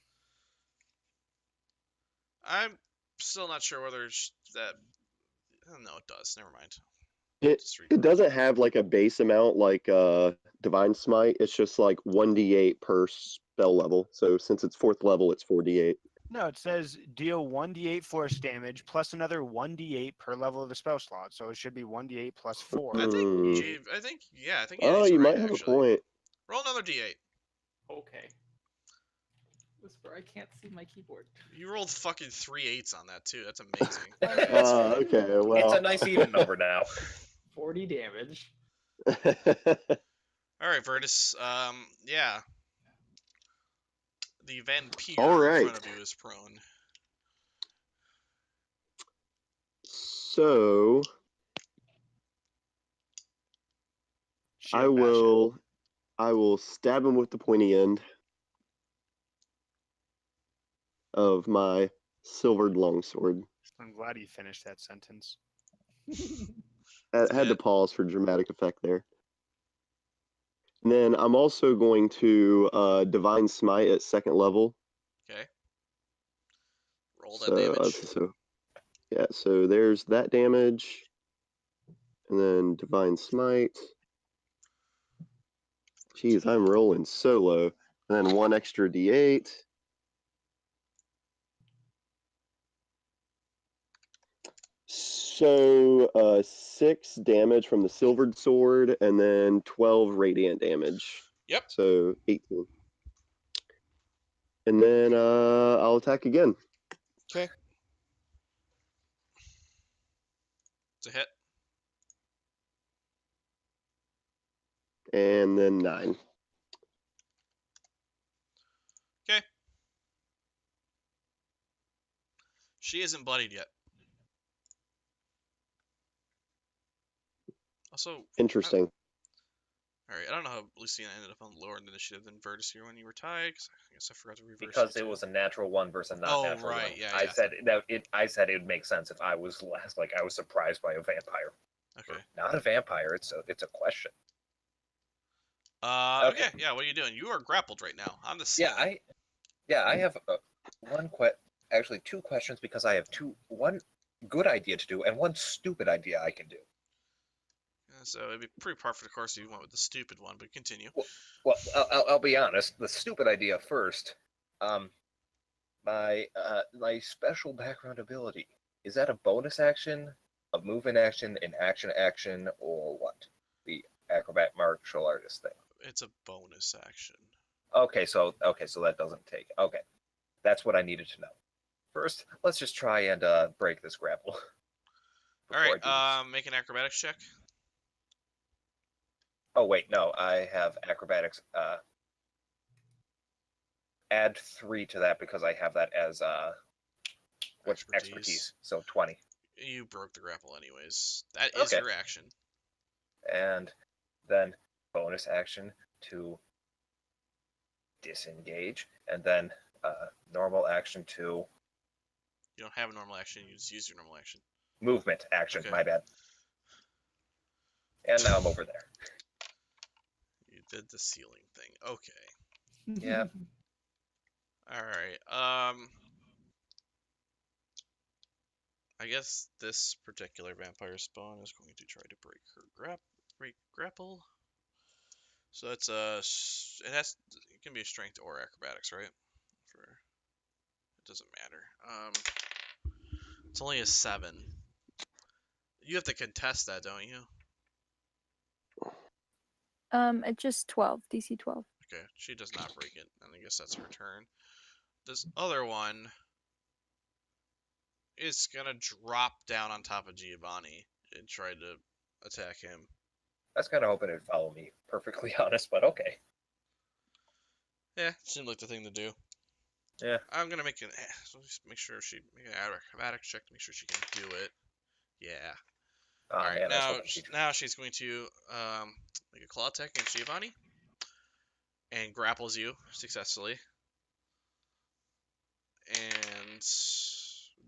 I'm still not sure whether that. Oh, no, it does. Never mind. It Disregard. doesn't have like a base amount like Divine Smite. It's just like 1d8 per spell level. So since it's 4th level, it's 4d8. No, it says deal 1d8 force damage plus another 1d8 per level of the spell slot. So it should be 1d8 plus 4. I think Hmm. yeah, I think Oh, Annie's you right, might have actually. a point. Roll another d8. Okay. Whisper, I can't see my keyboard. You rolled fucking 3 8s on that too. That's amazing. Okay, It's well. a nice even number now. 40 damage. All right, Virtus. Yeah. The vampire All in right. front of you is prone. So I will stab him with the pointy end of my silvered longsword. I'm glad you finished that sentence. I had to pause for dramatic effect there. And then I'm also going to Divine Smite at 2nd level. Okay. Roll that So, damage. so there's that damage. And then Divine Smite. Jeez, I'm rolling so low. And then 1 extra d8. So 6 damage from the silvered sword, and then 12 radiant damage. Yep. So 18. And then I'll attack again. Okay. It's a hit. And then 9. Okay. She isn't bloodied yet. Also, Interesting. alright, I don't know how Luciana ended up on lower initiative than Virtus here when you were tied, 'cause I guess I forgot to reverse Because it it was a natural one versus a not Oh, natural right, one. yeah, I yeah. said that I said it would make sense if I was last. Like I was surprised by a vampire. Okay. Not a vampire. It's a question. Okay. Okay. Yeah, what are you doing? You are grappled right now on the Yeah, ceiling. I have actually 2 questions because I have one good idea to do and one stupid idea I can do. So it'd be pretty par for the course if you went with the stupid one, but continue. Well, I'll be honest. The stupid idea first. My special background ability, is that a bonus action, a movement action, an action, or what? The acrobat martial artist thing. It's a bonus action. Okay, so that doesn't take. Okay, that's what I needed to know. First, let's just try and break this grapple. Alright, make an acrobatics check. Oh wait, no, I have acrobatics. Add 3 to that because I have that as expertise. So 20. You broke the grapple anyways. That is Okay. your action. And then bonus action to disengage, and then normal action to You don't have a normal action, you just use your normal action. movement action. Okay. My bad. And now I'm over there. You did the ceiling thing. Okay. Yeah. Alright, I guess this particular vampire spawn is going to try to break her grapple. So it's it can be a strength or acrobatics, right? It doesn't matter. It's only a 7. You have to contest that, don't you? It's just 12, DC 12. Okay, she does not break it, and I guess that's her turn. This other one is gonna drop down on top of Giovanni and try to attack him. I was kind of hoping it'd follow me. Perfectly honest, but okay. Yeah, seemed like the thing to do. Yeah. I'm gonna make an. So just make sure she make an acrobatics check to make sure she can do it. Yeah. Oh, All right. man, I was Now, hoping she'd- now she's going to make a claw attack against Giovanni and grapples you successfully, and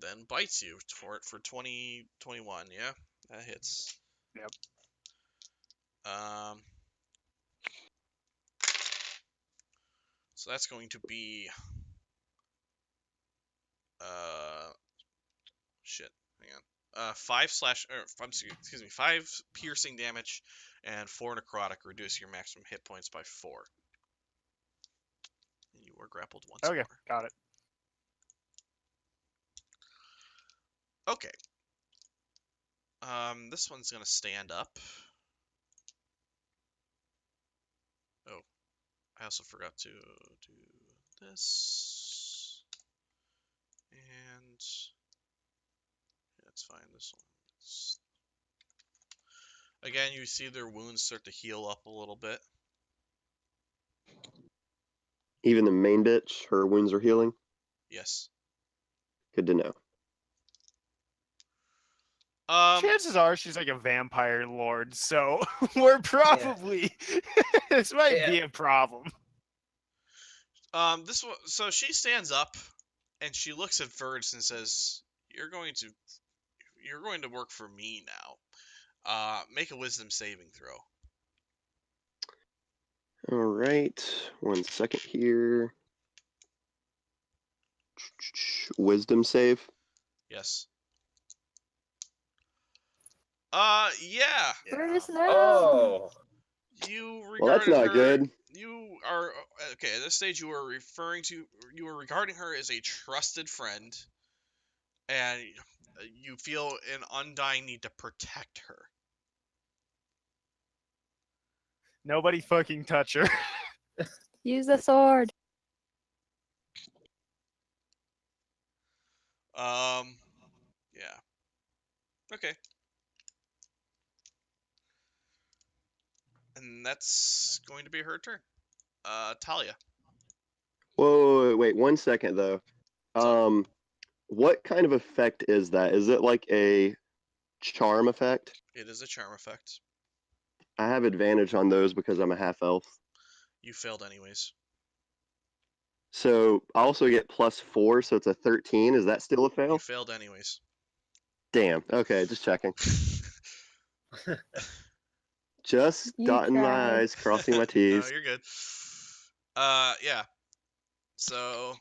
then bites you for 21. Yeah, that hits. Yep. So that's going to be shit. Hang on. 5 piercing damage and 4 necrotic, reducing your maximum hit points by 4. And you are grappled once Okay, more. got it. Okay. This one's gonna stand up. Oh, I also forgot to do this. And that's fine. This one's... Again, you see their wounds start to heal up a little bit. Even the main bitch, her wounds are healing. Yes. Good to know. Chances are she's like a vampire lord, so we're probably this might Yeah. be a problem. This one. So she stands up, and she looks at Verge and says, "You're going to work for me now. Make a wisdom saving throw." All right, 1 second here. Wisdom save. Yes. Yeah. Brutus, no. Oh, You Well, that's regarded not her. good. You are okay. At this stage, you are regarding her as a trusted friend, and you feel an undying need to protect her. Nobody fucking touch her. Use the sword. Yeah. Okay. And that's going to be her turn. Talia. Whoa, wait 1 second though. So- What kind of effect is that? Is it like a charm effect? It is a charm effect. I have advantage on those because I'm a half elf. You failed anyways. So I also get +4, so it's a 13. Is that still a You fail? failed anyways. Damn. Okay, just checking. Just You dotting my tried. I's, crossing my No, T's. you're good. Yeah. So,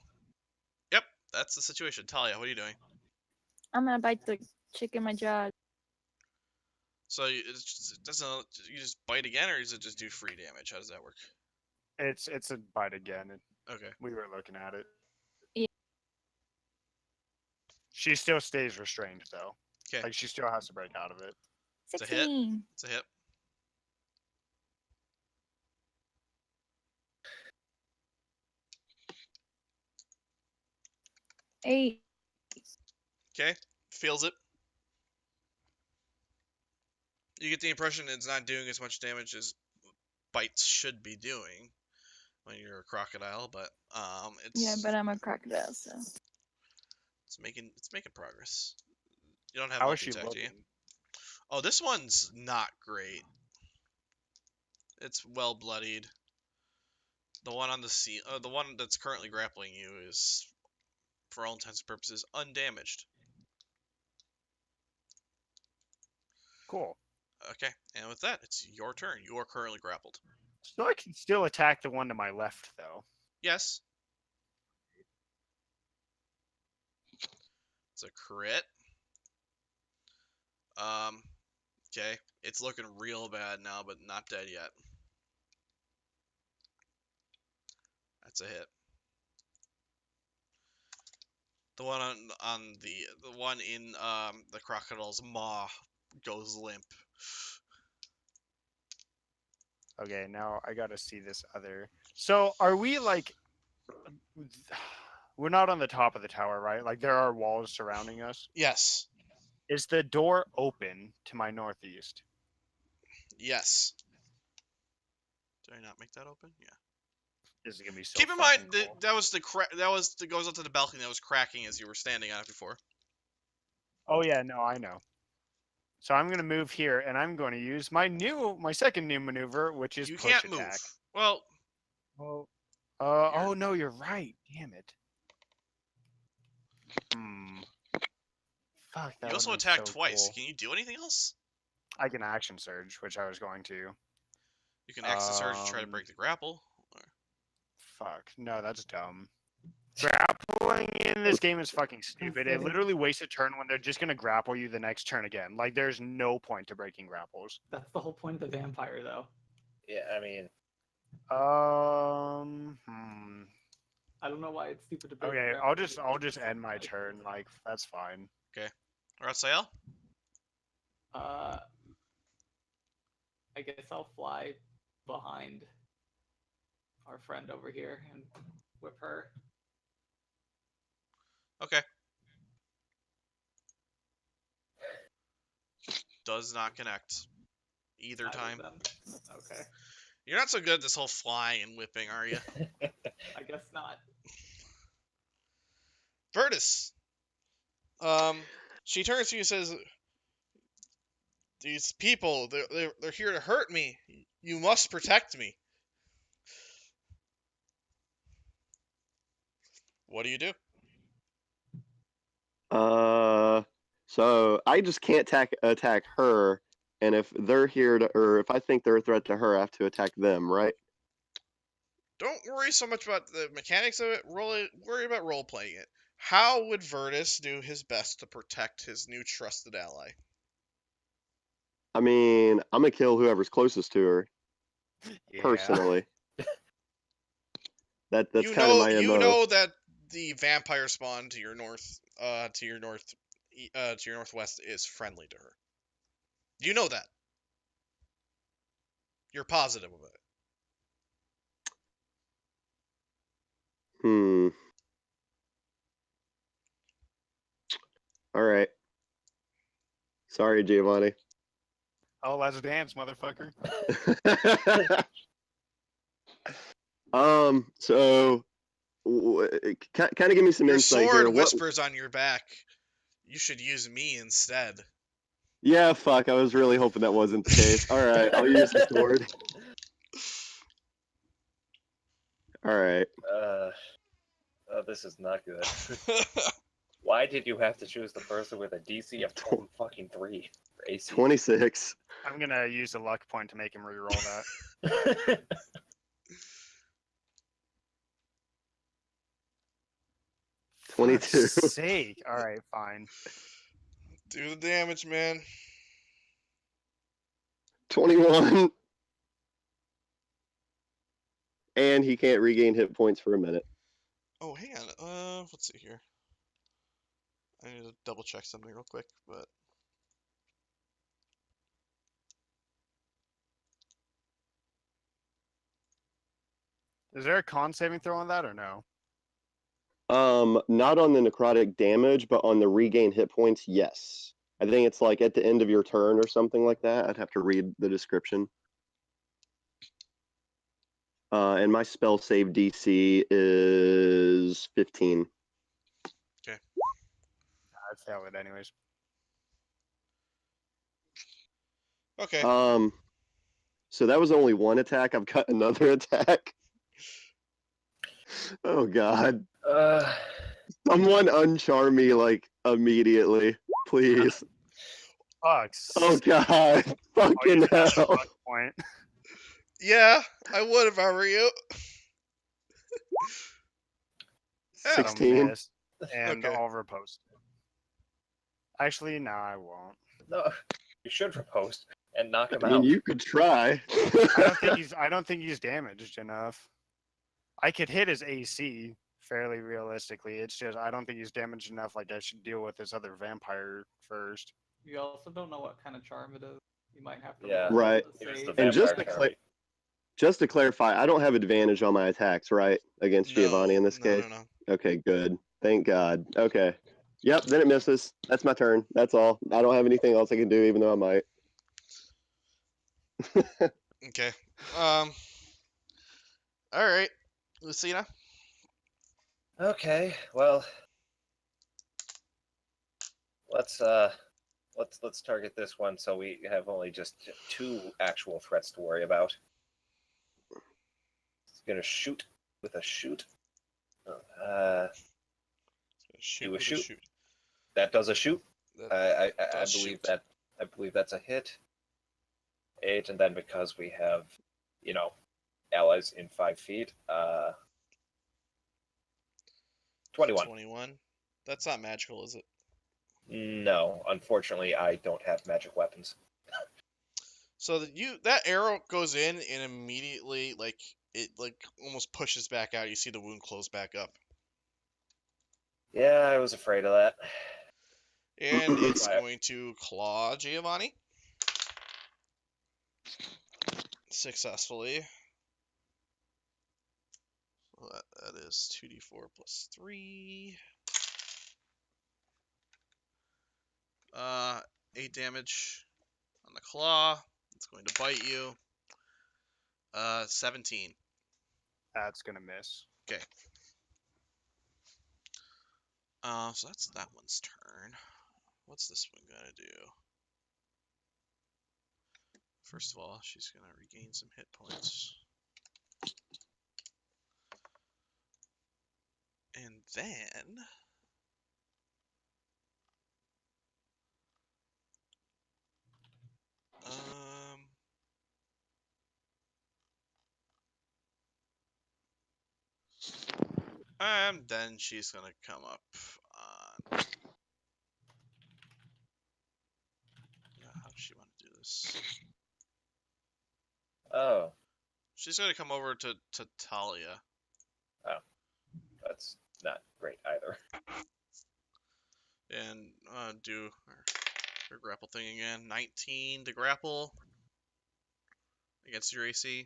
yep, that's the situation. Talia, what are you doing? I'm gonna bite the chick in my jaw. So it doesn't you just bite again, or does it just do free damage? How does that work? It's a bite again. Okay. We were looking at it. Yeah. She still stays restrained though. 'Kay. Like she still has to break out of it. It's a hit. 16. It's a hit. Eight. Okay. Feels it. You get the impression it's not doing as much damage as bites should be doing when you're a crocodile, but it's Yeah, but I'm a crocodile, so. it's making progress. You don't have How is she multi-attack, do you? looking? Oh, this one's not great. It's well bloodied. The one on the one that's currently grappling you is, for all intents and purposes, undamaged. Cool. Okay, and with that, it's your turn. You are currently grappled. So I can still attack the one to my left though. Yes. It's a crit. Okay. It's looking real bad now, but not dead yet. That's a hit. The one on the one in the crocodile's maw goes limp. Okay, now I gotta see this other. So are we like? We're not on the top of the tower, right? Like there are walls surrounding us. Yes. Is the door open to my northeast? Yes. Did I not make that open? Yeah. Is it gonna be so? Keep in mind fucking that cold? that was the goes up to the balcony that was cracking as you were standing on it before. Oh yeah, no, I know. So I'm gonna move here, and I'm going to use my second new maneuver, which is You push can't attack. move. Well, Oh, You're- oh no, you're right. Damn it. Fuck, that you also would've been attacked so twice. cool. Can you do anything else? I can action surge, which I was going to. You can axe the surge and try to Um, break the grapple. Fuck, no, that's dumb. Grappling in this game is fucking stupid. It literally wastes a turn when they're just gonna grapple you the next turn again. Like, there's no point to breaking grapples. That's the whole point of the vampire, though. Yeah, I mean, I don't know why it's stupid to break. Okay, grapples. I'll just end my turn. Like, that's fine. Ratsael? I guess I'll fly behind our friend over here and whip her. Okay. Does not connect. Either Neither of time. them. Okay. You're not so good at this whole flying and whipping, are you? I guess not. Virtus. She turns to you and says, "These people, they're here to hurt me. You must protect me." What do you do? So I just can't attack her, and if they're here to, or if I think they're a threat to her, I have to attack them, right? Don't worry so much about the mechanics of it. Worry about role playing it. How would Virtus do his best to protect his new trusted ally? I mean, I'm gonna kill whoever's closest to her, Yeah. personally. That's you kind of my you MO. know that the vampire spawn to your northwest is friendly to her. You know that. You're positive of it. All right. Sorry, Giovanni. Oh, let's dance, motherfucker. So kind of give me some Your insight sword here. whispers on your back. You should use me instead. Yeah, fuck. I was really hoping that wasn't the case. All right, I'll use the sword. All right. this is not good. Why did you have to choose the person with a DC of 3 for AC? 26. I'm gonna use the luck point to make him reroll that. 22. Fuck's sake. All right, fine. Do the damage, man. 21. And he can't regain hit points for a minute. Oh, hang on. Let's see here. I need to double check something real quick, but Is there a con saving throw on that or no? Not on the necrotic damage, but on the regain hit points, yes. I think it's like at the end of your turn or something like that. I'd have to read the description. And my spell save DC is 15. I'd fail it anyways. okay. So that was only one attack. I've got another attack. Oh god. Someone uncharm me like immediately, please. Fucks. Oh god. Oh, you Fucking forgot the hell. luck point. Yeah, I would if I were you. Yeah. 16. Miss, and Okay. I'll repost. Actually, no, I won't. No, you should riposte and knock him I mean, out. you could try. I don't think he's damaged enough. I could hit his AC fairly realistically. It's just I don't think he's damaged enough. Like I should deal with this other vampire first. You also don't know what kind of charm it is. You might have to. Yeah. roll Right. the It was save. the And just vampire to charm. Just to clarify, I don't have advantage on my attacks, right? Against Giovanni in this no, case? No. Okay, good. Thank God. Okay. Yep, then it misses. That's my turn. That's all. I don't have anything else I can do, even though I might. Okay. All right, Lucina. Okay, well, let's let's target this one so we have only just 2 actual threats to worry about. It's gonna shoot with a shoot. Shoot Do a with shoot. shoot. That does a shoot. That I does believe shoot. that. I believe that's a hit. 8, and then because we have, allies in 5 feet, 21. 21. That's not magical, is it? No, unfortunately, I don't have magic weapons. So that arrow goes in and immediately it almost pushes back out. You see the wound close back up. Yeah, I was afraid of that. And it's Right. going to claw Giovanni. Successfully. Well, that is 2d4 plus 3. 8 damage on the claw. It's going to bite you. 17. That's gonna miss. Okay. So that's that one's turn. What's this one gonna do? First of all, she's gonna regain some hit points. And then then she's gonna come up on. How does she want to do this? Oh, She's gonna come over to Talia. that's not great either. And do her grapple thing again. 19 to grapple against your AC,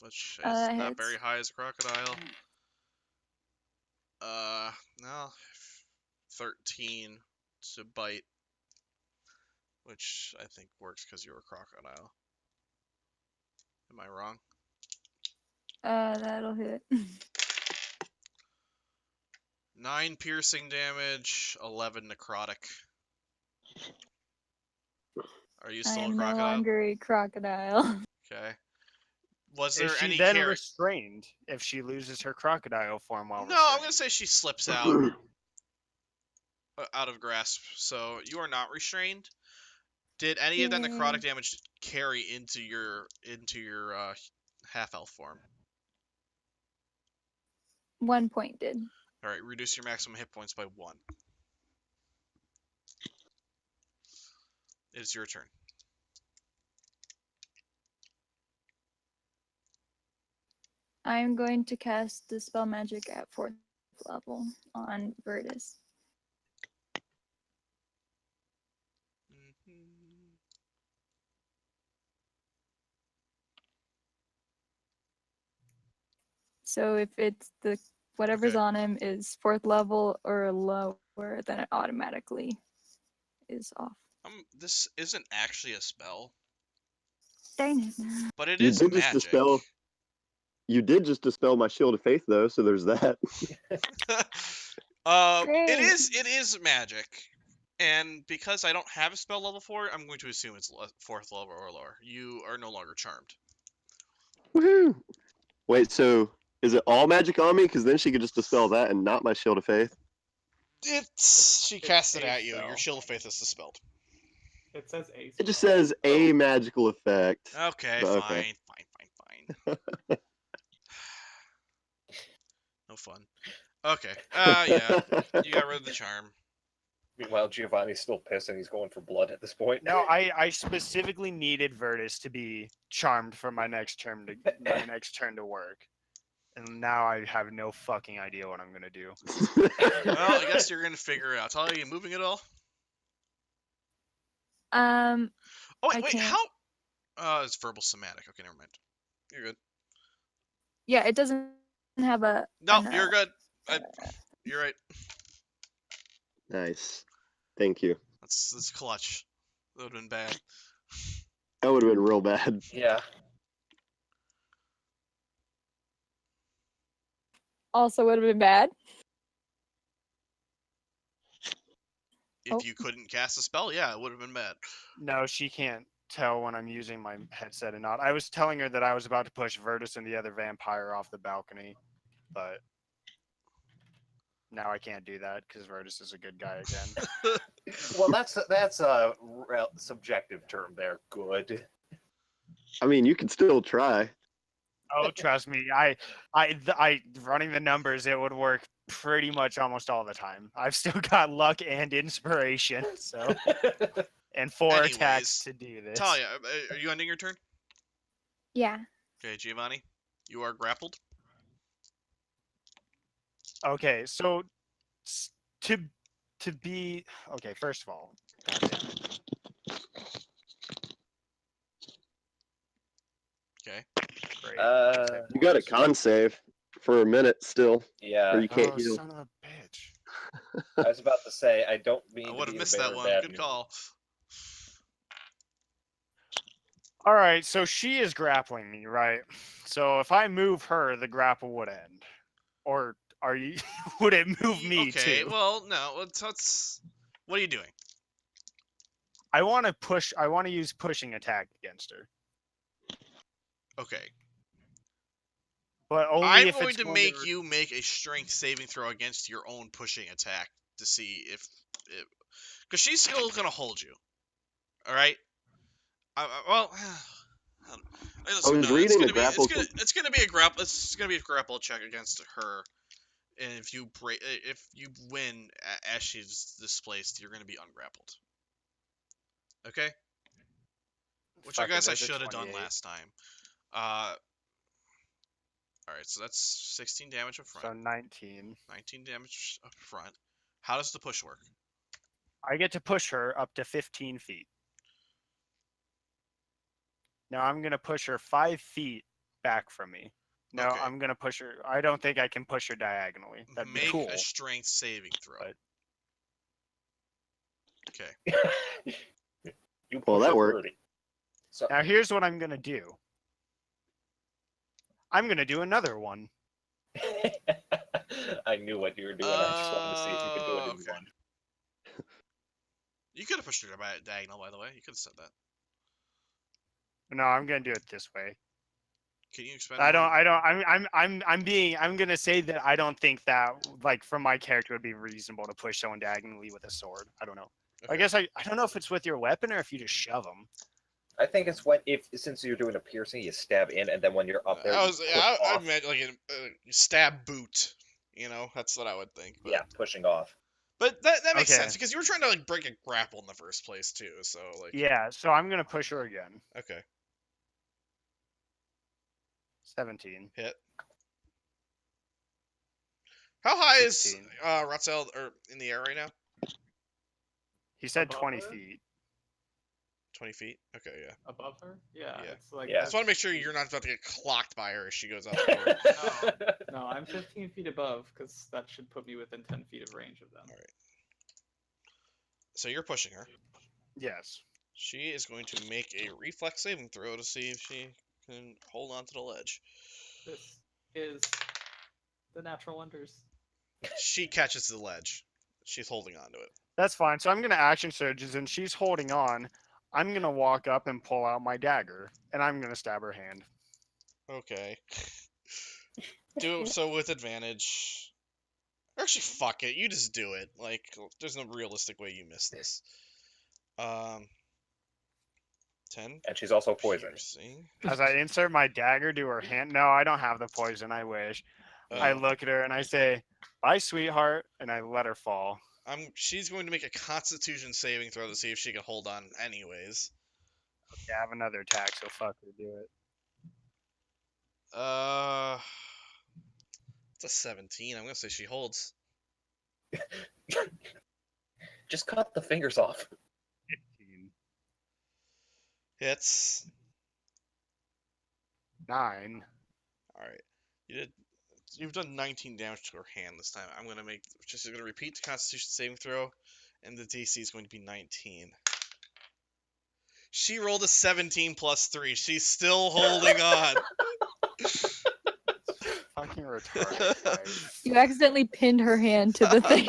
which is not Hits. very high as a crocodile. No, 13 to bite, which I think works because you're a crocodile. Am I wrong? That'll hit. 9 piercing damage, 11 necrotic. Are you I still a am no crocodile? longer a crocodile. Okay. Was Is there she any then character? restrained if she loses her crocodile form while No, I'm restrained? gonna say she slips out of grasp. So you are not restrained. Did any of that necrotic damage carry into your half elf form? 1 point did. All right, reduce your maximum hit points by 1. It is your turn. I'm going to cast Dispel Magic at 4th level on Virtus. So if it's whatever's Okay. on him is 4th level or lower, then it automatically is off. This isn't actually a spell, Dang it. but it You is did just magic. dispel. You did just dispel my shield of faith, though, so there's that. It Great. is magic, and because I don't have a spell level for it, I'm going to assume it's 4th level or lower. You are no longer charmed. Woohoo! Wait, so is it all magic on me? Because then she could just dispel that and not my shield of faith. She cast it a at you. Your spell. shield of faith is dispelled. It says a. It just spell. says a magical effect. Okay, But fine, okay. fine. No fun. Okay. Yeah. You got rid of the charm. Meanwhile, Giovanni's still pissed and he's going for blood at this point. No, I specifically needed Virtus to be charmed for my next turn to work. And now I have no fucking idea what I'm gonna do. Well, I guess you're gonna figure it out. Are you moving at all? Um, Oh I wait, can't. how? It's verbal somatic. Okay, never mind. You're good. Yeah, it doesn't have a. No, you're good. You're right. Nice. Thank you. That's clutch. That would have been bad. That would have been real bad. Yeah. Also would have been bad. If you couldn't cast a spell, yeah, it would have been bad. No, she can't tell when I'm using my headset and not. I was telling her that I was about to push Virtus and the other vampire off the balcony, but now I can't do that because Virtus is a good guy again. Well, that's a subjective term there. Good. I mean, you can still try. Oh, trust me, I running the numbers, it would work pretty much almost all the time. I've still got luck and inspiration, so and 4 attacks to do this. Talia, are you ending your turn? Yeah. Okay, Giovanni, you are grappled. Okay, so to be okay. First of all, goddamn it. Okay. Great. You got a con save for a minute still, or Yeah, you can't Oh, heal. son of a bitch. I was about to say I don't mean I to would have be missed the bearer that of one. bad Good news. call. All right, so she is grappling me, right? So if I move her, the grapple would end, or are you? Would it move me Okay, too? well, no. Let's. What are you doing? I want to push. I want to use pushing attack against her, Okay. but only I'm if going it's to going make you make a strength saving throw against your own pushing attack to see if, because she's still gonna hold you. All right. Well, I was reading the grapple. It's gonna be a grapple. It's gonna be a grapple check against her, and if you win as she's displaced, you're gonna be ungrappled. Okay. Which I Fuck it, guess I there's a should have done 28. last time. Alright, so that's 16 damage up So front. 19. 19 damage up front. How does the push work? I get to push her up to 15 feet. Now I'm gonna push her 5 feet back from me. No, Okay. I'm gonna push her. I don't think I can push her diagonally. That'd be Make cool. a strength saving throw. But- Okay. You Well, push that a worked. 30. So Now here's what I'm gonna do. I'm gonna do another one. I knew what you were doing. I just wanted to see if you could do it in Okay. one. You could have pushed her diagonal, by the way. You could have said that. No, I'm gonna do it this way. Can you expend? I'm gonna say that I don't think that, like, from my character, would be reasonable to push someone diagonally with a sword. I don't know. Okay. I guess I don't know if it's with your weapon or if you just shove them. I think it's when since you're doing a piercing, you stab in, and then when you're up there, I meant like a stab boot. You know, that's what I would think. But, yeah, pushing off. But that makes Okay. sense because you were trying to like break a grapple in the first place too. So like. Yeah, so I'm gonna push her again. Okay. 17. Hit. How high 16. is Ratzel in the air right now? He said Above 20 her? feet. 20 feet? Okay, yeah. Above her? Yeah. Yeah. It's like Yeah. I just want to make sure you're not about to get clocked by her as she goes out the door. No, I'm 15 feet above because that should put me within 10 feet of range of them. Alright. So you're pushing her. Yes. She is going to make a reflex saving throw to see if she can hold on to the ledge. This is the natural wonders. She catches the ledge. She's holding on to it. That's fine. So I'm gonna action surges, and she's holding on. I'm gonna walk up and pull out my dagger, and I'm gonna stab her hand. Okay. Do so with advantage. Actually, fuck it. You just do it. Like, there's no realistic way you miss this. 10. And she's also poisoned. Piercing. As I insert my dagger to her hand. No, I don't have the poison. I wish. I Oh. look at her and I say, "Bye, sweetheart," and I let her fall. She's going to make a Constitution saving throw to see if she can hold on. Anyways. Okay, I have another attack, so fuck her, do it. It's a 17. I'm gonna say she holds. Just cut the fingers off. 15. Hits. 9. All right. You've done 19 damage to her hand this time. I'm gonna repeat the Constitution saving throw, and the DC is going to be 19. She rolled a 17 plus 3. She's still holding on. Fucking retarded. Right? You accidentally pinned her hand to the thing.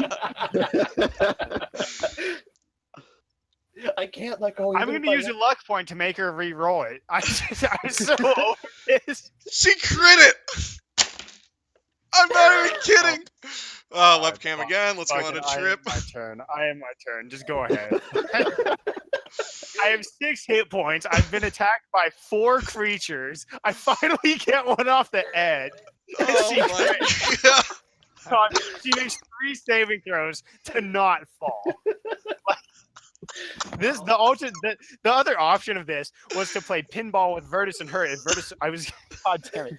I can't let go. I'm even going if to I use a want- luck point to make her re-roll it. I'm so over this. She crit it! I'm not even kidding! God, Webcam fuck, again. Let's go fuck on it, a I trip. am my turn. I am my turn. Just go ahead. I have 6 hit points. I've been attacked by 4 creatures. I finally get one off the edge. Oh She my god. She makes 3 saving throws to not fall. The other option of this was to play pinball with Virtus and her. And Virtus, God damn it.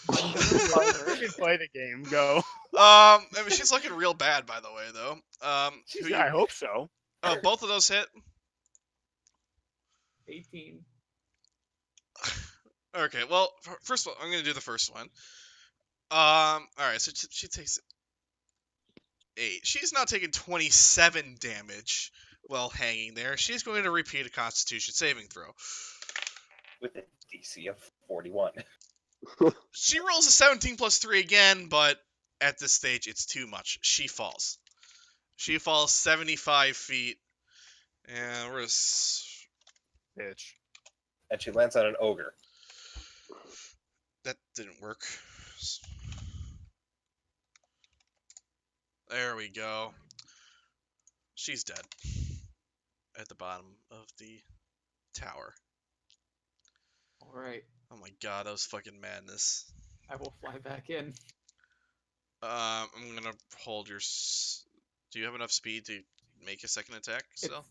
I'm gonna We roll. can play the game. Go. I mean, she's looking real bad, by the way, though. Who I you? hope so. Oh, both of those hit. 18. Okay, well, first of all, I'm gonna do the first one. All right, so she takes 8. She's now taking 27 damage while hanging there. She's going to repeat a Constitution saving throw. with a DC of 41. She rolls a 17 plus 3 again, but at this stage, it's too much. She falls. She falls 75 feet, and Bitch. And she lands on an ogre. that didn't work. There we go. She's dead. At the bottom of the tower. All right, Oh my god, that was fucking madness. I will fly back in. I'm gonna hold your. Do you have enough speed to make a second attack still?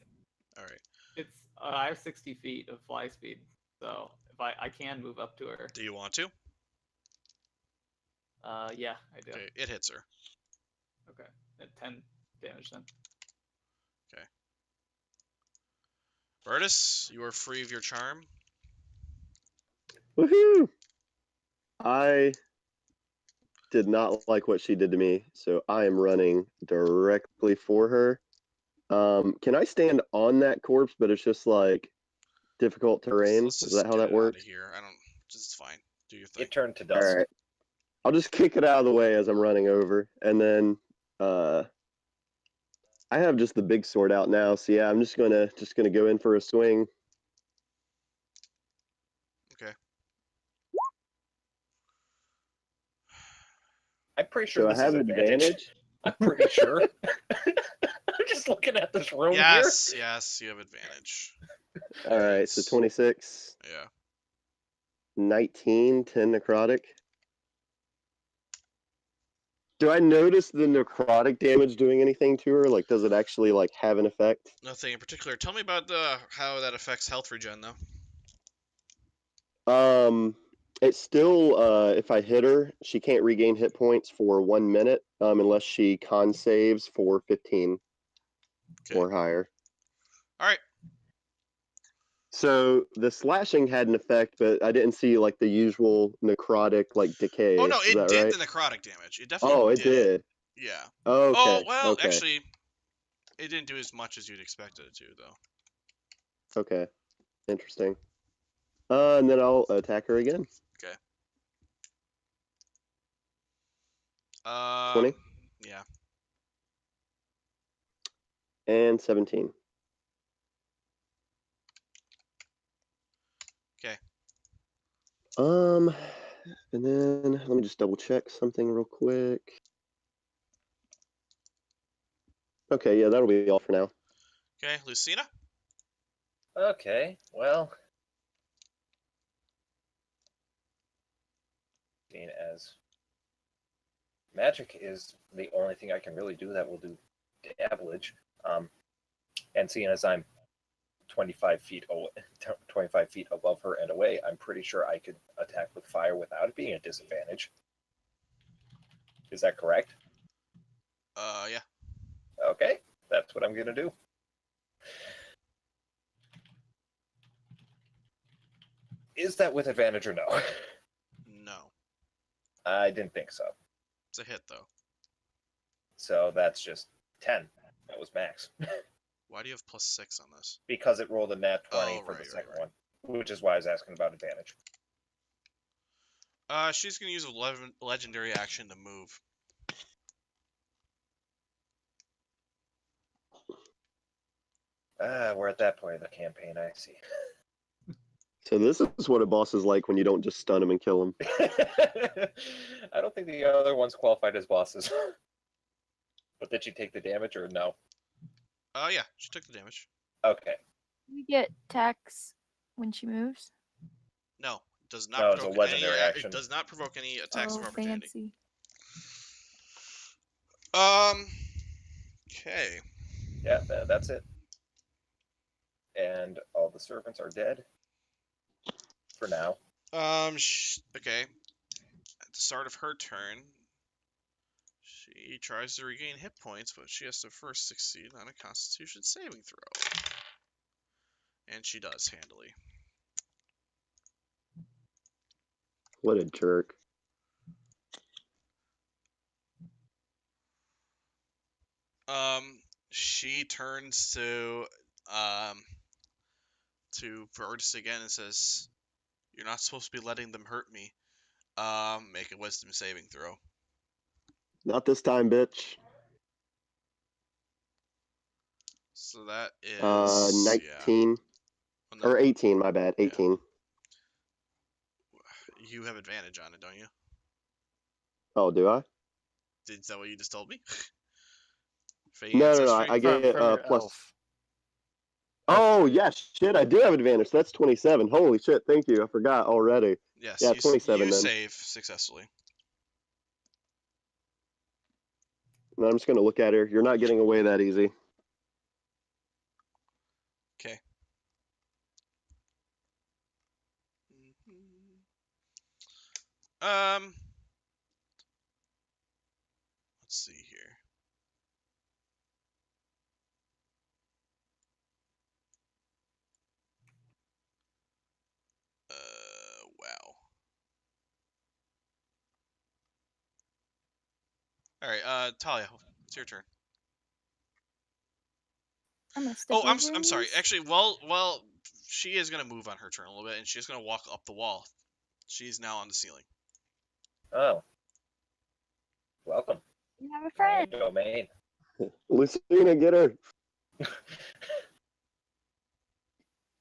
Alright. It's I have 60 feet of fly speed, so if I can move up to her. Do you want to? Yeah, I do. Okay, it hits her. Okay, at 10 damage then. Bertus, you are free of your charm. Woohoo! I did not like what she did to me, so I am running directly for her. Can I stand on that corpse, but it's just like difficult terrain? Let's Is just that how get that it works? out of here. I don't. It's fine. Do your thing. It turned to All dust. right. I'll just kick it out of the way as I'm running over, and then I have just the big sword out now, so yeah, I'm just gonna go in for a swing. Okay. I'm pretty sure So I this have is advantage. I'm pretty sure. I'm just looking at this room Yes, yes, you have advantage. All right, so Yes. 26, Yeah. 19, 10 necrotic. Do I notice the necrotic damage doing anything to her? Like, does it actually like have an effect? Nothing in particular. Tell me about how that affects health regen, though. It's still if I hit her, she can't regain hit points for 1 minute, unless she con saves for 15 Okay. or higher. All right. So the slashing had an effect, but I didn't see like the usual necrotic like decay. Oh no, Is it that did right? the necrotic damage. It definitely Oh, it did. did. Yeah. Oh, okay. Oh well, okay. actually, it didn't do as much as you'd expected it to, though. Okay. Interesting. And then I'll attack her again. 20? Yeah. And 17. Okay. And then let me just double check something real quick. Okay, yeah, that'll be all for now. Okay, Lucina. Okay, well. Seeing as magic is the only thing I can really do that will do dabblage, and seeing as I'm 25 feet 25 feet above her and away, I'm pretty sure I could attack with fire without it being a disadvantage. Is that correct? Yeah. Okay, that's what I'm gonna do. Is that with advantage or no? No. I didn't think so. It's a hit, though. So that's just 10. That was max. Why do you have +6 on this? Because it rolled a nat 20 Oh, for right, the second right. one, which is why I was asking about advantage. She's gonna use a legendary action to move. We're at that point of the campaign, I see. So this is what a boss is like when you don't just stun him and kill him. I don't think the other ones qualified as bosses. But did she take the damage or no? Yeah, she took the damage. Okay. We get attacks when she moves. No, it does No, not it's a provoke legendary any. action. It does not provoke any attacks Oh, of opportunity. fancy. Okay. Yeah, that's it. And all the servants are dead. For now. Okay. At the start of her turn, she tries to regain hit points, but she has to first succeed on a Constitution saving throw. And she does handily. What a jerk. She turns to Vertus again and says, "You're not supposed to be letting them hurt me. Make a wisdom saving throw." Not this time, bitch. So that is 19. Well, no, Or 18, my bad. 18. you have advantage on it, don't you? Oh, do I? Is that what you just told me? Fey No, ancestry? I get From your plus. elf. Oh, yes, shit, I do have advantage. That's 27. Holy shit, thank you. I forgot already. Yes, Yeah, 27 you then. save successfully. And I'm just going to look at her. You're not getting away that easy. Okay. Let's see here. Wow. All right, Talia, it's your turn. I'm gonna step Oh, I'm over sorry. this. Actually, well, she is gonna move on her turn a little bit, and she's gonna walk up the wall. She's now on the ceiling. Oh. Welcome. You have a My friend. domain. Lucina, get her.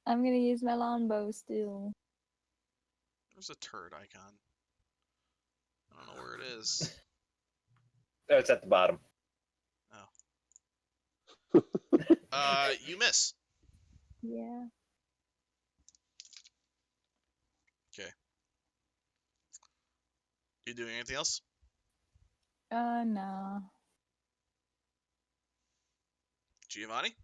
I'm gonna use my longbow still. There's a turd icon. I don't know where it is. Oh, it's at the bottom. You miss. Yeah. You doing anything else? No. Giovanni?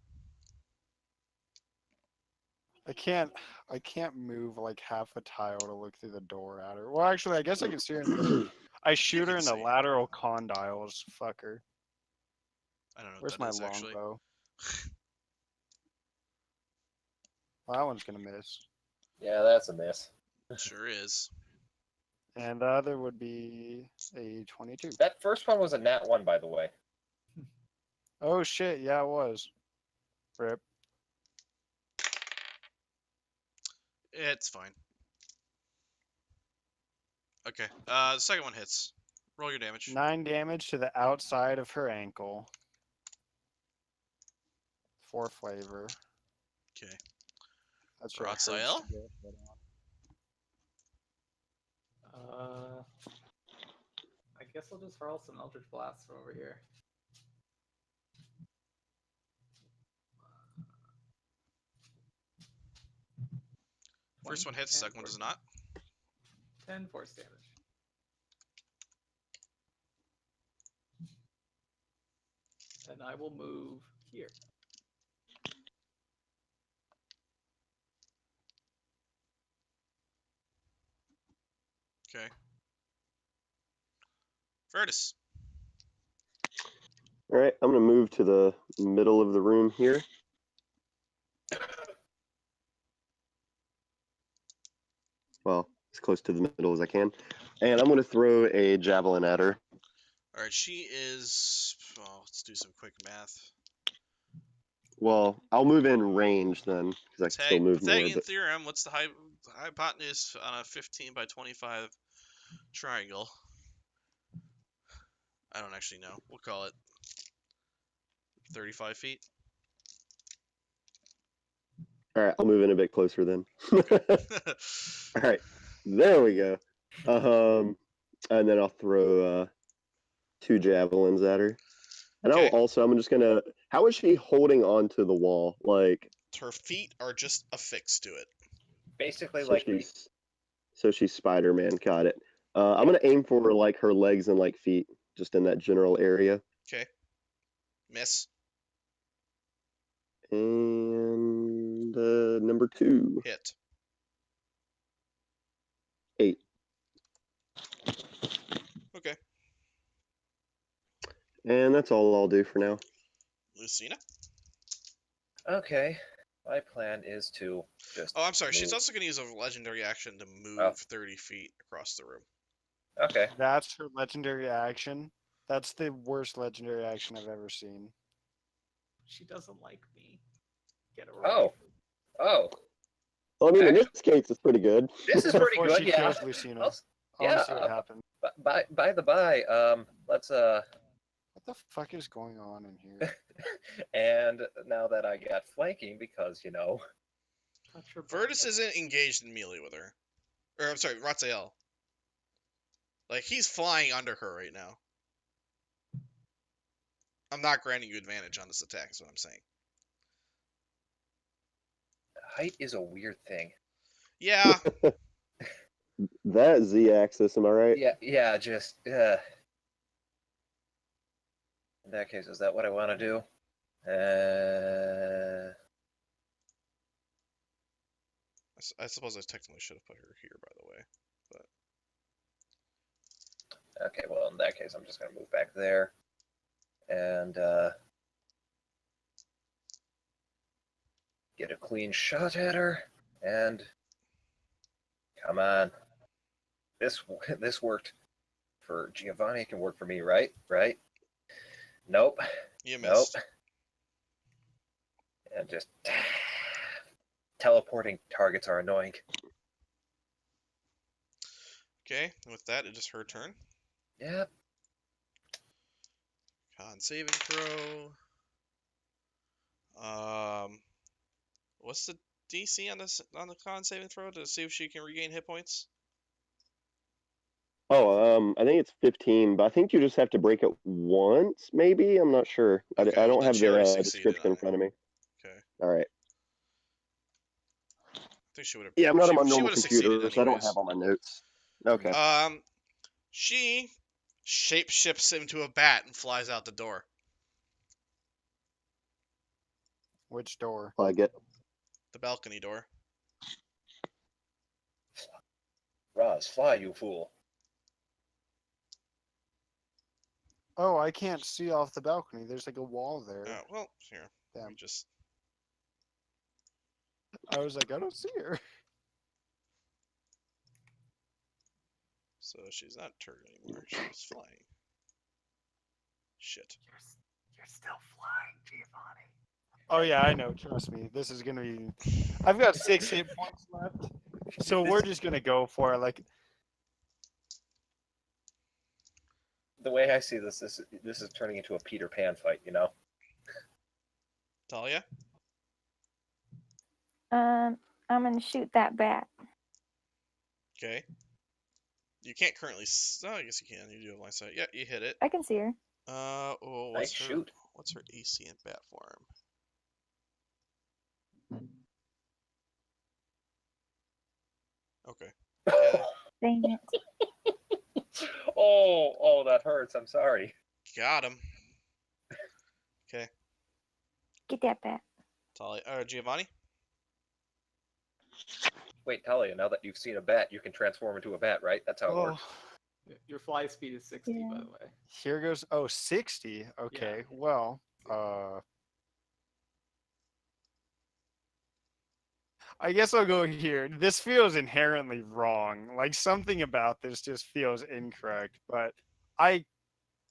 I can't move like half a tile to look through the door at her. Well, actually, I guess I can see her. I shoot her can in the see. lateral condyles. Fuck her. I don't know Where's what that my is actually. longbow? Well, that one's gonna miss. Yeah, that's a miss. Sure is. And the other would be a 22. That first one was a nat 1, by the way. Oh shit, yeah, it was. Rip. It's fine. Okay. The second one hits. Roll your damage. 9 damage to the outside of her ankle. 4 flavor. Okay. That's what it hurts to Ratziel? get hit I guess I'll just hurl some Eldritch Blasts from over here. First one hits, second one does not. 10 force damage. And I will move here. Okay. Vertus. All right, I'm going to move to the middle of the room here. Well, as close to the middle as I can. And I'm going to throw a javelin at her. All right, she is. Oh, let's do some quick math. Well, I'll move in range then, because I can still move more. Pythagorean But theorem. What's the hypotenuse on a 15 by 25 triangle? I don't actually know. We'll call it 35 feet. All right, I'll move in a bit closer then. All right, there we go. And then I'll throw 2 javelins at her. And Okay. I'm just gonna. How is she holding on to the wall? Like, Her feet are just affixed to it. Basically, so like she's Spider-Man. Got it. I'm gonna aim for like her legs and like feet, just in that general area. Okay. Miss. And number 2, Hit. 8. Okay. And that's all I'll do for now. Lucina. okay. My plan is to just. Oh, I'm sorry. She's move. also going to use a legendary action to move 30 feet across the room. Okay. That's her legendary action. That's the worst legendary action I've ever seen. She doesn't like me. Get her Oh. away. Oh. Well, I mean, in Actually- this case, it's pretty good. This is pretty Before good. she Yeah. kills Lucina. I'll- I want yeah. to see what happens. By the by, let's What the fuck is going on in here? and now that I got flanking because Touch her Virtus blanket. isn't engaged in melee with her. Or, I'm sorry, Ratzael. Like, he's flying under her right now. I'm not granting you advantage on this attack, is what I'm saying. height is a weird thing. Yeah. That Z-axis, am I right? Yeah, just in that case, is that what I want to do? I suppose I technically should have put her here, by the way. Okay, well, in that case, I'm just gonna move back there, and get a clean shot at her, and come on, this worked for Giovanni. It can work for me, right? Right? Nope. You Nope. missed. And just teleporting targets are annoying. Okay, and with that, it is her turn. Yep. Con saving throw. What's the DC on the con saving throw to see if she can regain hit points? Oh, I think it's 15, but I think you just have to break it once, maybe? I'm not sure. Okay, I well, don't then have she already the succeeded description on in it. front of me. Okay. All right. I think she would have. Yeah, I'm not on my She normal would have succeeded computer, so I don't anyways. have all my notes. Okay. She shapeshifts into a bat and flies out the door. Which door? I get. The balcony door. Roz, fly, you fool. Oh, I can't see off the balcony. There's like a wall there. Well, here. Let me Damn. just. I was like, I don't see her. So she's not turret anymore. She's flying. Shit. You're still flying, Giovanni. Oh yeah, I know. Trust me. This is gonna be. I've got 6 hit points left, so we're just gonna go for it. Like, The way I see this is turning into a Peter Pan fight, Talia? I'm gonna shoot that bat. Okay. You can't currently. Oh, I guess you can. You do have line sight. Yeah, you hit it. I can see her. Oh, Nice shoot. What's her AC in bat form? Okay. Dang it. Oh, that hurts. I'm sorry. Got him. Okay. Get that bat. Talia. Giovanni? Wait, Talia, now that you've seen a bat, you can transform into a bat, right? That's how it oh, works. Your fly speed is 60, by Yeah. the way. here goes. Oh, 60. Okay. Well, I guess I'll go here. This feels inherently wrong. Like something about this just feels incorrect. But I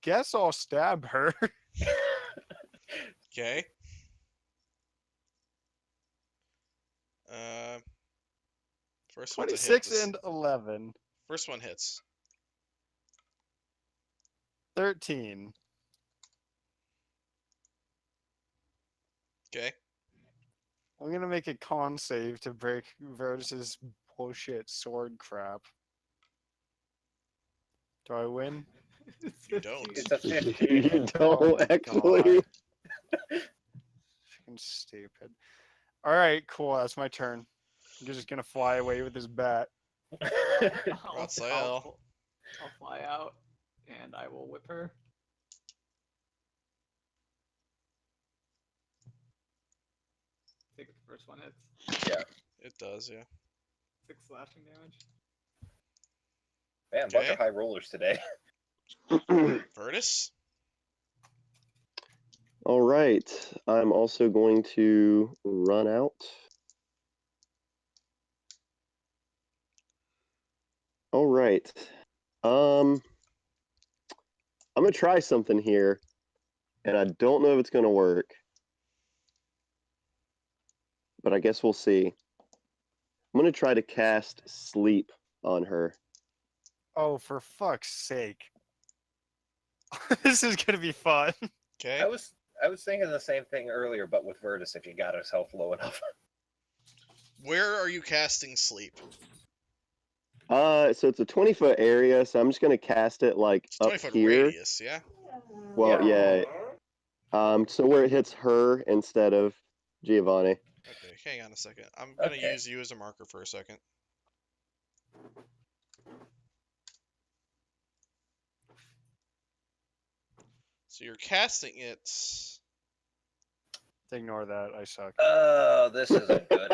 guess I'll stab her. Okay. First one's a hit. 26 and 11. First one hits. 13. Okay. I'm gonna make a con save to break Vertus's bullshit sword crap. Do I win? You don't. It's a You 15. Oh don't my actually. God. Fucking stupid. All right, cool. That's my turn. I'm just gonna fly away with this bat. Raphael. I'll fly out and I will whip her. Take it the first one hits. Yeah. It does, yeah. 6 slashing damage. Man, bunch Okay. of high rollers today. Virtus? All right. I'm also going to run out. All right. I'm gonna try something here, and I don't know if it's gonna work, but I guess we'll see. I'm gonna try to cast sleep on her. Oh, for fuck's sake! This is gonna be fun. Okay. I was thinking the same thing earlier, but with Virtus, if you got his health low enough. Where are you casting sleep? So it's a 20-foot area, so I'm just gonna cast it like It's a up 20-foot here. radius, yeah? Well, yeah. So where it hits her instead of Giovanni. Okay, hang on a second. I'm gonna Okay. use you as a marker for a second. So you're casting it. Ignore that. I suck. Oh, this isn't good.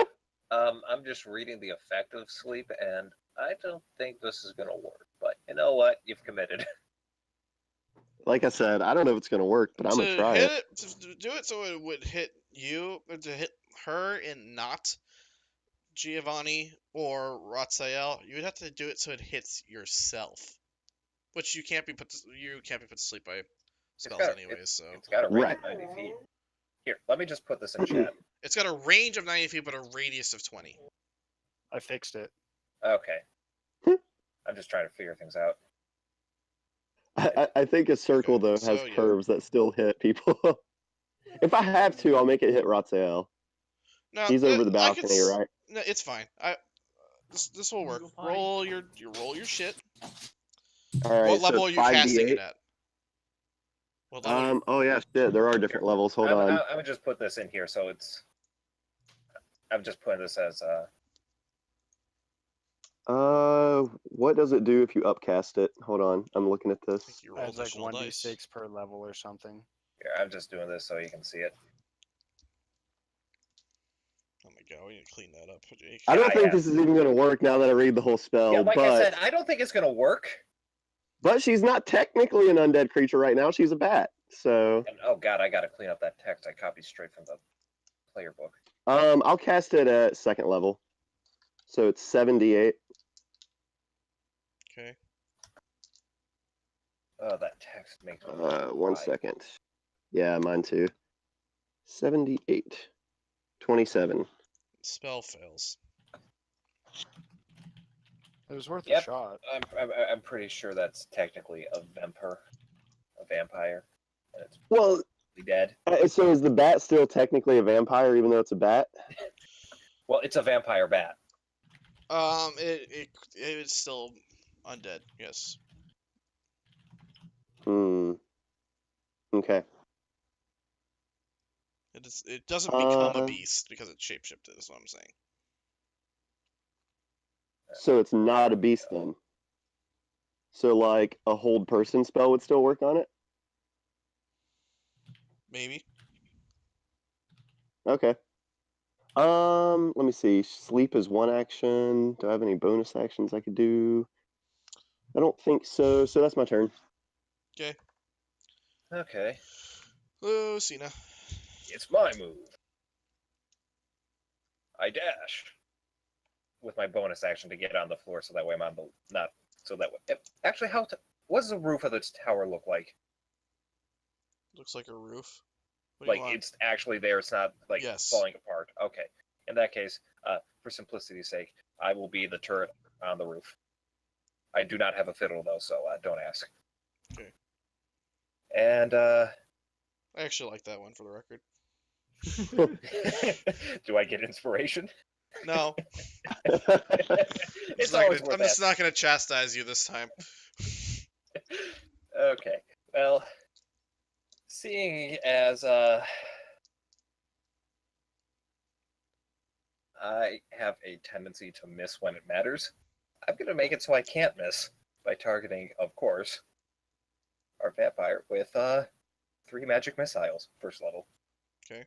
I'm just reading the effect of sleep, and I don't think this is gonna work. But you know what? You've committed. Like I said, I don't know if it's gonna work, but I'm gonna To try hit it. it, to do it so it would hit you, or to hit her and not Giovanni or Ratzael, you would have to do it so it hits yourself, which you can't be put to sleep by spells got- anyways. So It's got a range Right. of 90 feet. Here, let me just put this in chat. it's got a range of 90 feet, but a radius of 20. I fixed it. Okay. I'm just trying to figure things out. I think a circle though has so, yeah. curves that still hit people. If I have to, I'll make it hit Ratzael. No, He's over the I could balcony, right? No, it's fine. This will work. You'll find- Roll your shit. All right. What level so are it's you casting it 5d8. at? What level? Oh yeah, shit. There are different levels. Hold I'm on. gonna just put this in here, so it's. I'm just putting this as What does it do if you upcast it? Hold on. I'm looking at I this. think you roll Adds like additional dice. 1d6 per level or something. Here, I'm just doing this so you can see it. Oh my god, we need to clean that up, Jake. I don't I think have- this is even gonna work now that I read the whole spell. Yeah, like but I said, I don't think it's gonna work. but she's not technically an undead creature right now. She's a bat. So And, oh god, I gotta clean up that text I copied straight from the player book. I'll cast it at second level. So it's 78. Okay. Oh, that text makes me. One cry. second. Yeah, mine too. 78. 27. Spell fails. It was worth a Yep. shot. I'm pretty sure that's technically a vampire. And it's Well, dead. so is the bat still technically a vampire even though it's a bat? Well, it's a vampire bat. It's still undead. Yes. Okay. It doesn't become a Um, beast because it's shapeshifted. Is what I'm saying. So it's not a beast then. So like a hold person spell would still work on it? Maybe. Okay. Let me see. Sleep is one action. Do I have any bonus actions I could do? I don't think so. So that's my turn. Okay, Lucina. it's my move. I dash with my bonus action to get on the floor, so that way I'm on the not. So that way, actually, what does the roof of this tower look like? Looks like a roof. What do you Like want? it's actually there. It's not like Yes. falling apart. Okay. In that case, for simplicity's sake, I will be the turret on the roof. I do not have a fiddle though, so don't ask. Okay. And I actually like that one for the record. Do I get inspiration? No, It's always worth I'm just asking. not gonna chastise you this time. Okay. Well, seeing as I have a tendency to miss when it matters, I'm gonna make it so I can't miss by targeting, of course, our vampire with 3 magic missiles, first level. Okay.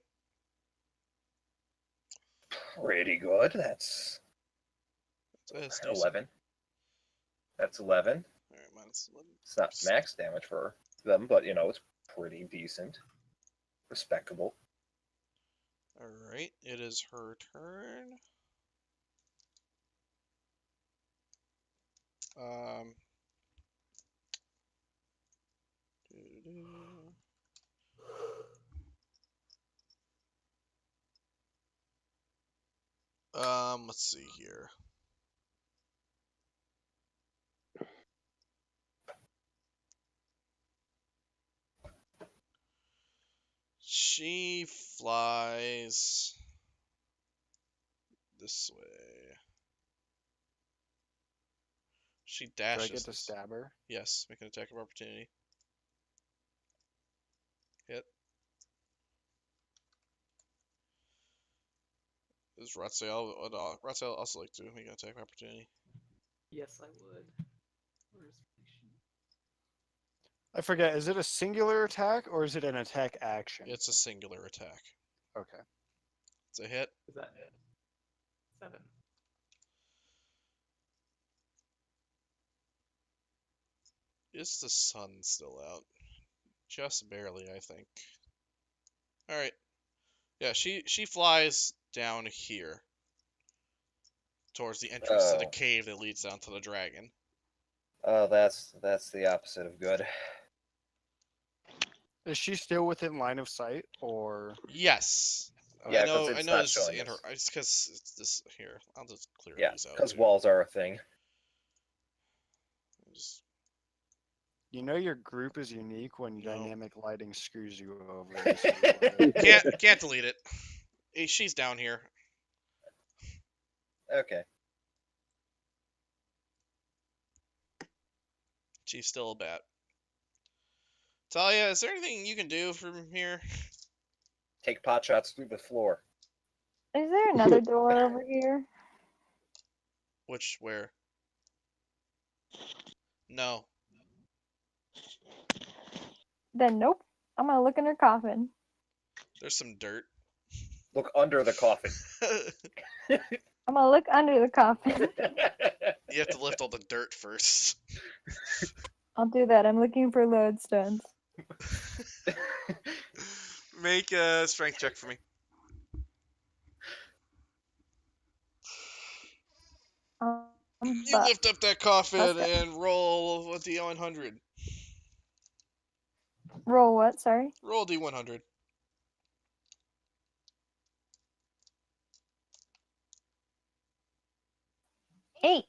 Pretty good. That's That's 11. That's 11. All right, minus 11. It's not max damage for them, but it's pretty decent, respectable. All right, it is her turn. Um. doo-doo-doo. Let's see here. She flies this way. She Do I dashes. get to this. stab her? Yes, make an attack of opportunity. Hit. Is Ratsael would Ratsael also like to make an attack of opportunity? Yes, I would. Where's my sheet? I forget. Is it a singular attack or is it an attack action? It's a singular attack. Okay. It's a hit. Is that 7? Is the sun still out? Just barely, I think. All right. Yeah, she flies down here towards the entrance to the Oh. cave that leads down to the dragon. Oh, that's the opposite of good. Is she still within line of sight, or Yes. Yeah, I 'cause know. it's I know not this is showing in her. us. It's because it's this here. I'll just clear Yeah, these out. because Too. walls are a thing. Just, your group is unique when No. dynamic lighting screws you over? can't delete it. She's down here. Okay. She's still a bat. Talia, is there anything you can do from here? Take pot shots through the floor. Is there another door over here? Where? No. Then nope. I'm gonna look in her coffin. There's some dirt. Look under the coffin. I'm gonna look under the coffin. You have to lift all the dirt first. I'll do that. I'm looking for lodestones. Make a strength check for me. You But lift up that coffin How's that? and roll a D100. roll what? Sorry. Roll a D100. 8.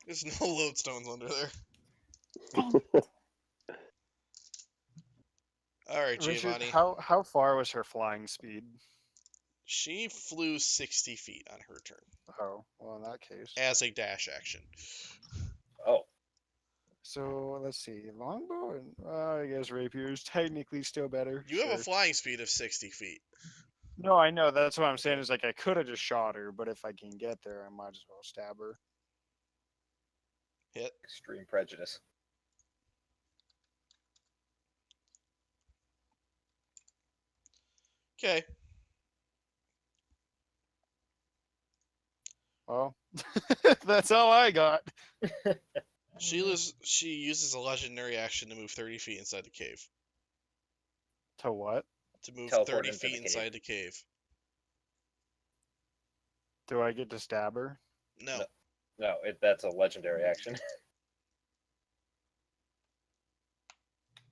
There's no lodestones under there. All right, Richard, Giovanni. how far was her flying speed? She flew 60 feet on her turn Oh, well, in that case. as a dash action. Oh, So let's see, longbow and I guess rapier is technically still better. You have a sure. flying speed of 60 feet. No, I know. That's what I'm saying. Is like I could have just shot her, but if I can get there, I might as well stab her. Hit. extreme prejudice. Okay. Well, that's all I got. She uses a legendary action to move 30 feet inside the cave. To what? To move Teleport 30 into the feet cave. inside the cave. Do I get to stab her? No. No, that's a legendary action.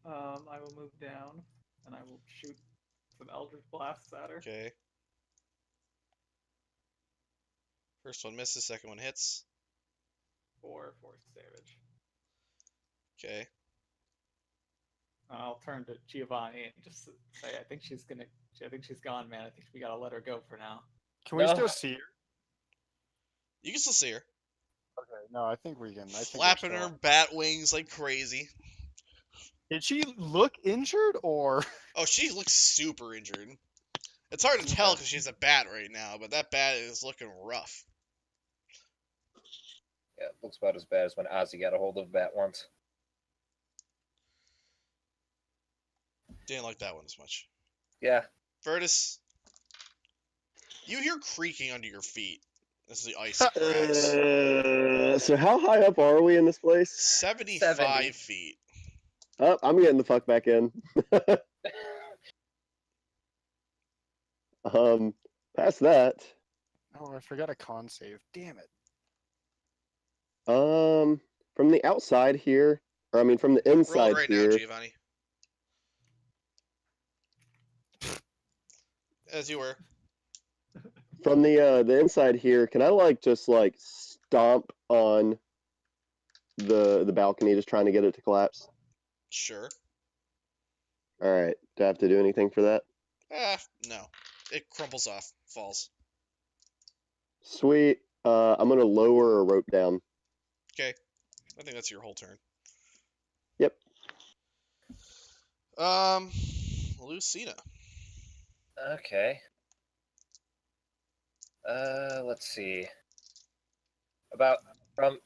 I will move down and I will shoot some Eldritch Blasts at her. Okay. First one misses, second one hits. For force damage. Okay. I'll turn to Giovanni and just say I think she's gonna I think she's gone, man. I think we gotta let her go for now. Can we No. still see her? You can still see her. Okay, no, I think we can. I think we're Flapping still- her bat wings like crazy. Did she look injured or? Oh, she looks super injured. It's hard to tell because she's a bat right now, but that bat is looking rough. Yeah, it looks about as bad as when Ozzy got a hold of a bat once. Didn't like that one as much. Yeah. Virtus, you hear creaking under your feet. This is the ice cracks. So how high up are we in this place? 75 70. feet. Oh, I'm getting the fuck back in. Past that. Oh, I forgot a con save. Damn it. From the outside here, or I mean from the Roll inside it right here. now, Giovanni. As you were. From the inside here, can I just stomp on the balcony, just trying to get it to collapse? Sure. All right. Do I have to do anything for that? No. It crumples off, falls. Sweet. I'm gonna lower a rope down. Okay. I think that's your whole turn. Yep. Lucina. Okay. Let's see. About from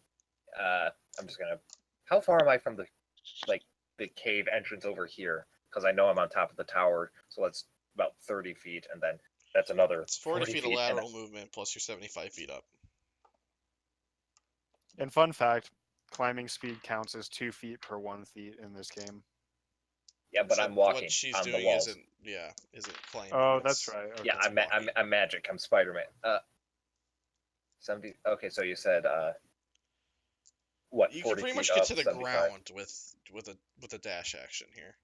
I'm just gonna. How far am I from the cave entrance over here? Because I know I'm on top of the tower, so that's about 30 feet, and then that's another It's 40 feet of and lateral movement plus you're 75 feet up. And fun fact, climbing speed counts as 2 feet per 1 feet in this game. yeah, but So I'm walking What she's on the doing walls. isn't climbing. Oh, it's- that's right. Okay. Yeah, it's walking. I'm magic. I'm Spider-Man. 70. Okay, so you said what? You can 40 pretty feet much get up, to the 75. ground with a dash action here.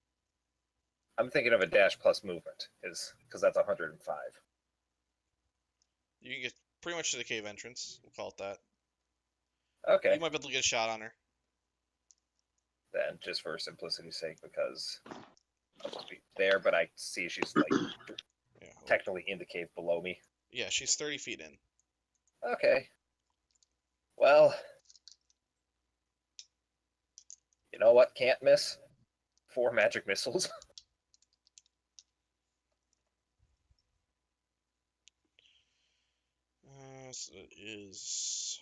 I'm thinking of a dash plus movement, is because that's 105. You can get pretty much to the cave entrance. We'll call it that. Okay, You might be able to get a shot on her. then just for simplicity's sake, because I'll just be there, but I see she's Yeah. technically in the cave below me. Yeah, she's 30 feet in. Okay. Well, you know what? Can't miss. 4 magic missiles. So it is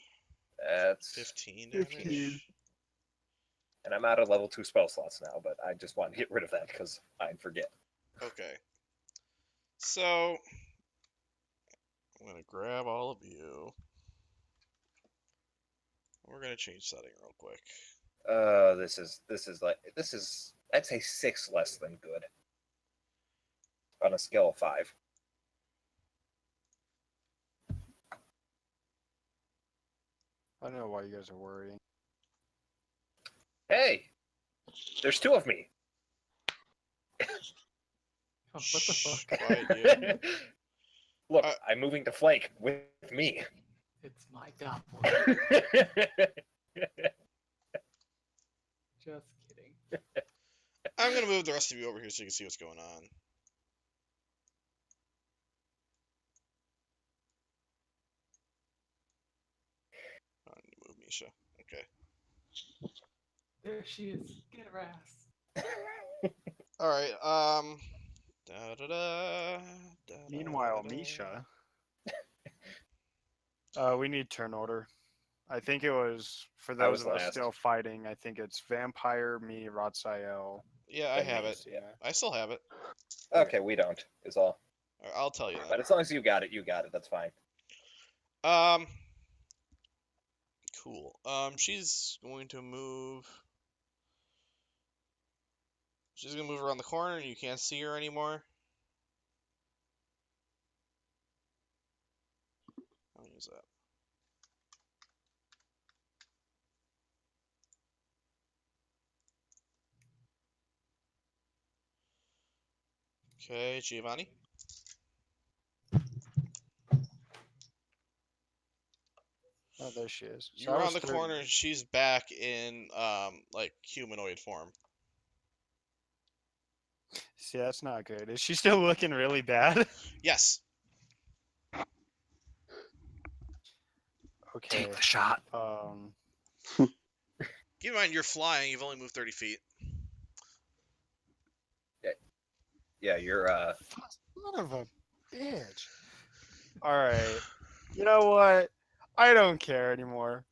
That's 15 15. damage. and I'm out of level 2 spell slots now, but I just want to get rid of that because I'd forget. Okay. So I'm gonna grab all of you. We're gonna change setting real quick. This is I'd say 6 less than good on a scale of 5. I don't know why you guys are worrying. Hey, there's 2 of me. Oh, what the Shh, fuck? quiet, you. Look, Uh, I'm moving to flank with me. It's my doppelganger. Just kidding. I'm gonna move the rest of you over here so you can see what's going on. I need to move Misha. Okay. There she is. Get her ass. All right. Da da da. Da, Meanwhile, da, da. Misha. We need turn order. I think it was for I those was of us last. still fighting. I think it's Vampire, me, Ratsael. Yeah, I Then have me, it. yeah. I still have it. Okay, we don't. Is all. All right, I'll tell you But that. as long as you got it, That's fine. Cool. She's going to move. She's gonna move around the corner, and you can't see her anymore. I'll use that. Okay, Giovanni. Oh, there she is. So You're I around was the 30. corner, and she's back in like humanoid form. See, that's not good. Is she still looking really bad? Yes. Okay. Take the shot. Keep in mind, you're flying. You've only moved 30 feet. Yeah, you're Son of a bitch. All right. You know what? I don't care anymore.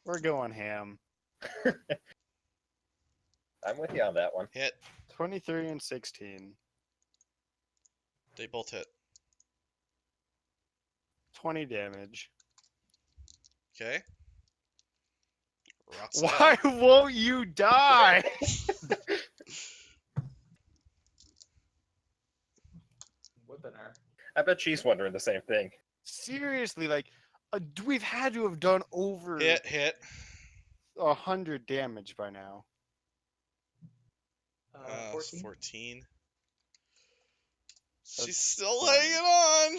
We're going ham. I'm with you on that one. Hit. 23 and 16. They both hit. 20 damage. Okay. Rots Why won't you die? Whipping her. I bet she's wondering the same thing. Seriously, like, we've had to have done over Hit. 100 damage by now. 14. 14. That's She's still 20. hanging on.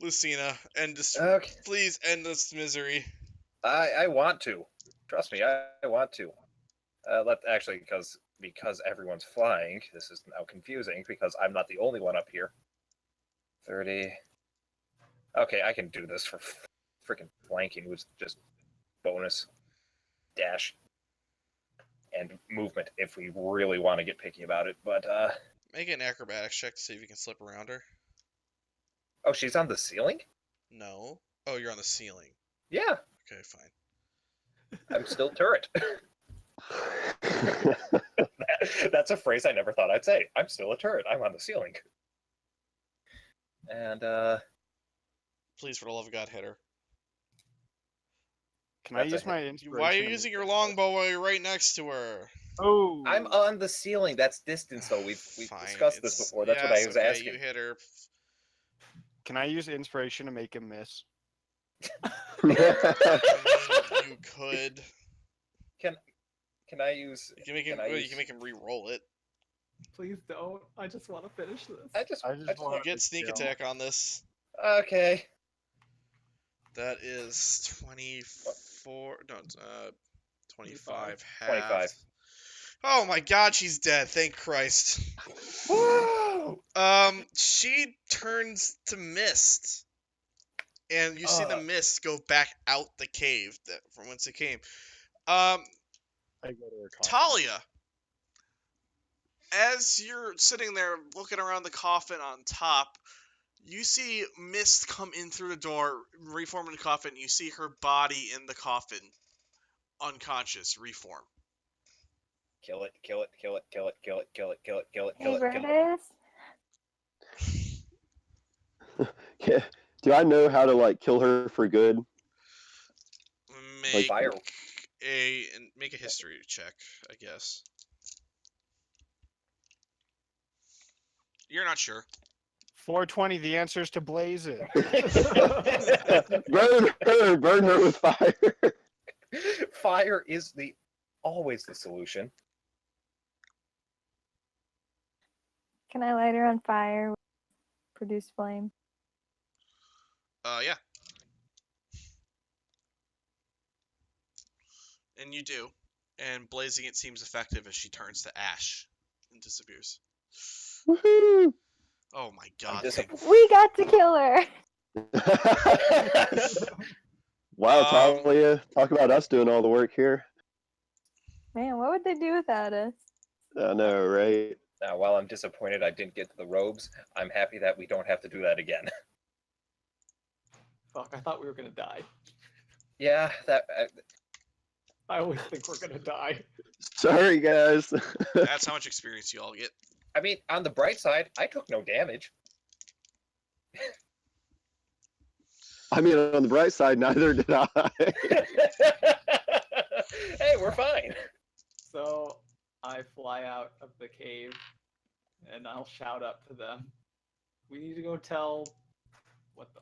Lucina, end this. Okay. Please end this misery. I want to. Trust me, I want to. Actually, because everyone's flying, this is now confusing because I'm not the only one up here. 30. Okay, I can do this for freaking flanking, which is just bonus dash and movement if we really want to get picky about it. But Make an acrobatics check to see if you can slip around her. oh, she's on the ceiling? No. Oh, you're on the ceiling. Yeah, Okay, fine. I'm still turret. That's a phrase I never thought I'd say. I'm still a turret. I'm on the ceiling. And Please, for the love of God, hit her. Can I That's use a my inspiration? Why are you to using make your it- longbow while you're right next to her? Oh. I'm on the ceiling. That's distance, though. We've Fine, discussed this it's- before. That's what I yes, was okay, asking. You hit her. Can I use inspiration to make him miss? You could. Can I use? You can make him. Can I You use- can make him re-roll it. Please don't. I just want to finish this. I just I just You want get sneak kill. attack on this. Okay. That is 24. No, 25 half. 25. Oh my God, she's dead. Thank Christ. Woo! She turns to mist, and you see the Uh. mist go back out the cave from whence it came. I go to her coffin. Talia, as you're sitting there looking around the coffin on top, you see mist come in through the door, reform in the coffin. You see her body in the coffin, unconscious, reform. Kill it! Kill it! Kill it! Kill it! Kill it! Kill it! Kill it! Kill it! Hey, Kill it! Kill it! Brutus. Yeah. Do I know how to like kill her for good? Make Fire. make a history check, I guess. You're not sure. 420, the answer's to blaze it. Burn her with fire. Fire is always the solution. Can I light her on fire? Produce flame. Yeah. And you do. And blazing it seems effective as she turns to ash and disappears. Woohoo! Oh my I'm God. disappointed. We got to kill her. Wow, Um, Talia, talk about us doing all the work here. Man, what would they do without us? I know, right? Now, while I'm disappointed I didn't get to the robes, I'm happy that we don't have to do that again. Fuck, I thought we were gonna die. Yeah, that I always think we're gonna die. Sorry, guys. That's how much experience you all get. I mean, on the bright side, I took no damage. I mean, on the bright side, neither did I. Hey, we're fine. So I fly out of the cave and I'll shout up to them. We need to go tell what the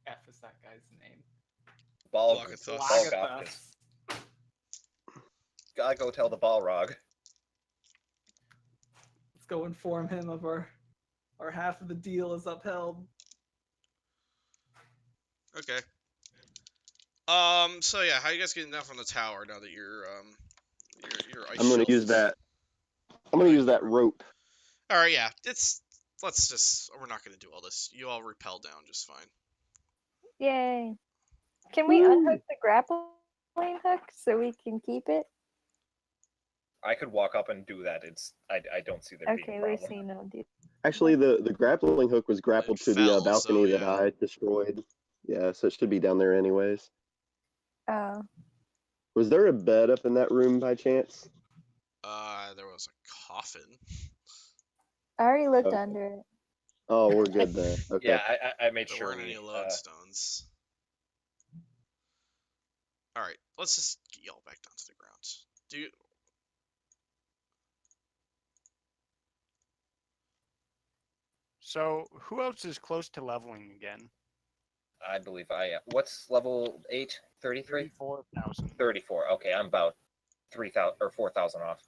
F is that guy's name? Lagathos. Lagathos. Gotta go tell the Balrog. Let's go inform him of our half of the deal is upheld. Okay. So yeah, how you guys getting down from the tower now that you're Your ice I'm gonna use shelf. that. I'm gonna use that rope. All right, yeah. Let's just. We're not gonna do all this. You all repel down just fine. Yay. Can we unhook the grappling hook so we can keep it? I could walk up and do that. I don't see there being Okay, a we problem. see no do. Actually, the grappling hook was grappled to the fell, balcony so, that yeah. I destroyed. Yeah, so it should be down there anyways. Oh. Was there a bed up in that room by chance? There was a coffin. I already looked Okay. under it. Oh, we're good then. Okay. Yeah, I made There sure weren't we. any lodestones. All right, let's just get y'all back down to the ground. Do you, So, who else is close to leveling again? I believe I am. What's level 8? 33? 34,000. 34. Okay, I'm about 3,000 or 4,000 off.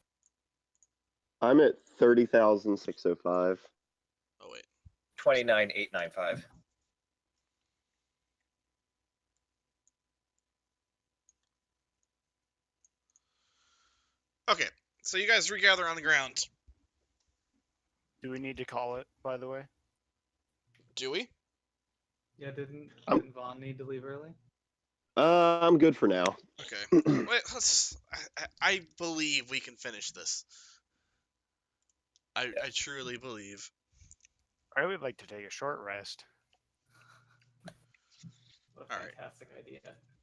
I'm at 30,605. Oh wait. 29,895. Okay, so you guys regather on the ground. Do we need to call it, by the way? Do we? Yeah, didn't Vaughn need to leave early? I'm good for now. Okay. Wait, I believe we can finish this. I truly believe. I would like to take a short rest. What a All right. fantastic idea.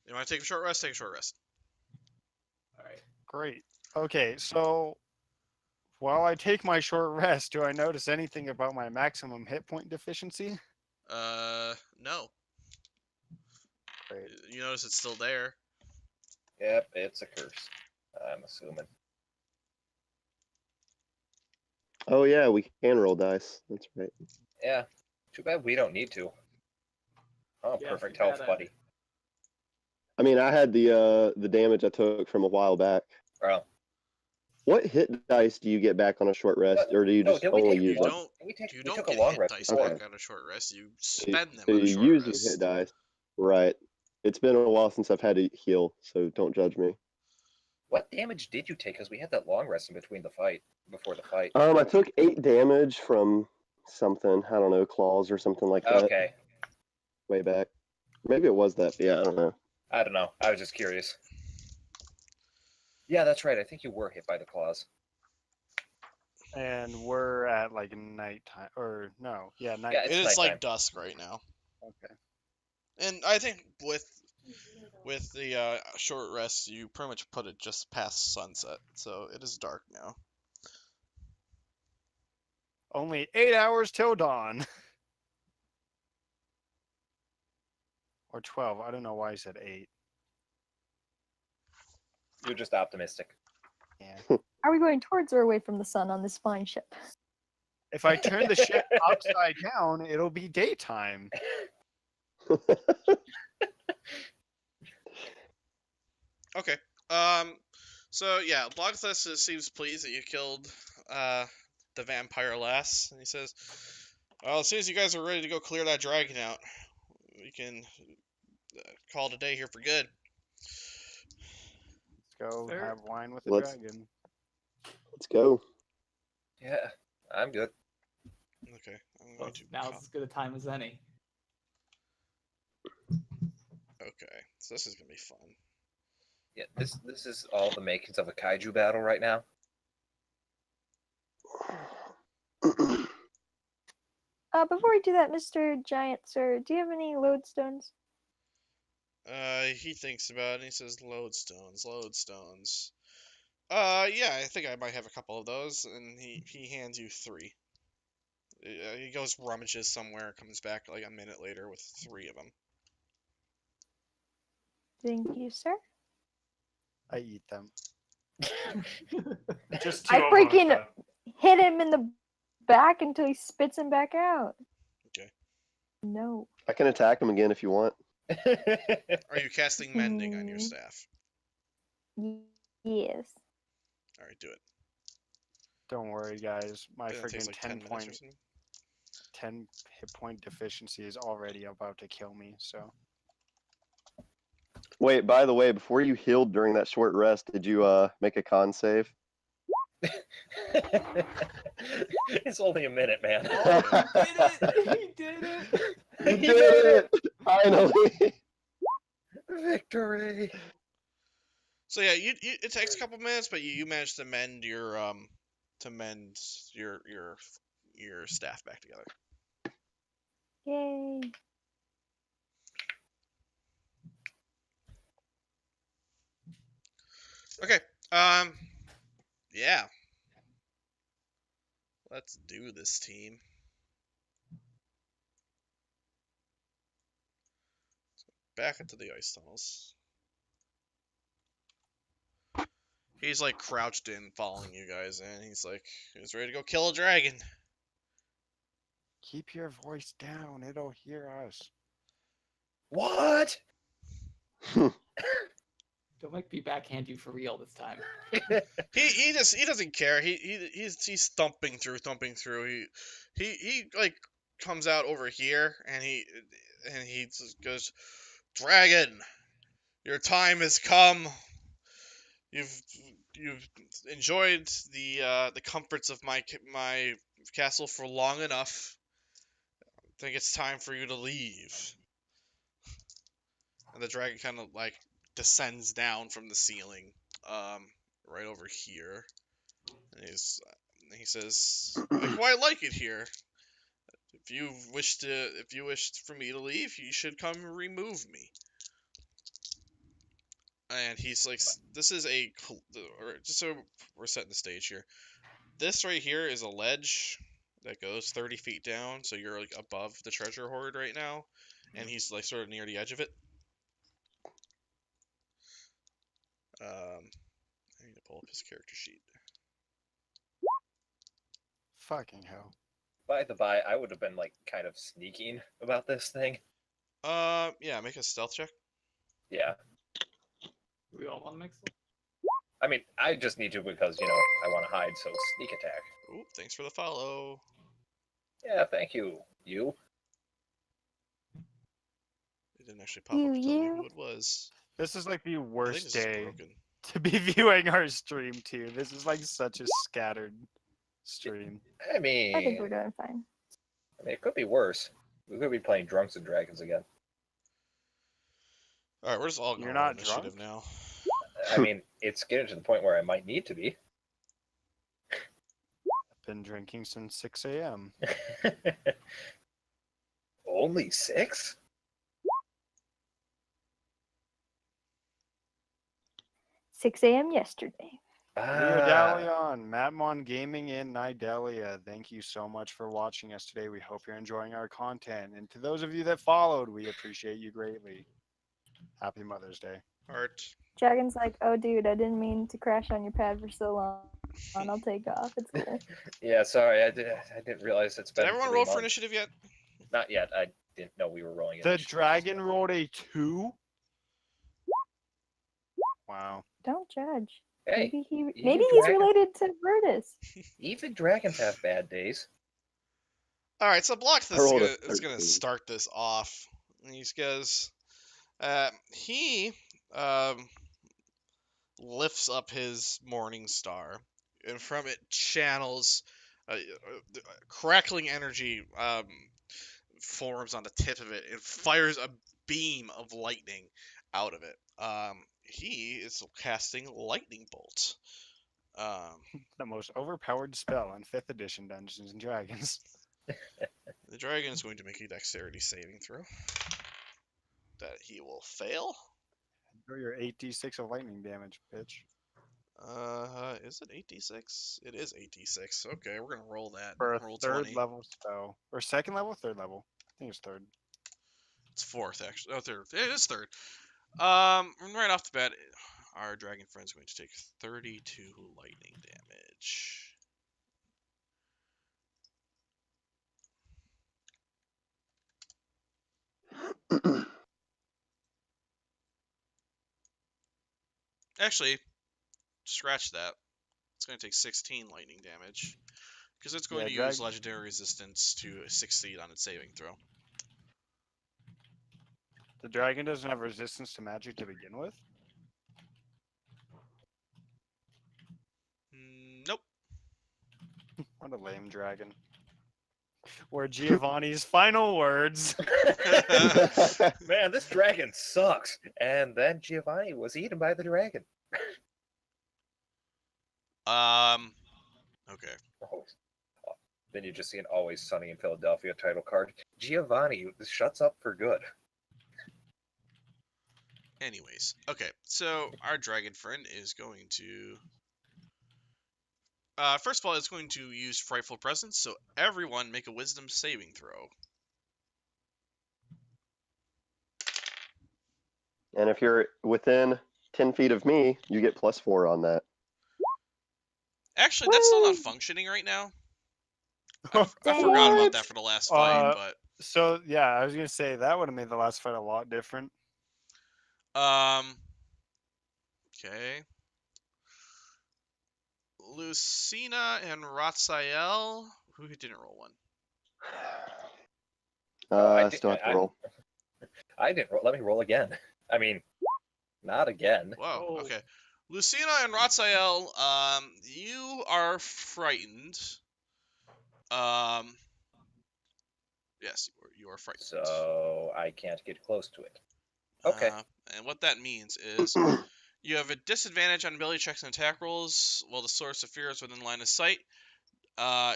You want to take a short rest? Take a short rest. All right. Great. Okay, so while I take my short rest, do I notice anything about my maximum hit point deficiency? No. Great. You notice it's still there. Yep, it's a curse. I'm assuming. Oh yeah, we can roll dice. That's right. Yeah. Too bad we don't need to. Oh, Yeah, perfect too bad, health, buddy. I mean, I had the damage I took from a while back. Oh. What hit dice do you get back on a short rest, or do you No, just did we only take use You one? them? don't. We You don't took a get long hit rest dice before. back on a short rest. You So spend them so on a you short use your rest. hit dice, right? It's been a while since I've had to heal, so don't judge me. What damage did you take? Because we had that long rest in between the fight, before the fight. I took 8 damage from something. I don't know, claws or something like that. Okay. Way back. Maybe it was that. But yeah, I don't know. I don't know. I was just curious. Yeah, that's right. I think you were hit by the claws. And we're at like nighttime, or no, yeah, night. Yeah, It it's is like nighttime. dusk right now, Okay. and I think with the short rest, you pretty much put it just past sunset, so it is dark now. Only 8 hours till dawn. Or 12. I don't know why I said 8. You're just optimistic. Yeah. Are we going towards or away from the sun on this fine ship? If I turn the ship upside down, it'll be daytime. Okay. So yeah, Blockthus seems pleased that you killed the vampire lass, and he says, "Well, as soon as you guys are ready to go clear that dragon out, we can call it a day here for good." Let's go Fair. have wine with the Let's- dragon. Let's go. Yeah, I'm good. Okay. I'm Well, going to. now's as good a time as any. Okay. So this is gonna be fun. Yeah, this is all the makings of a kaiju battle right now. Before we do that, Mr. Giant Sir, do you have any lodestones? He thinks about it. And he says, "Lodestones, lodestones." Yeah, I think I might have a couple of those, and he hands you 3. He goes rummages somewhere, comes back like a minute later with 3 of them. Thank you, sir. I eat them. Just I two of freaking them. hit him in the back until he spits him back out. Okay. No. I can attack him again if you want. Are you casting mending on your staff? Yes. All right, do it. Don't worry, guys. My It takes freaking like 10 10 minutes or point something. 10 hit point deficiency is already about to kill me. So Wait, by the way, before you healed during that short rest, did you make a con save? It's only a minute, man. Oh, he did it! He did it! You did it! Finally! Victory! So yeah, it takes a couple minutes, but you manage to mend your your staff back together. Yay. Okay. Yeah. Let's do this, team. Back into the ice tunnels. He's like crouched in, following you guys, and he's ready to go kill a dragon. Keep your voice down. It'll hear us. What? Don't make me backhand you for real this time. He doesn't care. He's thumping through. He like comes out over here, and he just goes, "Dragon, your time has come. You've enjoyed the comforts of my castle for long enough. I think it's time for you to leave." And the dragon kind of like descends down from the ceiling, right over here. And he says, "I quite like it here. If you wished for me to leave, you should come remove me." And he's like, "This is just so we're setting the stage here. This right here is a ledge that goes 30 feet down, so you're like above the treasure hoard right now, and he's like sort of near the edge of it. I need to pull up his character sheet. Fucking hell. By the by, I would have been like kind of sneaking about this thing. Yeah, make a stealth check. Yeah. Do we all want to mix them? I mean, I just need to because, you know, I want to hide, so sneak attack. Ooh, thanks for the follow. Yeah, thank you. You? It didn't actually pop up to tell me You. who it was. This is like the I think worst this is day broken. to be viewing our stream too. This is like such a scattered stream. I mean, I think we're doing fine. it could be worse. We could be playing Drunks and Dragons again. All right, we're just all You're going not on initiative drunk? now. I mean, it's getting to the point where I might need to be. Been drinking since 6 a.m. Only 6? 6 a.m. yesterday. Leo Ah, Dalion, Matmon Gaming in Nidalia, thank you so much for watching us today. We hope you're enjoying our content. And to those of you that followed, we appreciate you greatly. Happy Mother's Day. Heart. Dragon's like, oh, dude, I didn't mean to crash on your pad for so long. I'll take off. It's cool. yeah, sorry, I didn't realize it's been Did everyone 3 roll for months. initiative yet? Not yet. I didn't know we were rolling The initiative. dragon rolled a 2? Wow. Don't judge. Hey, Maybe you maybe he's dragon. related to Brutus. even dragons have bad days. All right, so Block I rolled a is gonna 13. start this off. And he goes, he lifts up his morning star, and from it channels crackling energy forms on the tip of it and fires a beam of lightning out of it. He is casting lightning bolt. The most overpowered spell in 5th edition Dungeons and Dragons. The dragon is going to make a dexterity saving throw that he will fail. Enjoy your 8d6 of lightning damage, bitch. Is it 8d6? It is 8d6. Okay, we're gonna roll that. For a Roll 3rd 20. level spell. Or 2nd level, 3rd level. I think it's 3rd. It's 4th actually. Oh, 3rd. It is 3rd. Right off the bat, our dragon friend's going to take 32 lightning damage. Actually, scratch that. It's going to take 16 lightning damage because it's going Yeah, to use legendary resistance to succeed on its saving throw. The dragon doesn't have resistance to magic to begin with? Nope. What a lame dragon. Were Giovanni's final words. Man, this dragon sucks. And then Giovanni was eaten by the dragon. Okay. Always. Then you just see an Always Sunny in Philadelphia title card. Giovanni shuts up for good. Anyways, okay. So our dragon friend is going to. First of all, it's going to use Frightful Presence. So everyone make a Wisdom saving throw. And if you're within 10 feet of me, you get +4 on that. Actually, that's still not Woo! functioning right now. I forgot about What? that for the last fight, but So, yeah, I was going to say that would have made the last fight a lot different. okay. Lucina and Ratziel, who didn't roll one? I still have to roll. I didn't roll. Let me roll again. I mean, not again. Whoa, Oh. okay. Lucina and Ratziel, you are frightened. Yes, you are frightened. So I can't get close to it. Okay. And what that means is you have a disadvantage on ability checks and attack rolls while the source of fear is within line of sight.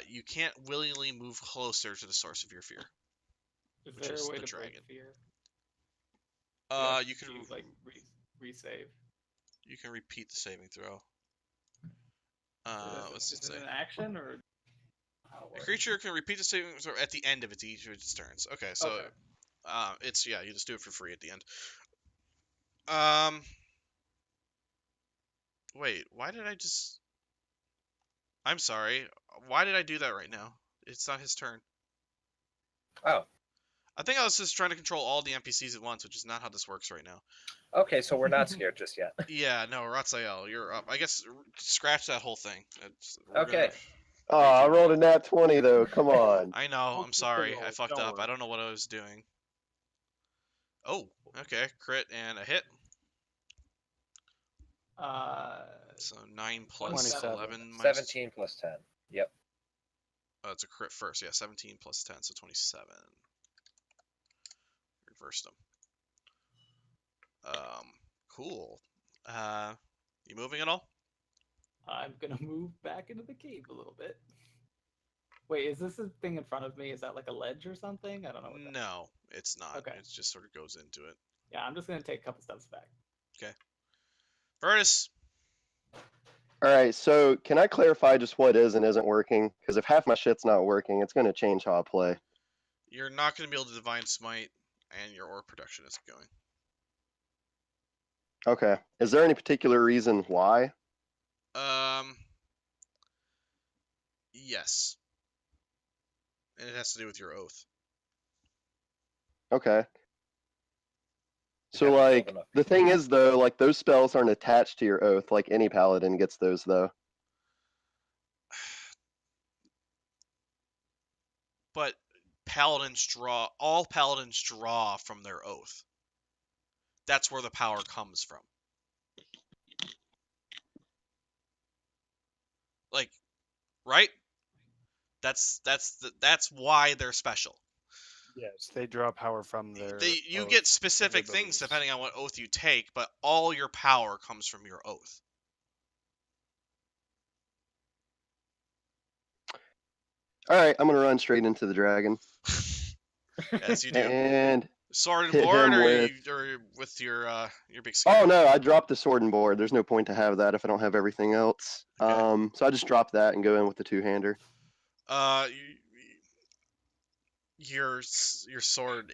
You can't willingly move closer to the source of your fear. Is Which there is a way the to break dragon. fear? You can use like resave. you can repeat the saving throw. What's it Is say? it an action or how it A works? creature can repeat the saving throw at the end of each of its turns. Okay, so Okay. it's you just do it for free at the end. Wait, why did I just? I'm sorry. Why did I do that right now? It's not his turn. Oh, I think I was just trying to control all the NPCs at once, which is not how this works right now. okay. So we're not scared just yet. Yeah, no, Ratziel, you're up. I guess scratch that whole thing. We're Okay. Oh, I rolled a nat 20 though. Come on. I know. We'll I'm keep the sorry. I rolls, fucked don't up. I worry. don't know what I was doing. Oh, okay. Crit and a hit. So 9 plus 27. 11 minus. 17 plus 10. Yep. Oh, it's a crit first. Yeah, 17 plus 10, so 27. Reversed them. Cool. You moving at all? I'm gonna move back into the cave a little bit. Wait, is this a thing in front of me? Is that like a ledge or something? I don't know what that. No, it's not. Okay. It just sort of goes into it. Yeah, I'm just gonna take a couple steps back. Vertus. All right, so can I clarify just what is and isn't working? Because if half my shit's not working, it's going to change how I play. You're not going to be able to Divine Smite, and your Orb Production isn't going. Okay. Is there any particular reason why? Yes. And it has to do with your oath. Okay. So, haven't like, filled enough. the thing is, though, like, those spells aren't attached to your oath. Like, any paladin gets those, though. But all paladins draw from their oath. That's where the power comes from. Like, right? That's why they're special. Yes, they draw power from their. You oath get and specific their things beliefs. depending on what oath you take, but all your power comes from your oath. All right, I'm going to run straight into the dragon. As you do. And Sword and hit board, him or with- with your big skill? oh no, I dropped the sword and board. There's no point to have that if I don't have everything else. Okay. So I just dropped that and go in with the two-hander. Your sword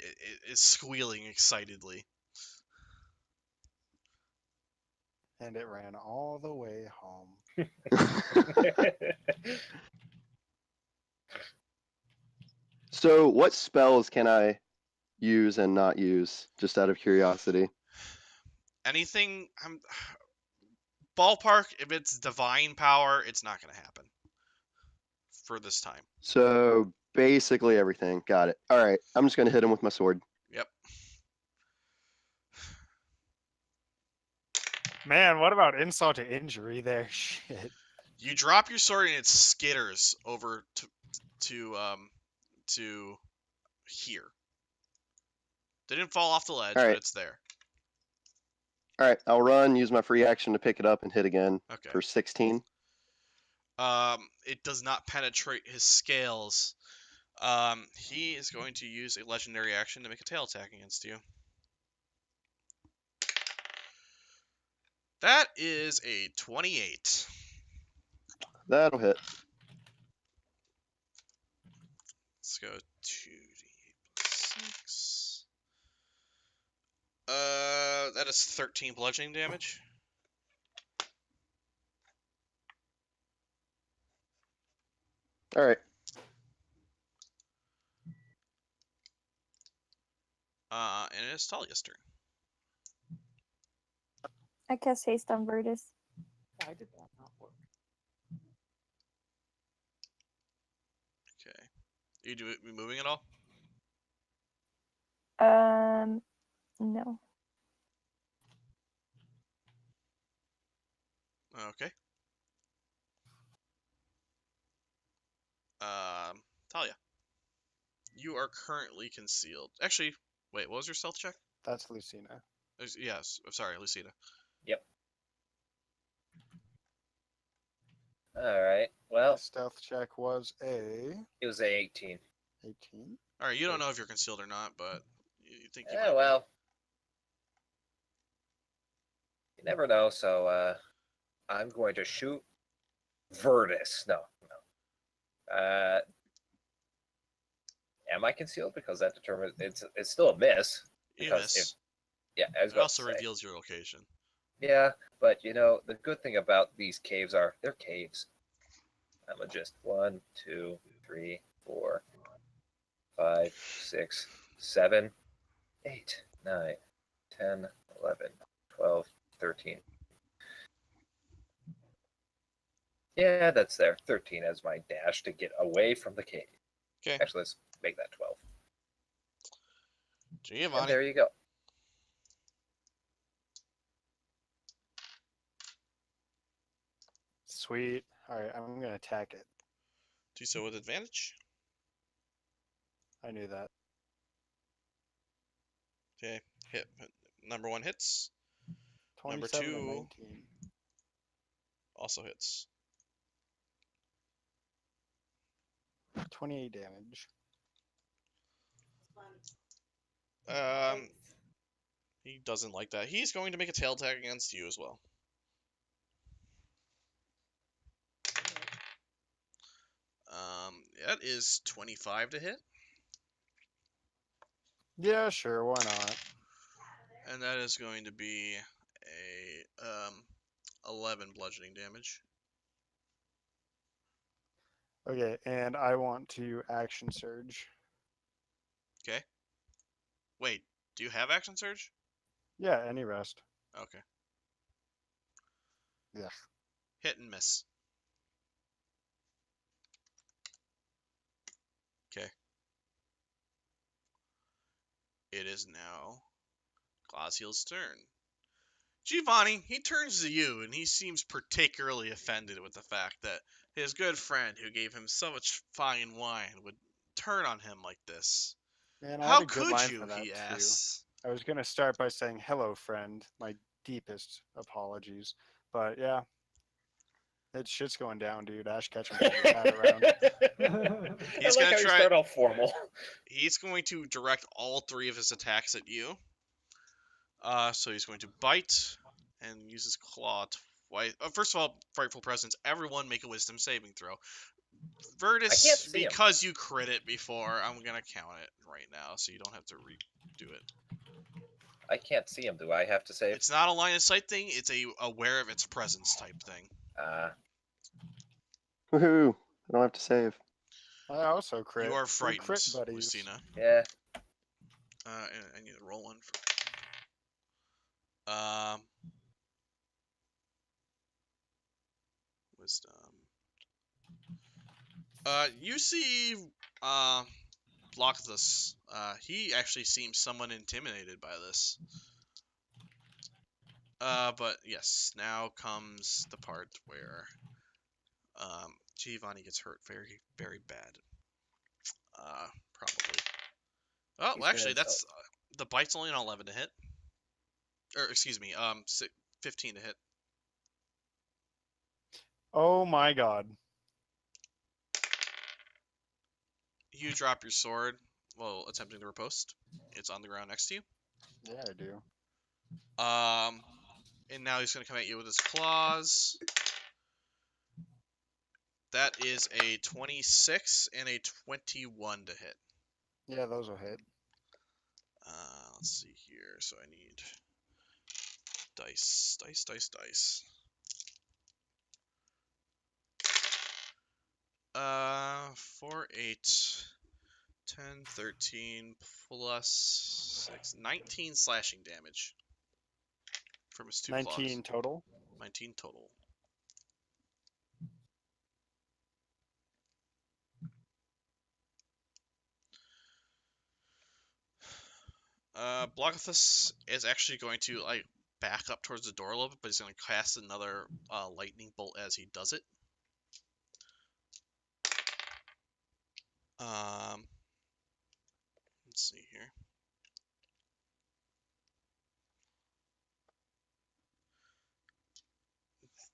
is squealing excitedly. And it ran all the way home. So what spells can I use and not use, just out of curiosity? Anything, ballpark, if it's divine power, it's not going to happen for this time. So basically everything. Got it. All right, I'm just going to hit him with my sword. Yep. Man, what about insult to injury there? Shit. You drop your sword and it skitters over to here. They didn't fall off the ledge, All but right. it's there. All right, I'll run, use my free action to pick it up and hit again Okay. for 16. It does not penetrate his scales. He is going to use a legendary action to make a tail attack against you. That is a 28. That'll hit. Let's go 2d8 plus 6. That is 13 bludgeoning damage. All right. And it is Talia's turn. I cast haste on Virtus. Why did that not work? Okay. You moving at all? No. Okay. Talia. You are currently concealed. Actually, wait, what was your stealth check? That's Lucina. Yes, I'm sorry, Lucina. All right. The Well, stealth check was a it was a 18. 18. Alright, you don't know if you're concealed or not, but you think you Yeah, might be. well, you never know. So I'm going to shoot Virtus. No. Am I concealed? Because that determines it's still a miss. You Because miss. I was It about also to say. reveals your location. Yeah, but the good thing about these caves are they're caves. I'm gonna just 1, 2, 3, 4, 5, 6, 7, 8, 9, 10, 11, 12, 13. Yeah, that's there. 13 as my dash to get away from the cave. Okay. Actually, let's make that 12. And Giovanni. there you go. Sweet. All right, I'm gonna attack it. Do so with advantage. I knew that. Okay. Hit. Number 1 hits. Number 27 and 2 19. also hits. 28 damage. He doesn't like that. He's going to make a tail attack against you as well. That is 25 to hit, Yeah, sure. Why not? and that is going to be a 11 bludgeoning damage. Okay, and I want to action surge. Okay. Wait, do you have action surge? Yeah, any rest. Okay. Yeah. Hit and miss. Okay. It is now Glazheel's turn. Giovanni, he turns to you and he seems particularly offended with the fact that his good friend who gave him so much fine wine would turn on him like this. Man, I How had a good could line you, for that he too. asks. I was gonna start by saying hello, friend. My deepest apologies, but yeah, it's shit's going down, dude. Ash Ketchum got his hat around. He's I like gonna how you try- start off formal. He's going to direct all 3 of his attacks at you. So he's going to bite and use his claw twice. First of all, frightful presence. Everyone make a wisdom saving throw. Virtus, see him. because you crit it before, I'm gonna count it right now, so you don't have to redo it. I can't see him. Do I have to save? It's not a line of sight thing. It's a aware of its presence type thing. Woohoo! I don't have to save. I also crit. You are We're frightened, crit buddies. Lucina. Yeah. I need to roll one. Wisdom. You see, Locthus. He actually seems somewhat intimidated by this. But yes, now comes the part where Giovanni gets hurt very, very bad. Probably. Oh, He's well, gonna actually, tell- that's the bite's only an 11 to hit. Or excuse me, 15 to hit. Oh my god. You drop your sword while attempting to riposte. It's on the ground next to you. Yeah, I do. And now he's gonna come at you with his claws. That is a 26 and a 21 to hit. Yeah, those will hit. Let's see here. So I need dice, dice, dice, dice. Uh, 4, 8, 10, 13 plus 6, 19 slashing damage from his 2 19 claws. total. 19 total. Blogothus is actually going to like back up towards the door a little bit, but he's going to cast another lightning bolt as he does it. Let's see here.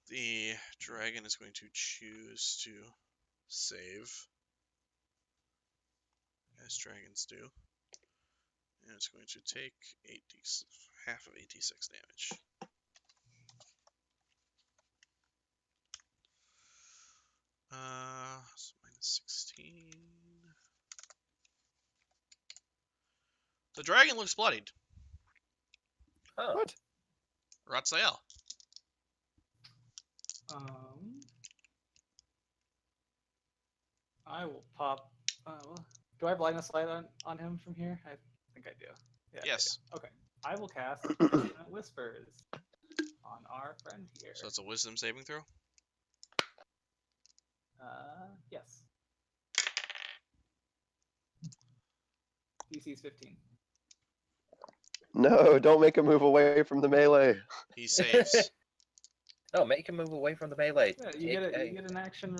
The dragon is going to choose to save, as dragons do, and it's going to take half of 86 damage. So minus 16. The dragon looks bloodied. Huh. What? Ratzael. I will pop. Do I have line of sight on him from here? I think I do. Yeah. Yes. I do. Okay. I will cast Dissonant Whispers on our friend here. So it's a wisdom saving throw. Yes. DC's 15. No, don't make him move away from the melee. He saves. No, make him move away from the melee. Yeah, you get an action.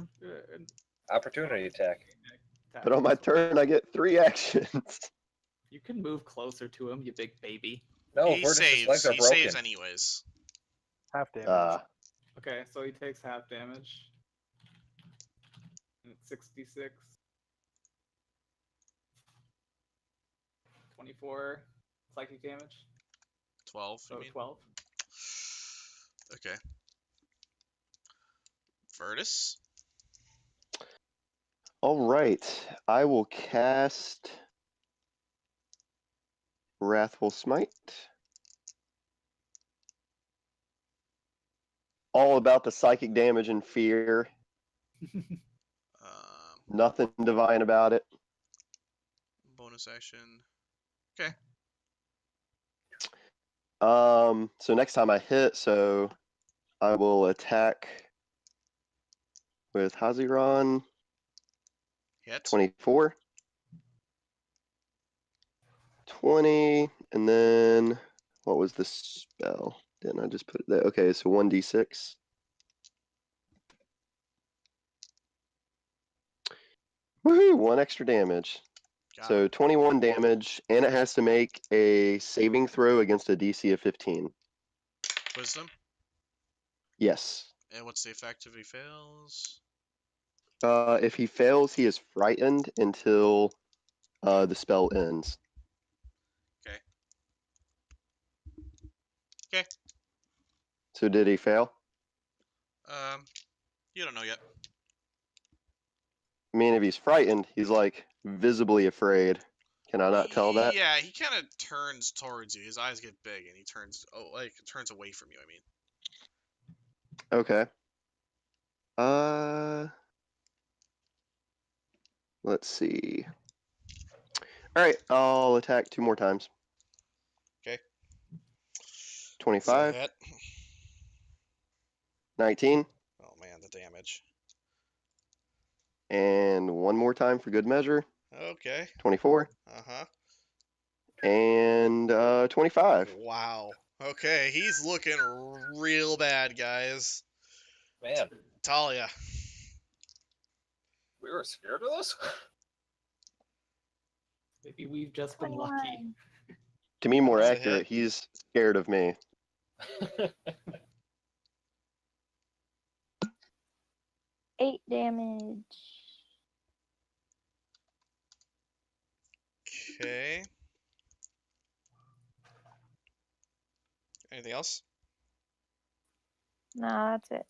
Opportunity attack. But on my turn, I get 3 actions. You can move closer to him, you big baby. No, He Vertus's saves. legs are He broken. saves anyways. Half damage. Okay, so he takes half damage. And it's 66. 24 psychic damage. 12. So You mean? 12. Okay. Vertus. All right, I will cast Wrathful Smite. All about the psychic damage and fear. Nothing divine about it. Bonus action. Okay. So next time I hit, so I will attack with Haziran. Hit. 24. 20, and then what was the spell? Didn't I just put it there? Okay, so 1d6. Woohoo! 1 extra damage. Got So it. 21 damage, and it has to make a saving throw against a DC of 15. Wisdom. Yes. And what's the effect if he fails? If he fails, he is frightened until the spell ends. Okay. Okay. So did he fail? You don't know yet. I mean, if he's frightened, he's like visibly afraid. Can I not tell that? Yeah, he kind of turns towards you. His eyes get big, and he turns turns away from you. I mean. Okay. Let's see. All right, I'll attack 2 more times. Okay. 25, Hit. 19, Oh man, the damage. and 1 more time for good measure. Okay. 24, Uh huh. and 25. Wow. Okay, he's looking real bad, guys. Man, Talia. we were scared of this? Maybe we've just been lucky. 21. To be more Does it accurate, hit? he's scared of me. 8 damage. Okay. Anything else? No, that's it.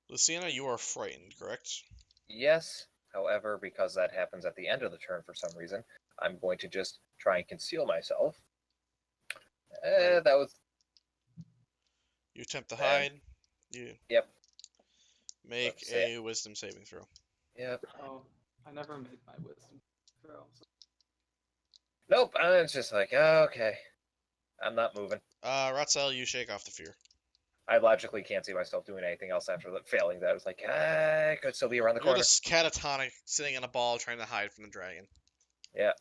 Luciana, you are frightened, correct? Yes, however, because that happens at the end of the turn for some reason, I'm going to just try and conceal myself. Right. That was... You attempt to And- hide. You Yep. make Let's see. a wisdom saving throw. Yep. Oh, I never made my wisdom throw. So Nope, I'm just like, okay. I'm not moving. Ratzel, you shake off the fear. I logically can't see myself doing anything else after failing that. I was like, I could still be around the You're corner. just catatonic, sitting in a ball, trying to hide from the dragon. Yeah.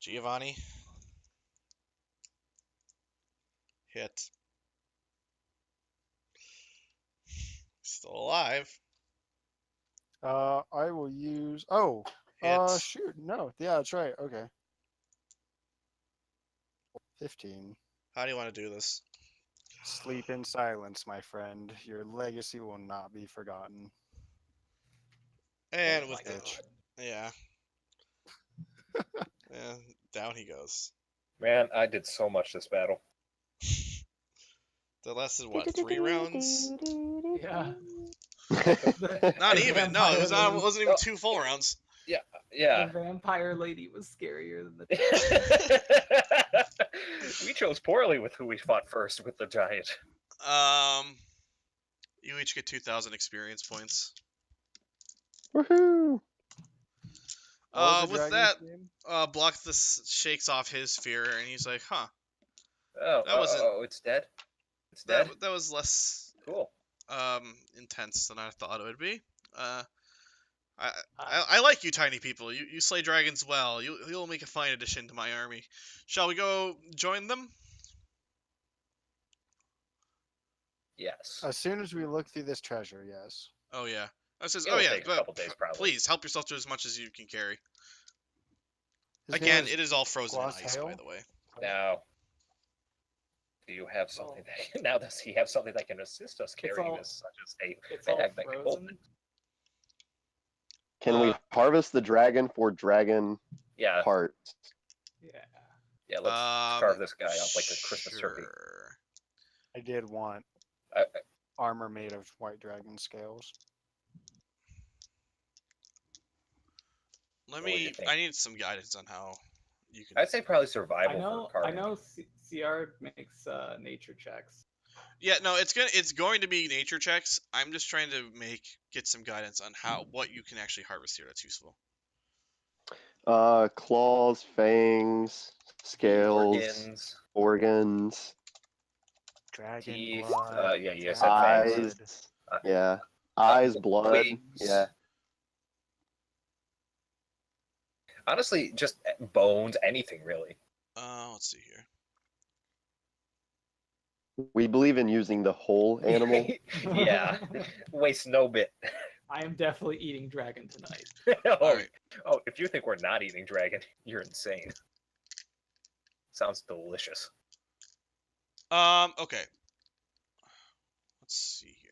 Giovanni. Hit. Still alive. I will use. Oh, Hit. shoot, no, yeah, that's right. Okay. 15. How do you want to do this? Sleep in silence, my friend. Your legacy will not be forgotten. And Oh with my the, God. yeah. Yeah, down he goes. Man, I did so much this battle. That lasted what, 3 rounds? Yeah. Not The even. No, it vampire wasn't even 2 full rounds. Yeah. The vampire lady was scarier than the. We chose poorly with who we fought first with the giant. You each get 2,000 experience points. Woohoo! What was the With dragon's that, name? Block this shakes off his fear, and he's like, "Huh, Oh, That wasn't- it's dead. It's dead. that was less Cool. intense than I thought it would be. I like you, tiny people. You slay dragons well. You'll make a fine addition to my army. Shall we go join them? Yes. As soon as we look through this treasure, yes. Oh yeah. I says, It'll oh yeah. take a But couple days probably. please help yourself to as much as you can carry. His name Again, is it is all frozen in Gloss ice, by Hail? the way. Now, do you have something that now does he have something that can assist us carrying all- this, such as a It's all bag that can hold frozen. it? Can we harvest the dragon for dragon Yeah, parts? Yeah. yeah. Let's carve this guy up like a Christmas turkey. Sure. I did want I, armor made of white dragon scales. Let What do you me. think? I need some guidance on how you can. I'd say probably survival I know. for I carving. know. CR makes nature checks. Yeah, no, it's going to be nature checks. I'm just trying to get some guidance on what you can actually harvest here that's useful. Claws, fangs, scales, Organs, organs, Dragon teeth. blood. Yeah, you said dragon fangs. eyes. blood. Yeah, eyes, blood. wings. Yeah, Honestly, just bones, anything really. Let's see here. we believe in using the whole animal. Yeah, waste no bit. I am definitely eating dragon tonight. Oh, Alright. oh, if you think we're not eating dragon, you're insane. Sounds delicious. Okay. Let's see here.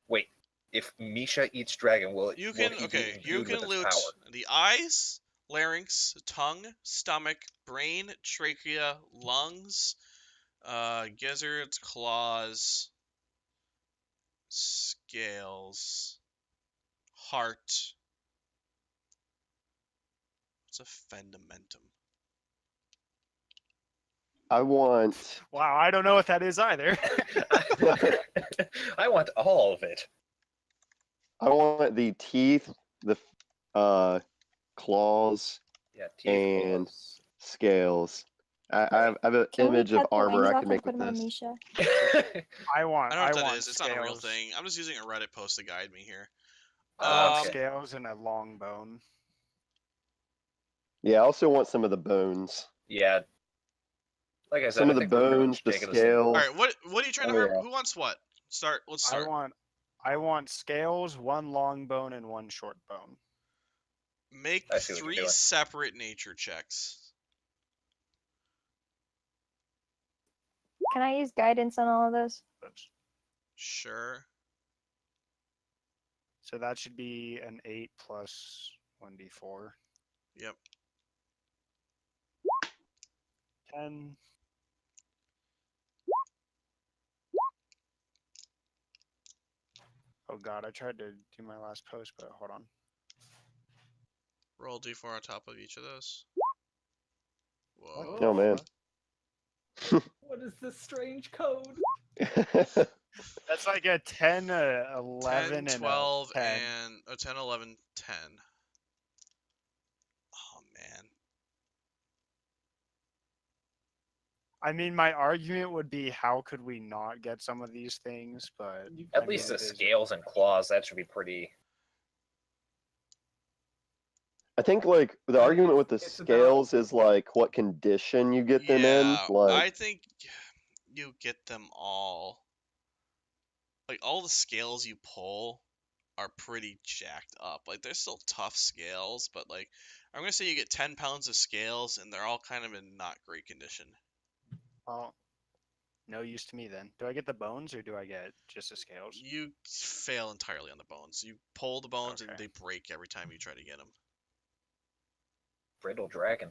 Wait, if Misha eats dragon, will You will can he be okay. You imbued can with its loot power? the eyes, larynx, tongue, stomach, brain, trachea, lungs, gizzards, claws, scales, heart. What's a fundamentum? I want. Wow, I don't know what that is either. I want all of it. I want the teeth, the claws, Yeah, teeth, And- claws. scales. I have an Can we image of cut the armor wings I off can and make put with them on this. Misha? I want. I don't know what that want is. It's not a real scales. thing. I'm just using a Reddit post to guide me here. I want Okay. scales and a long bone. Yeah, I also want some of the bones. Yeah, Like I said, Some I of the think we're pretty bones, much the taking the same. scales. All right, what are you trying to Oh, harvest? yeah. Who wants what? Let's I start. want scales, one long bone, and one short bone. Make I see what you're 3 doing. separate nature checks. Can I use guidance on all of those? Sure. So that should be an 8 plus 1d4. Yep. 10. Oh god, I tried to do my last post, but hold on. Roll d4 on top of each of those. What Whoa. the Oh, man. fuck? What is this strange code? That's like a 10, a 11, 10, and 12, a 10. and 10, 11, 10. Oh man. I mean, my argument would be, how could we not get some of these things? But I At least mean, the it is- scales and claws, that should be pretty. I think like the I mean, argument with the it's about- scales is like what condition you get them in. Yeah, Like I think you get them all. Like all the scales you pull are pretty jacked up. Like they're still tough scales, but like I'm gonna say you get 10 pounds of scales and they're all kind of in not great condition. well, no use to me then. Do I get the bones or do I get just the scales? You fail entirely on the bones. You pull the bones and Okay. they break every time you try to get them. Brittle dragon.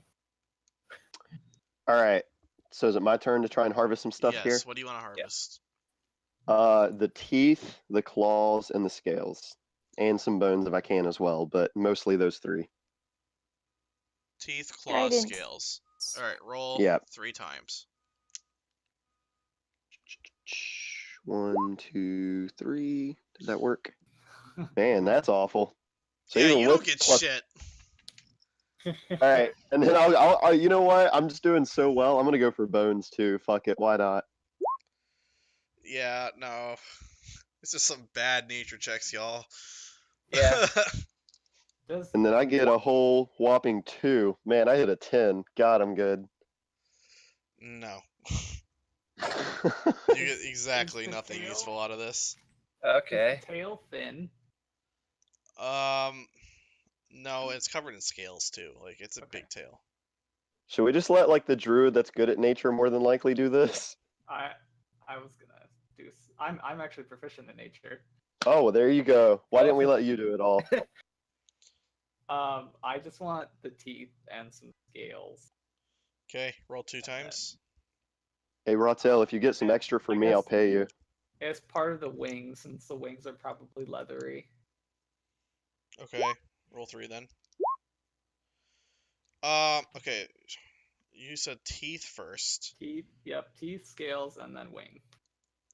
all right. So is it my turn to try and harvest some stuff Yes. here? What do you want to harvest? The teeth, the claws, and the scales, and some bones if I can as well, but mostly those 3. Teeth, claws, Guidance. scales. All right, roll Yeah. 3 times. 1, 2, 3. Did that work? Man, that's awful. So Yeah, even you with don't get plus- shit. All right, and then I'll you know what? I'm just doing so well. I'm gonna go for bones too. Fuck it, why not? Yeah, no. It's just some bad nature checks, y'all. Yeah. Does And then I get a whole whopping 2. Man, I hit a 10. God, I'm good. No. You get Is exactly the nothing tail- useful out of this. Okay. Is the tail thin? No, it's covered in scales too. Like it's a Okay. big tail. Should we just let like the druid that's good at nature more than likely do this? I was gonna do. I'm actually proficient in nature. Oh, well, there you go. Why didn't we let you do it all? I just want the teeth and some scales. Okay, roll 2 And then- times. Hey, Rotel, if you get some Yeah, extra for I me, I'll guess- pay you. It's part of the wings, since the wings are probably leathery. Okay, roll 3 then. Okay. You said teeth first. Teeth, yep, teeth, scales, and then wing.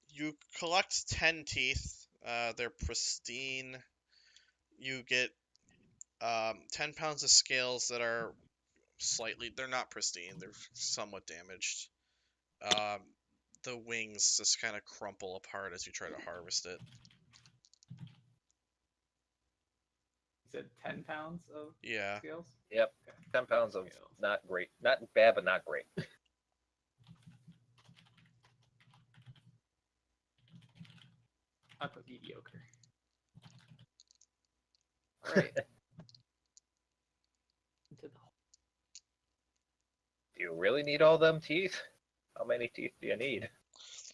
You collect 10 teeth. They're pristine. You get 10 pounds of scales that are they're not pristine, they're somewhat damaged. The wings just kind of crumple apart as you try to harvest it. You said 10 pounds of Yeah. scales? Yep. Okay. 10 pounds of Scales. not great. Not bad, but not great. I put mediocre. Alright. Into the hole. Do you really need all them teeth? How many teeth do you need?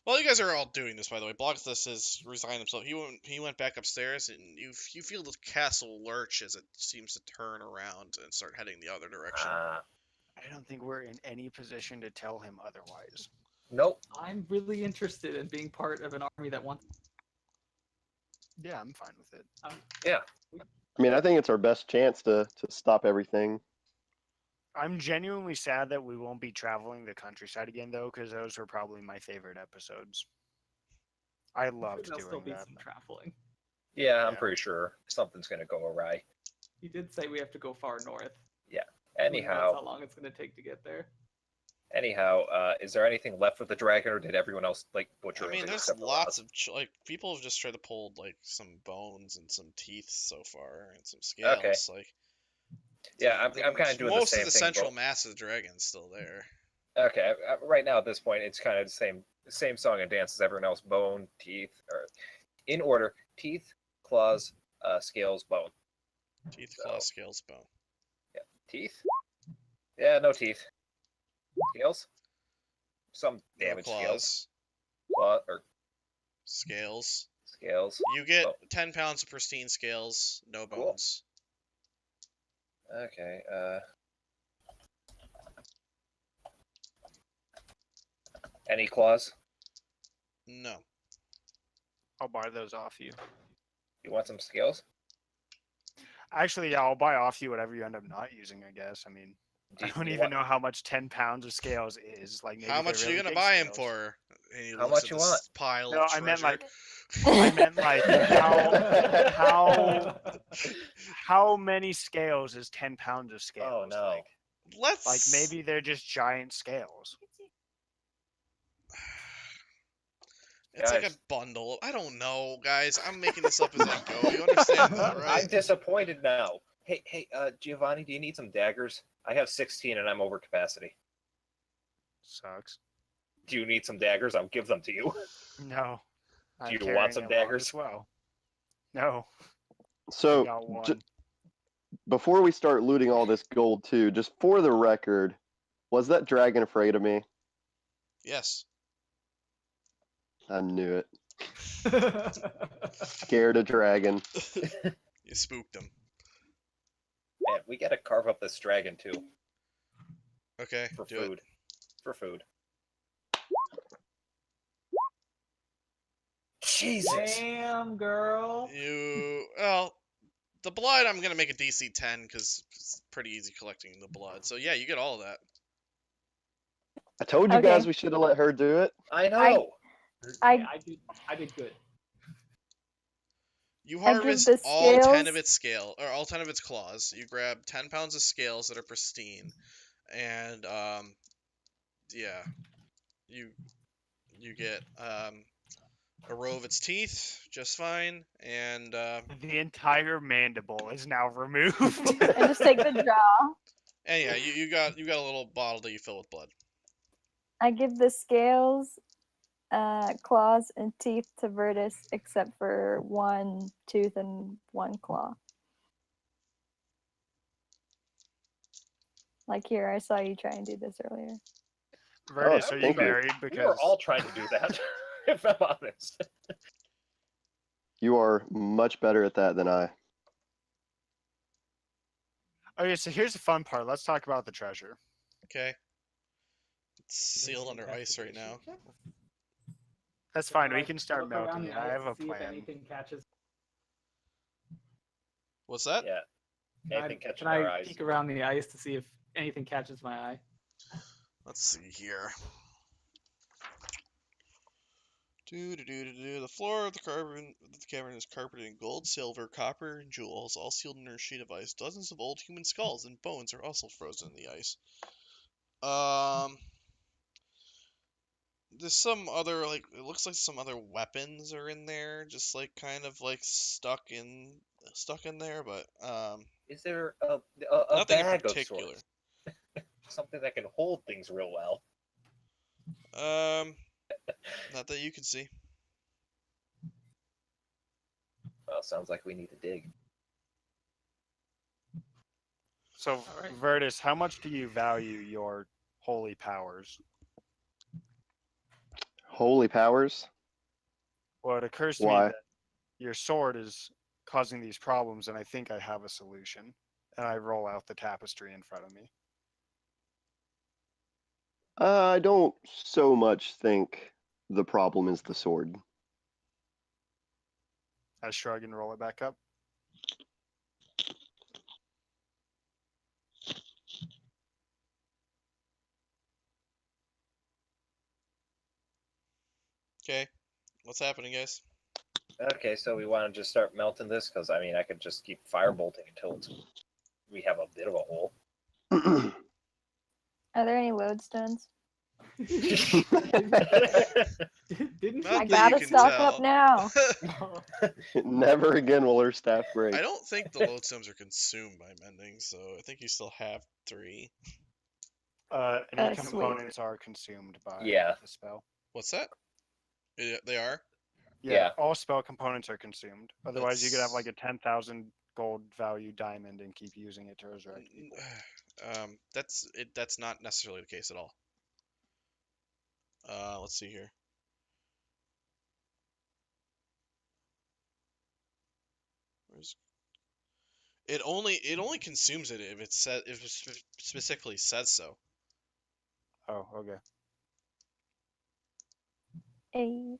Well, you guys are all doing this, by the way. Blockthus has resigned himself. He went back upstairs, and you feel the castle lurch as it seems to turn around and start heading the other direction. I don't think we're in any position to tell him otherwise. Nope. I'm really interested in being part of an army that wants. Yeah, I'm fine with it. I mean, I think it's our best chance to stop everything. I'm genuinely sad that we won't be traveling the countryside again, though, because those were probably my favorite episodes. I loved There'll still doing be that. some traveling. Yeah, I'm Yeah. pretty sure something's gonna go awry. You did say we have to go far north. Who knows Anyhow, how long it's going to take to get there? Is there anything left with the dragon, or did everyone else like butcher I mean, it there's except for lots us? of like people have just tried to pull like some bones and some teeth so far and some scales. Okay. Like Yeah, I'm kind of doing the most same of the thing. central but mass of the dragon's still there. Okay, right now at this point, it's kind of the same song and dance as everyone else. Bone, teeth, or in order: teeth, claws, scales, bone. Teeth, So, claw, scales, bone. yeah, teeth. Yeah, no teeth. Scales. Some No damage scales. claws. Claw or Scales. scales. You get Oh. 10 pounds of pristine scales, no Cool. bones. Okay. Any claws? No. I'll buy those off you. You want some scales? Actually, yeah, I'll buy off you whatever you end up not using. I guess. I mean, Do I you- don't you even want- know how much 10 pounds of scales is. Like, maybe How they're much are really you gonna big buy him scales. for? And he How looks much at you this want? pile No, of I meant treasure. I meant like how many scales is 10 pounds of scales? Oh no. Let's. Like maybe they're just giant scales. It's like a Guys. bundle. I don't know, guys. I'm making this up as I go. You understand that, right? I'm disappointed now. Hey, Giovanni, do you need some daggers? I have 16 and I'm over capacity. Sucks. Do you need some daggers? I'll give them to you. No. Do you I'm want some carrying a lot daggers? as well. No. I So, got one. before we start looting all this gold too, just for the record, was that dragon afraid of me? Yes. I knew it. Scared a dragon. You spooked him. Man, we gotta carve up this dragon too. Okay, For do food. it. For food. Jesus! Damn, girl. Well, the blood, I'm gonna make a DC 10 because it's pretty easy collecting the blood. So yeah, you get all of that. I told you Okay. guys we should have let her do it. I know! I did good. You I give harvest the all 10 scales- of its scale, or all 10 of its claws. You grab 10 pounds of scales that are pristine, and yeah, you get a row of its teeth, just fine, and The entire mandible is now removed. And just take the jaw. yeah, you got a little bottle that you fill with blood. I give the scales, claws, and teeth to Virtus, except for one tooth and one claw. Like here, I saw you try and do this earlier. Virtus, Oh, are you thank you. married? We Because were all trying to do that, if I'm honest. You are much better at that than I. okay, so here's the fun part. Let's talk about the treasure. Okay. It's sealed under ice right now. That's fine. We can start melting it. I have a See if plan. anything catches. What's that? Yeah. Anything Can catching our I eyes. peek around the ice to see if anything catches my eye? Let's see here. The floor of the cavern is carpeted in gold, silver, copper, and jewels, all sealed under a sheet of ice. Dozens of old human skulls and bones are also frozen in the ice. There's some other, like, it looks like some other weapons are in there, just like kind of like stuck in there, but Is there a nothing in bag of particular. sorts? Something that can hold things real well. Not that you can see. Well, sounds like we need to dig. So, Alright. Virtus, how much do you value your holy powers? Holy powers. Well, it occurs to me Why? that your sword is causing these problems, and I think I have a solution. And I roll out the tapestry in front of me. I don't so much think the problem is the sword. I shrug and roll it back up. Okay, what's happening, guys? Okay, so we want to just start melting this? Because, I mean, I could just keep firebolting until we have a bit of a hole. Are there any lodestones? Didn't Not I that gotta you can stock tell. up now. Never again will her staff break. I don't think the lodestones are consumed by mending, so I think you still have 3. Any Sweet. components are consumed by Yeah. the spell. What's that? They are. Yeah. All spell components are consumed. Otherwise, you could have That's- like a 10,000 gold value diamond and keep using it to resurrect people. That's not necessarily the case at all. Let's see here. Where's it only consumes it if it specifically says so. Oh, okay. A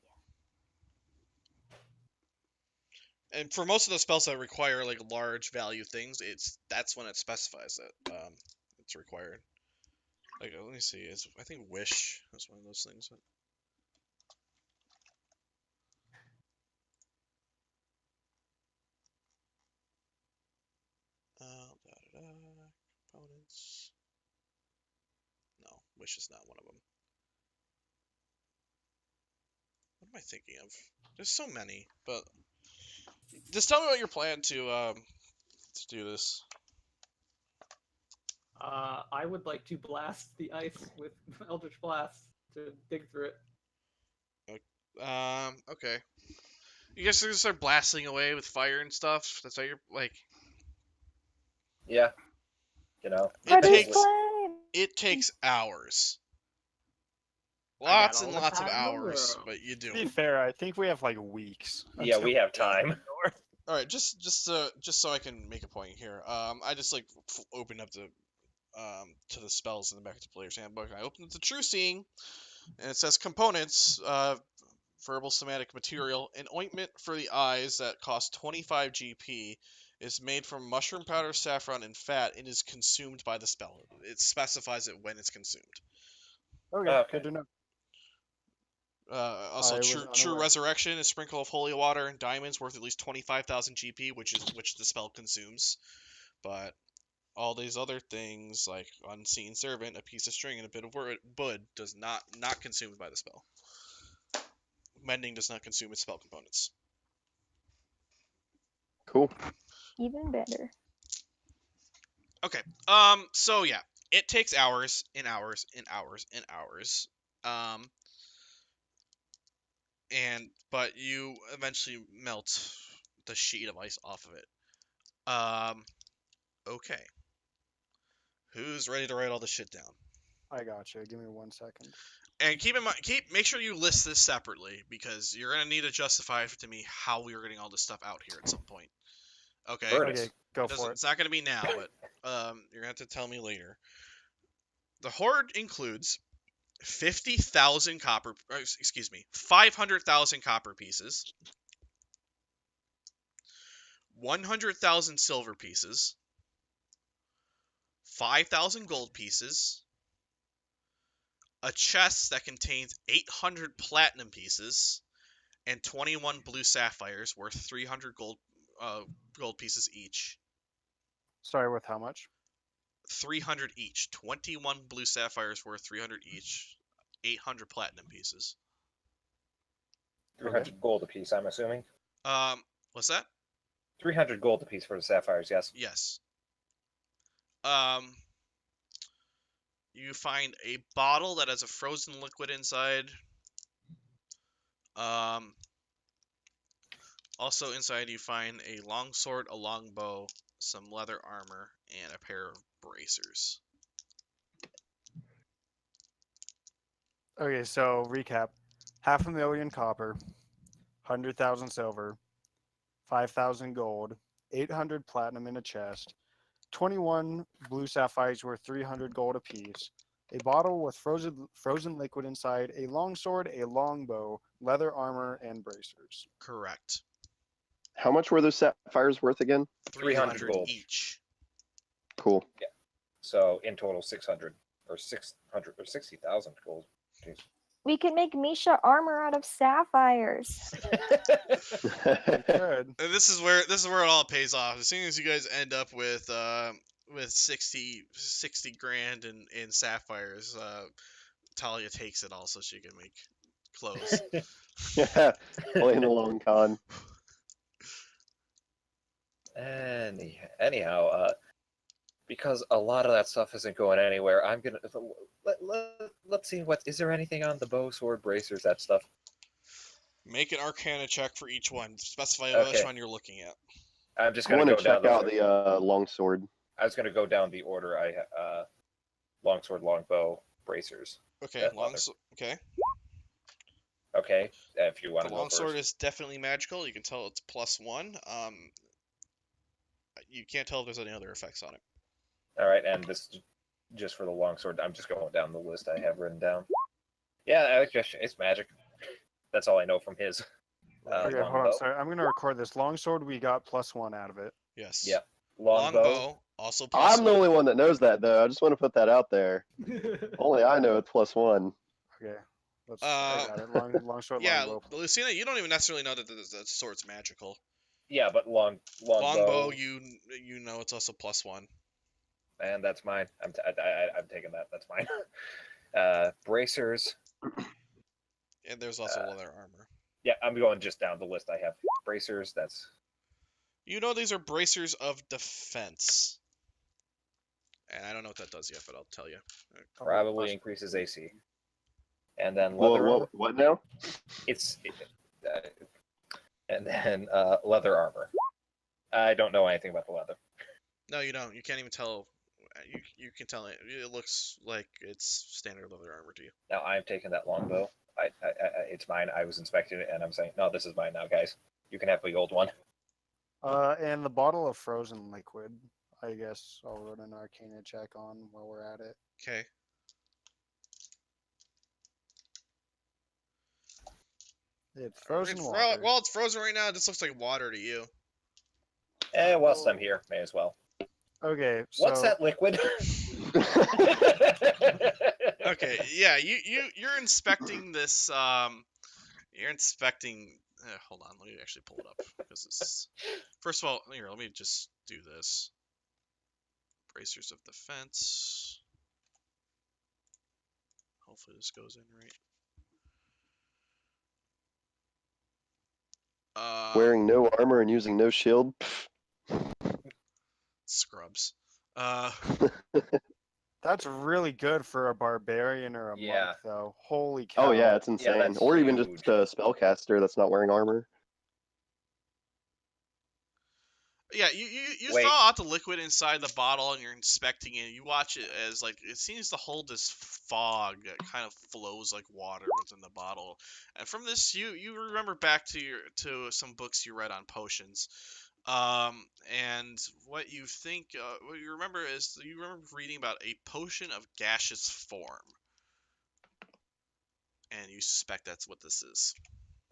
And for most of the spells that require like large value things, that's when it specifies that it's required. Like let me see, I think Wish is one of those things. Components. No, Wish is not one of them. What am I thinking of? There's so many, but just tell me what your plan to do this. I would like to blast the ice with Eldritch Blast to dig through it. Okay. You guys are gonna start blasting away with fire and stuff. That's how you're like. Yeah. You know. It What is takes flame? it takes hours. I got Lots all and the lots of time in the hours, world. but you do. To be fair, I think we have like weeks. Yeah, we have time. All right, just so I can make a point here. I just like opened up the to the spells in the back of the player's handbook. I opened up the True Seeing, and it says components. Verbal somatic material. An ointment for the eyes that costs 25 GP is made from mushroom powder, saffron, and fat and is consumed by the spell. It specifies it when it's consumed. Okay, Okay. good to know. Also, I was true unaware. resurrection, a sprinkle of holy water and diamonds worth at least 25,000 GP, which the spell consumes. But all these other things like unseen servant, a piece of string, and a bit of wood does not consumed by the spell. Mending does not consume its spell components. Cool. Even better. Okay. So yeah, it takes hours and hours and hours and hours. But you eventually melt the sheet of ice off of it. Okay. Who's ready to write all this shit down? I got you. Give me 1 second. And keep in mind, make sure you list this separately because you're gonna need to justify to me how we are getting all this stuff out here at some point. Okay. Furnace. Okay, go for it. It's not gonna be now, but you're gonna have to tell me later. The Hoard includes 50,000 copper. Excuse me, 500,000 copper pieces, 100,000 silver pieces, 5,000 gold pieces, a chest that contains 800 platinum pieces, and 21 blue sapphires worth 300 gold pieces each. Sorry, with how much? 300 each. 21 blue sapphires worth 300 each. 800 platinum pieces. 300 gold apiece, I'm assuming. What's that? 300 gold apiece for the sapphires, yes. Yes. You find a bottle that has a frozen liquid inside. Also inside you find a long sword, a long bow, some leather armor, and a pair of bracers. Okay, so recap: 500,000 copper, 100,000 silver, 5,000 gold, 800 platinum in a chest, 21 blue sapphires worth 300 gold apiece, a bottle with frozen liquid inside, a long sword, a long bow, leather armor, and bracers. Correct. How much were those sapphires worth again? 300 gold. each. Cool. So in total 600 or 600 or 60,000 gold. Jeez. We could make Misha armor out of sapphires. Good. And this is where it all pays off. As soon as you guys end up with 60 grand in sapphires, Talia takes it all so she can make clothes. Yeah, playing a long con. because a lot of that stuff isn't going anywhere. I'm gonna let's see what is there anything on the bow, sword, bracers, that stuff. Make an Arcana check for each one. Specify which Okay. one you're looking at. I'm just I gonna want to go down check out the. the longsword. I was gonna go down the order. Longsword, longbow, bracers. Okay, That leather. Okay. Okay, if you want The to go longsword first. is definitely magical. You can tell it's +1. You can't tell if there's any other effects on it. All right, and this just for the longsword. I'm just going down the list I have written down. Yeah, it's magic. That's all I know from his. Okay, hold on. Longbow. Sorry, I'm gonna record this. Longsword, we got +1 out of it. Yes. Yeah. Longbow. Also I'm the +1. only one that knows that, though. I just want to put that out there. Only I know it's +1. Okay. I got it. Longsword, Yeah, longbow. Lucina, you don't even necessarily know that the sword's magical. Yeah, but Longbow, you know it's also +1. And that's mine. I'm taking that. That's mine. Bracers. And there's also leather armor. Yeah, I'm going just down the list I have. Bracers. That's You know these are bracers of defense. And I don't know what that does yet, but I'll tell you. probably increases AC. And then Whoa, leather armor. what now? And then leather armor. I don't know anything about the leather. No, you don't. You can't even tell. You can tell it looks like it's standard leather armor to you. Now I'm taking that longbow. It's mine. I was inspecting it, and I'm saying, no, this is mine now, guys. You can have the old one. And the bottle of frozen liquid. I guess I'll run an Arcana check on while we're at it. Okay. It's frozen It's water. Well, it's frozen right now. It just looks like water to you. Whilst I'm here, may as well. Okay, so What's that liquid? Okay, yeah, you're inspecting this. You're inspecting. Hold on, let me actually pull it up because this. First of all, here, let me just do this. Bracers of defense. Hopefully this goes in right. Wearing no armor and using no shield? Scrubs. That's really good for a barbarian or a Yeah. monk, though. Holy cow! Oh yeah, it's insane. that's Or even huge. just a spellcaster that's not wearing armor. Yeah, you Wait. thaw out the liquid inside the bottle and you're inspecting it. You watch it as like it seems to hold this fog that kind of flows like water within the bottle. And from this, you remember back to some books you read on potions. And what you think, what you remember is you remember reading about a potion of gaseous form, and you suspect that's what this is.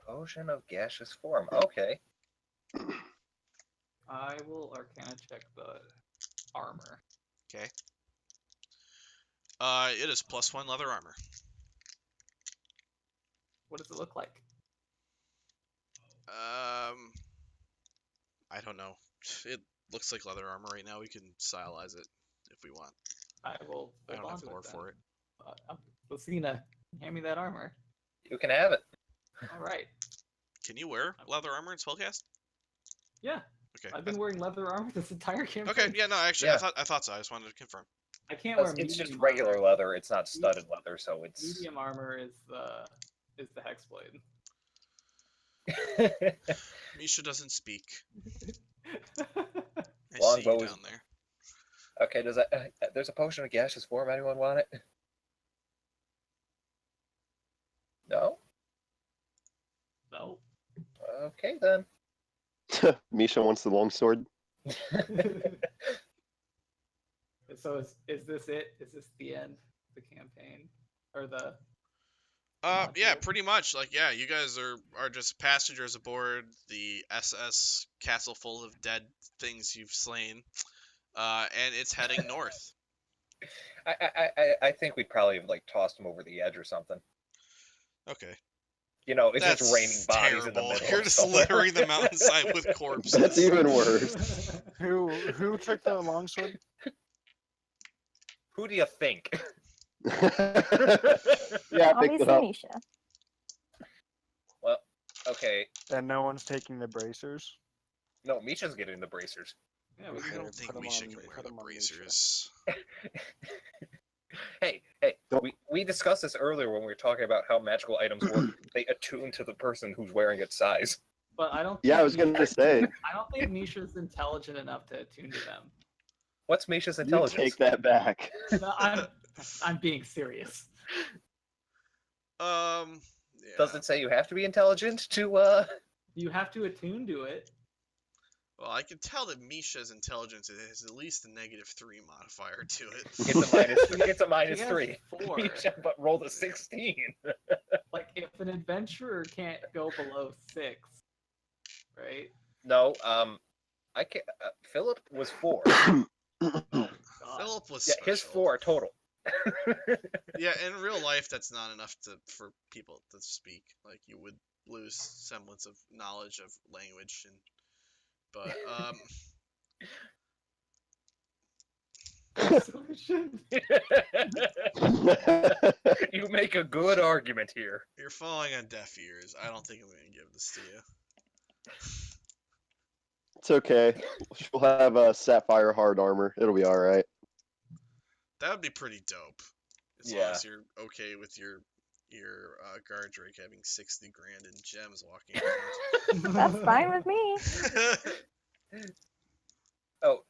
Potion of gaseous form. Okay. I will Arcana check the armor. Okay. It is +1 leather armor. What does it look like? I don't know. It looks like leather armor right now. We can stylize it if we want. I will. I don't have hold on lore to for it. Lucina, hand me that armor. You can have it. All right. Can you wear leather armor in spellcast? Yeah, Okay. I've been wearing leather armor this entire campaign. Okay. Yeah. No. Actually, Yeah. I thought so. I just wanted to confirm. I can't wear. It's just medium regular armor. leather. It's not studded leather, so it's. Medium armor is the hexblade. Misha doesn't speak. I see Longbow you is- down there. Okay. Does that? There's a potion of gaseous form. Anyone want it? No. No. Okay then. Misha wants the longsword. So is this it? Is this the end of the campaign or the? Yeah, module? pretty much. Like, yeah, you guys are just passengers aboard the SS castle full of dead things you've slain, and it's heading north. I think we'd probably have like tossed him over the edge or something. Okay. You know, it's That's just raining bodies in the terrible. middle. You're of just somewhere. littering the mountainside with corpses. That's even worse. Who took the longsword? Who do you think? Yeah, I picked it Obviously, up. Misha. Well, okay. And no one's taking the bracers. No, Misha's getting the bracers. Yeah, we I can don't put think 'em we should on- wear put the 'em on Misha. bracers. Hey, Don't- we discussed this earlier when we were talking about how magical items work. They attune to the person who's wearing its size. But I don't. Yeah, I think was gonna say, I don't think Misha's intelligent enough to attune to them. What's Misha's you intelligence? take that back. No, I'm being serious. Yeah. Does it say you have to be intelligent to You have to attune to it. Well, I can tell that Misha's intelligence has at least a -3 modifier to it. It's a minus She has 3. 4. Misha but rolled a 16. Like if an adventurer can't go below 6, right? No, I can't. Philip was 4. Oh God. Philip was Yeah, special. his 4 total. Yeah, in real life, that's not enough for people to speak. Like, you would lose semblance of knowledge of language, but Solution. You make a good argument here. you're falling on deaf ears. I don't think I'm gonna give this to you. It's okay. She'll have sapphire hard armor. It'll be all right. That would be pretty dope. As long Yeah. as you're okay with your guard drake having 60 grand in gems walking around. That's fine with me. Oh,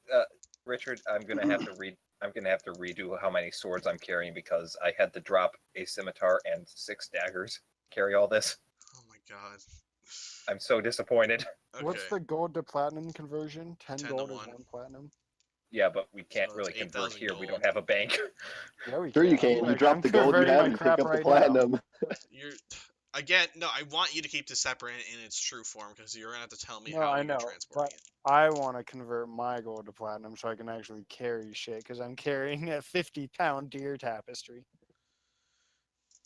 Richard, I'm gonna have to redo how many swords I'm carrying because I had to drop a scimitar and 6 daggers. Carry all this. Oh my god. I'm so disappointed. Okay. What's the gold to platinum conversion? 10 10 to gold is 1. 1 platinum. Yeah, but we can't So really it's convert 8,000 here. We don't gold. have a bank. Yeah, we Sure you can. can. You Like, drop I'm the gold you converting have my and pick crap up the right now. platinum. You're again. No, I want you to keep this separate in its true form because you're gonna have to tell me No, how I you're know, transporting it. I want to convert my gold to platinum so I can actually carry shit because I'm carrying a 50-pound deer tapestry.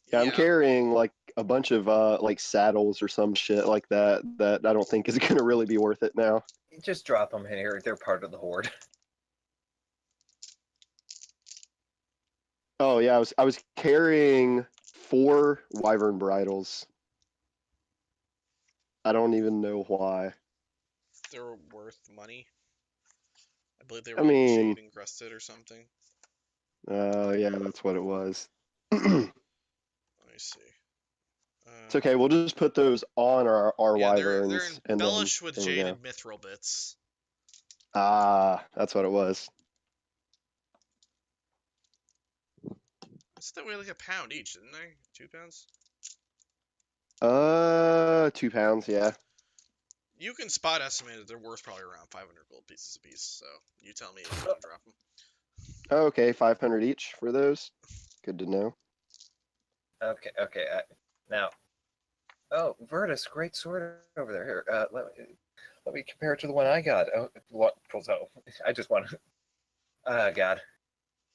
Yeah, I'm carrying like a bunch of like saddles or some shit like that that I don't think is gonna really be worth it now. Just drop them here. They're part of the horde. Oh yeah, I was carrying 4 wyvern bridles. I don't even know why. They're worth money. I believe they I were like mean- jade encrusted or something. Yeah, that's what it was. Let me see. It's okay. We'll just put those on our Yeah, wyverns, they're and then embellished with there we go. jaded mithril bits. Ah, that's what it was. It's that weigh like a pound each, didn't they? 2 pounds. 2 pounds. Yeah. You can spot estimate that they're worth probably around 500 gold pieces a piece. So you tell me if you want to drop them. Okay, 500 each for those. Good to know. Okay. Now, oh, Virtus, great sword over there. Here, let me compare it to the one I got. Oh, what pulls out? I just want to. God,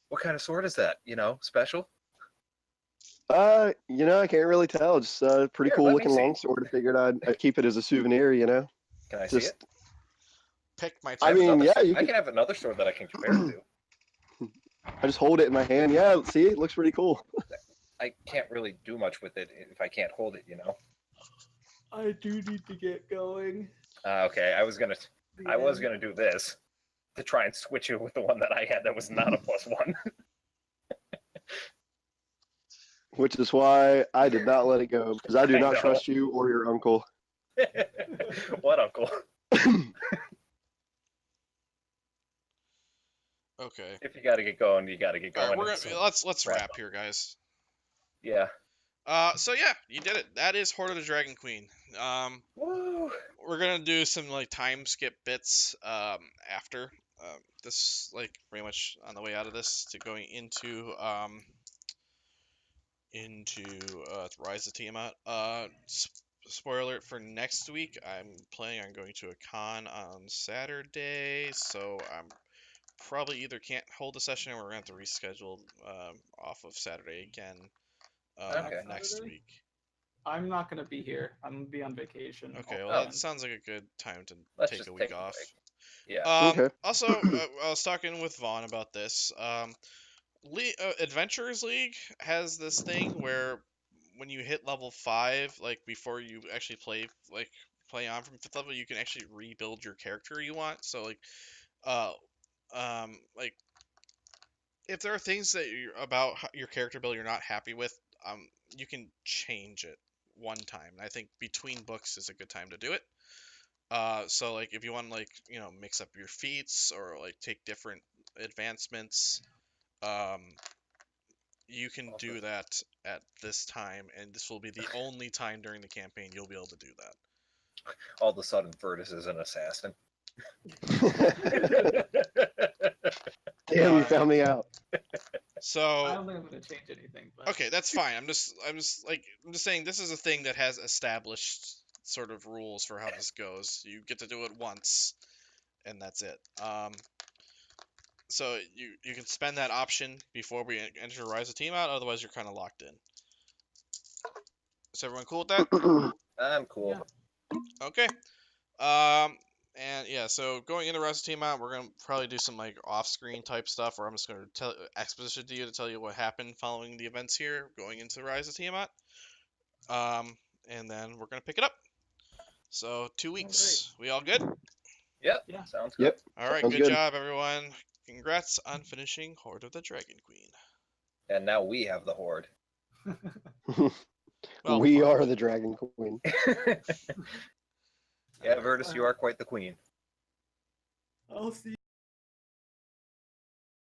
what kind of sword is that? You know, special. I can't really tell. Just pretty Here, cool let me looking see. longsword. I figured I'd keep it as a souvenir. Can I see Just it? Pick my I type. mean, another, yeah, you I can- can have another sword that I can compare it to. I just hold it in my hand. Yeah, see, it looks pretty cool. I can't really do much with it if I can't hold it. You know. I do need to get going. Okay, I was gonna do this to try and switch it with the one that I had that was not a +1. Which is why I did not let it go because I do I not know. trust you or your uncle. What, uncle? Okay. If you gotta get going, you gotta get All going. right, So, let's wrap wrap up. here, guys. yeah. So yeah, you did it. That is Hoard of the Dragon Queen. Woo! We're gonna do some like time skip bits after this, like pretty much on the way out of this to going into Rise of Tiamat. Spoiler alert for next week. I'm planning on going to a con on Saturday, so I'm probably either can't hold a session or we're gonna have to reschedule off of Saturday again Okay. next Saturday? week. I'm not gonna be here. I'm gonna be on vacation. Okay, all well that weekend. sounds like a good time to Let's take just a week take a off. break. Yeah. Okay. Also, I was talking with Vaughn about this. Adventurers League has this thing where when you hit level 5, like before you actually play on from 5th level, you can actually rebuild your character you want. So like like if there are things that about your character build you're not happy with, you can change it one time. And I think between books is a good time to do it. So like if you want to like mix up your feats or like take different advancements, um, you can do that at this time, and this will be the only time during the campaign you'll be able to do that. All of a sudden, Virtus is an assassin. Damn, you found me out. I So don't think I'm gonna change anything. But okay, that's fine. I'm just saying this is a thing that has established sort of rules for how this goes. You get to do it once, and that's it. So you can spend that option before we enter Rise of Team out. Otherwise, you're kind of locked in. Is everyone cool with that? I'm cool. Yeah. Okay. And yeah, so going into Rise of Team out, we're gonna probably do some like off-screen type stuff, where I'm just gonna tell exposition to you to tell you what happened following the events here, going into Rise of Tiamat. And then we're gonna pick it up. So 2 weeks. We all good? Yep. Yeah. Sounds good. Yep. All right. Sounds Good good. job, everyone. Congrats on finishing Hoard of the Dragon Queen. And now we have the Horde. Well, We fine. are the Dragon Queen. Yeah, Virtus, you are quite the queen. I'll see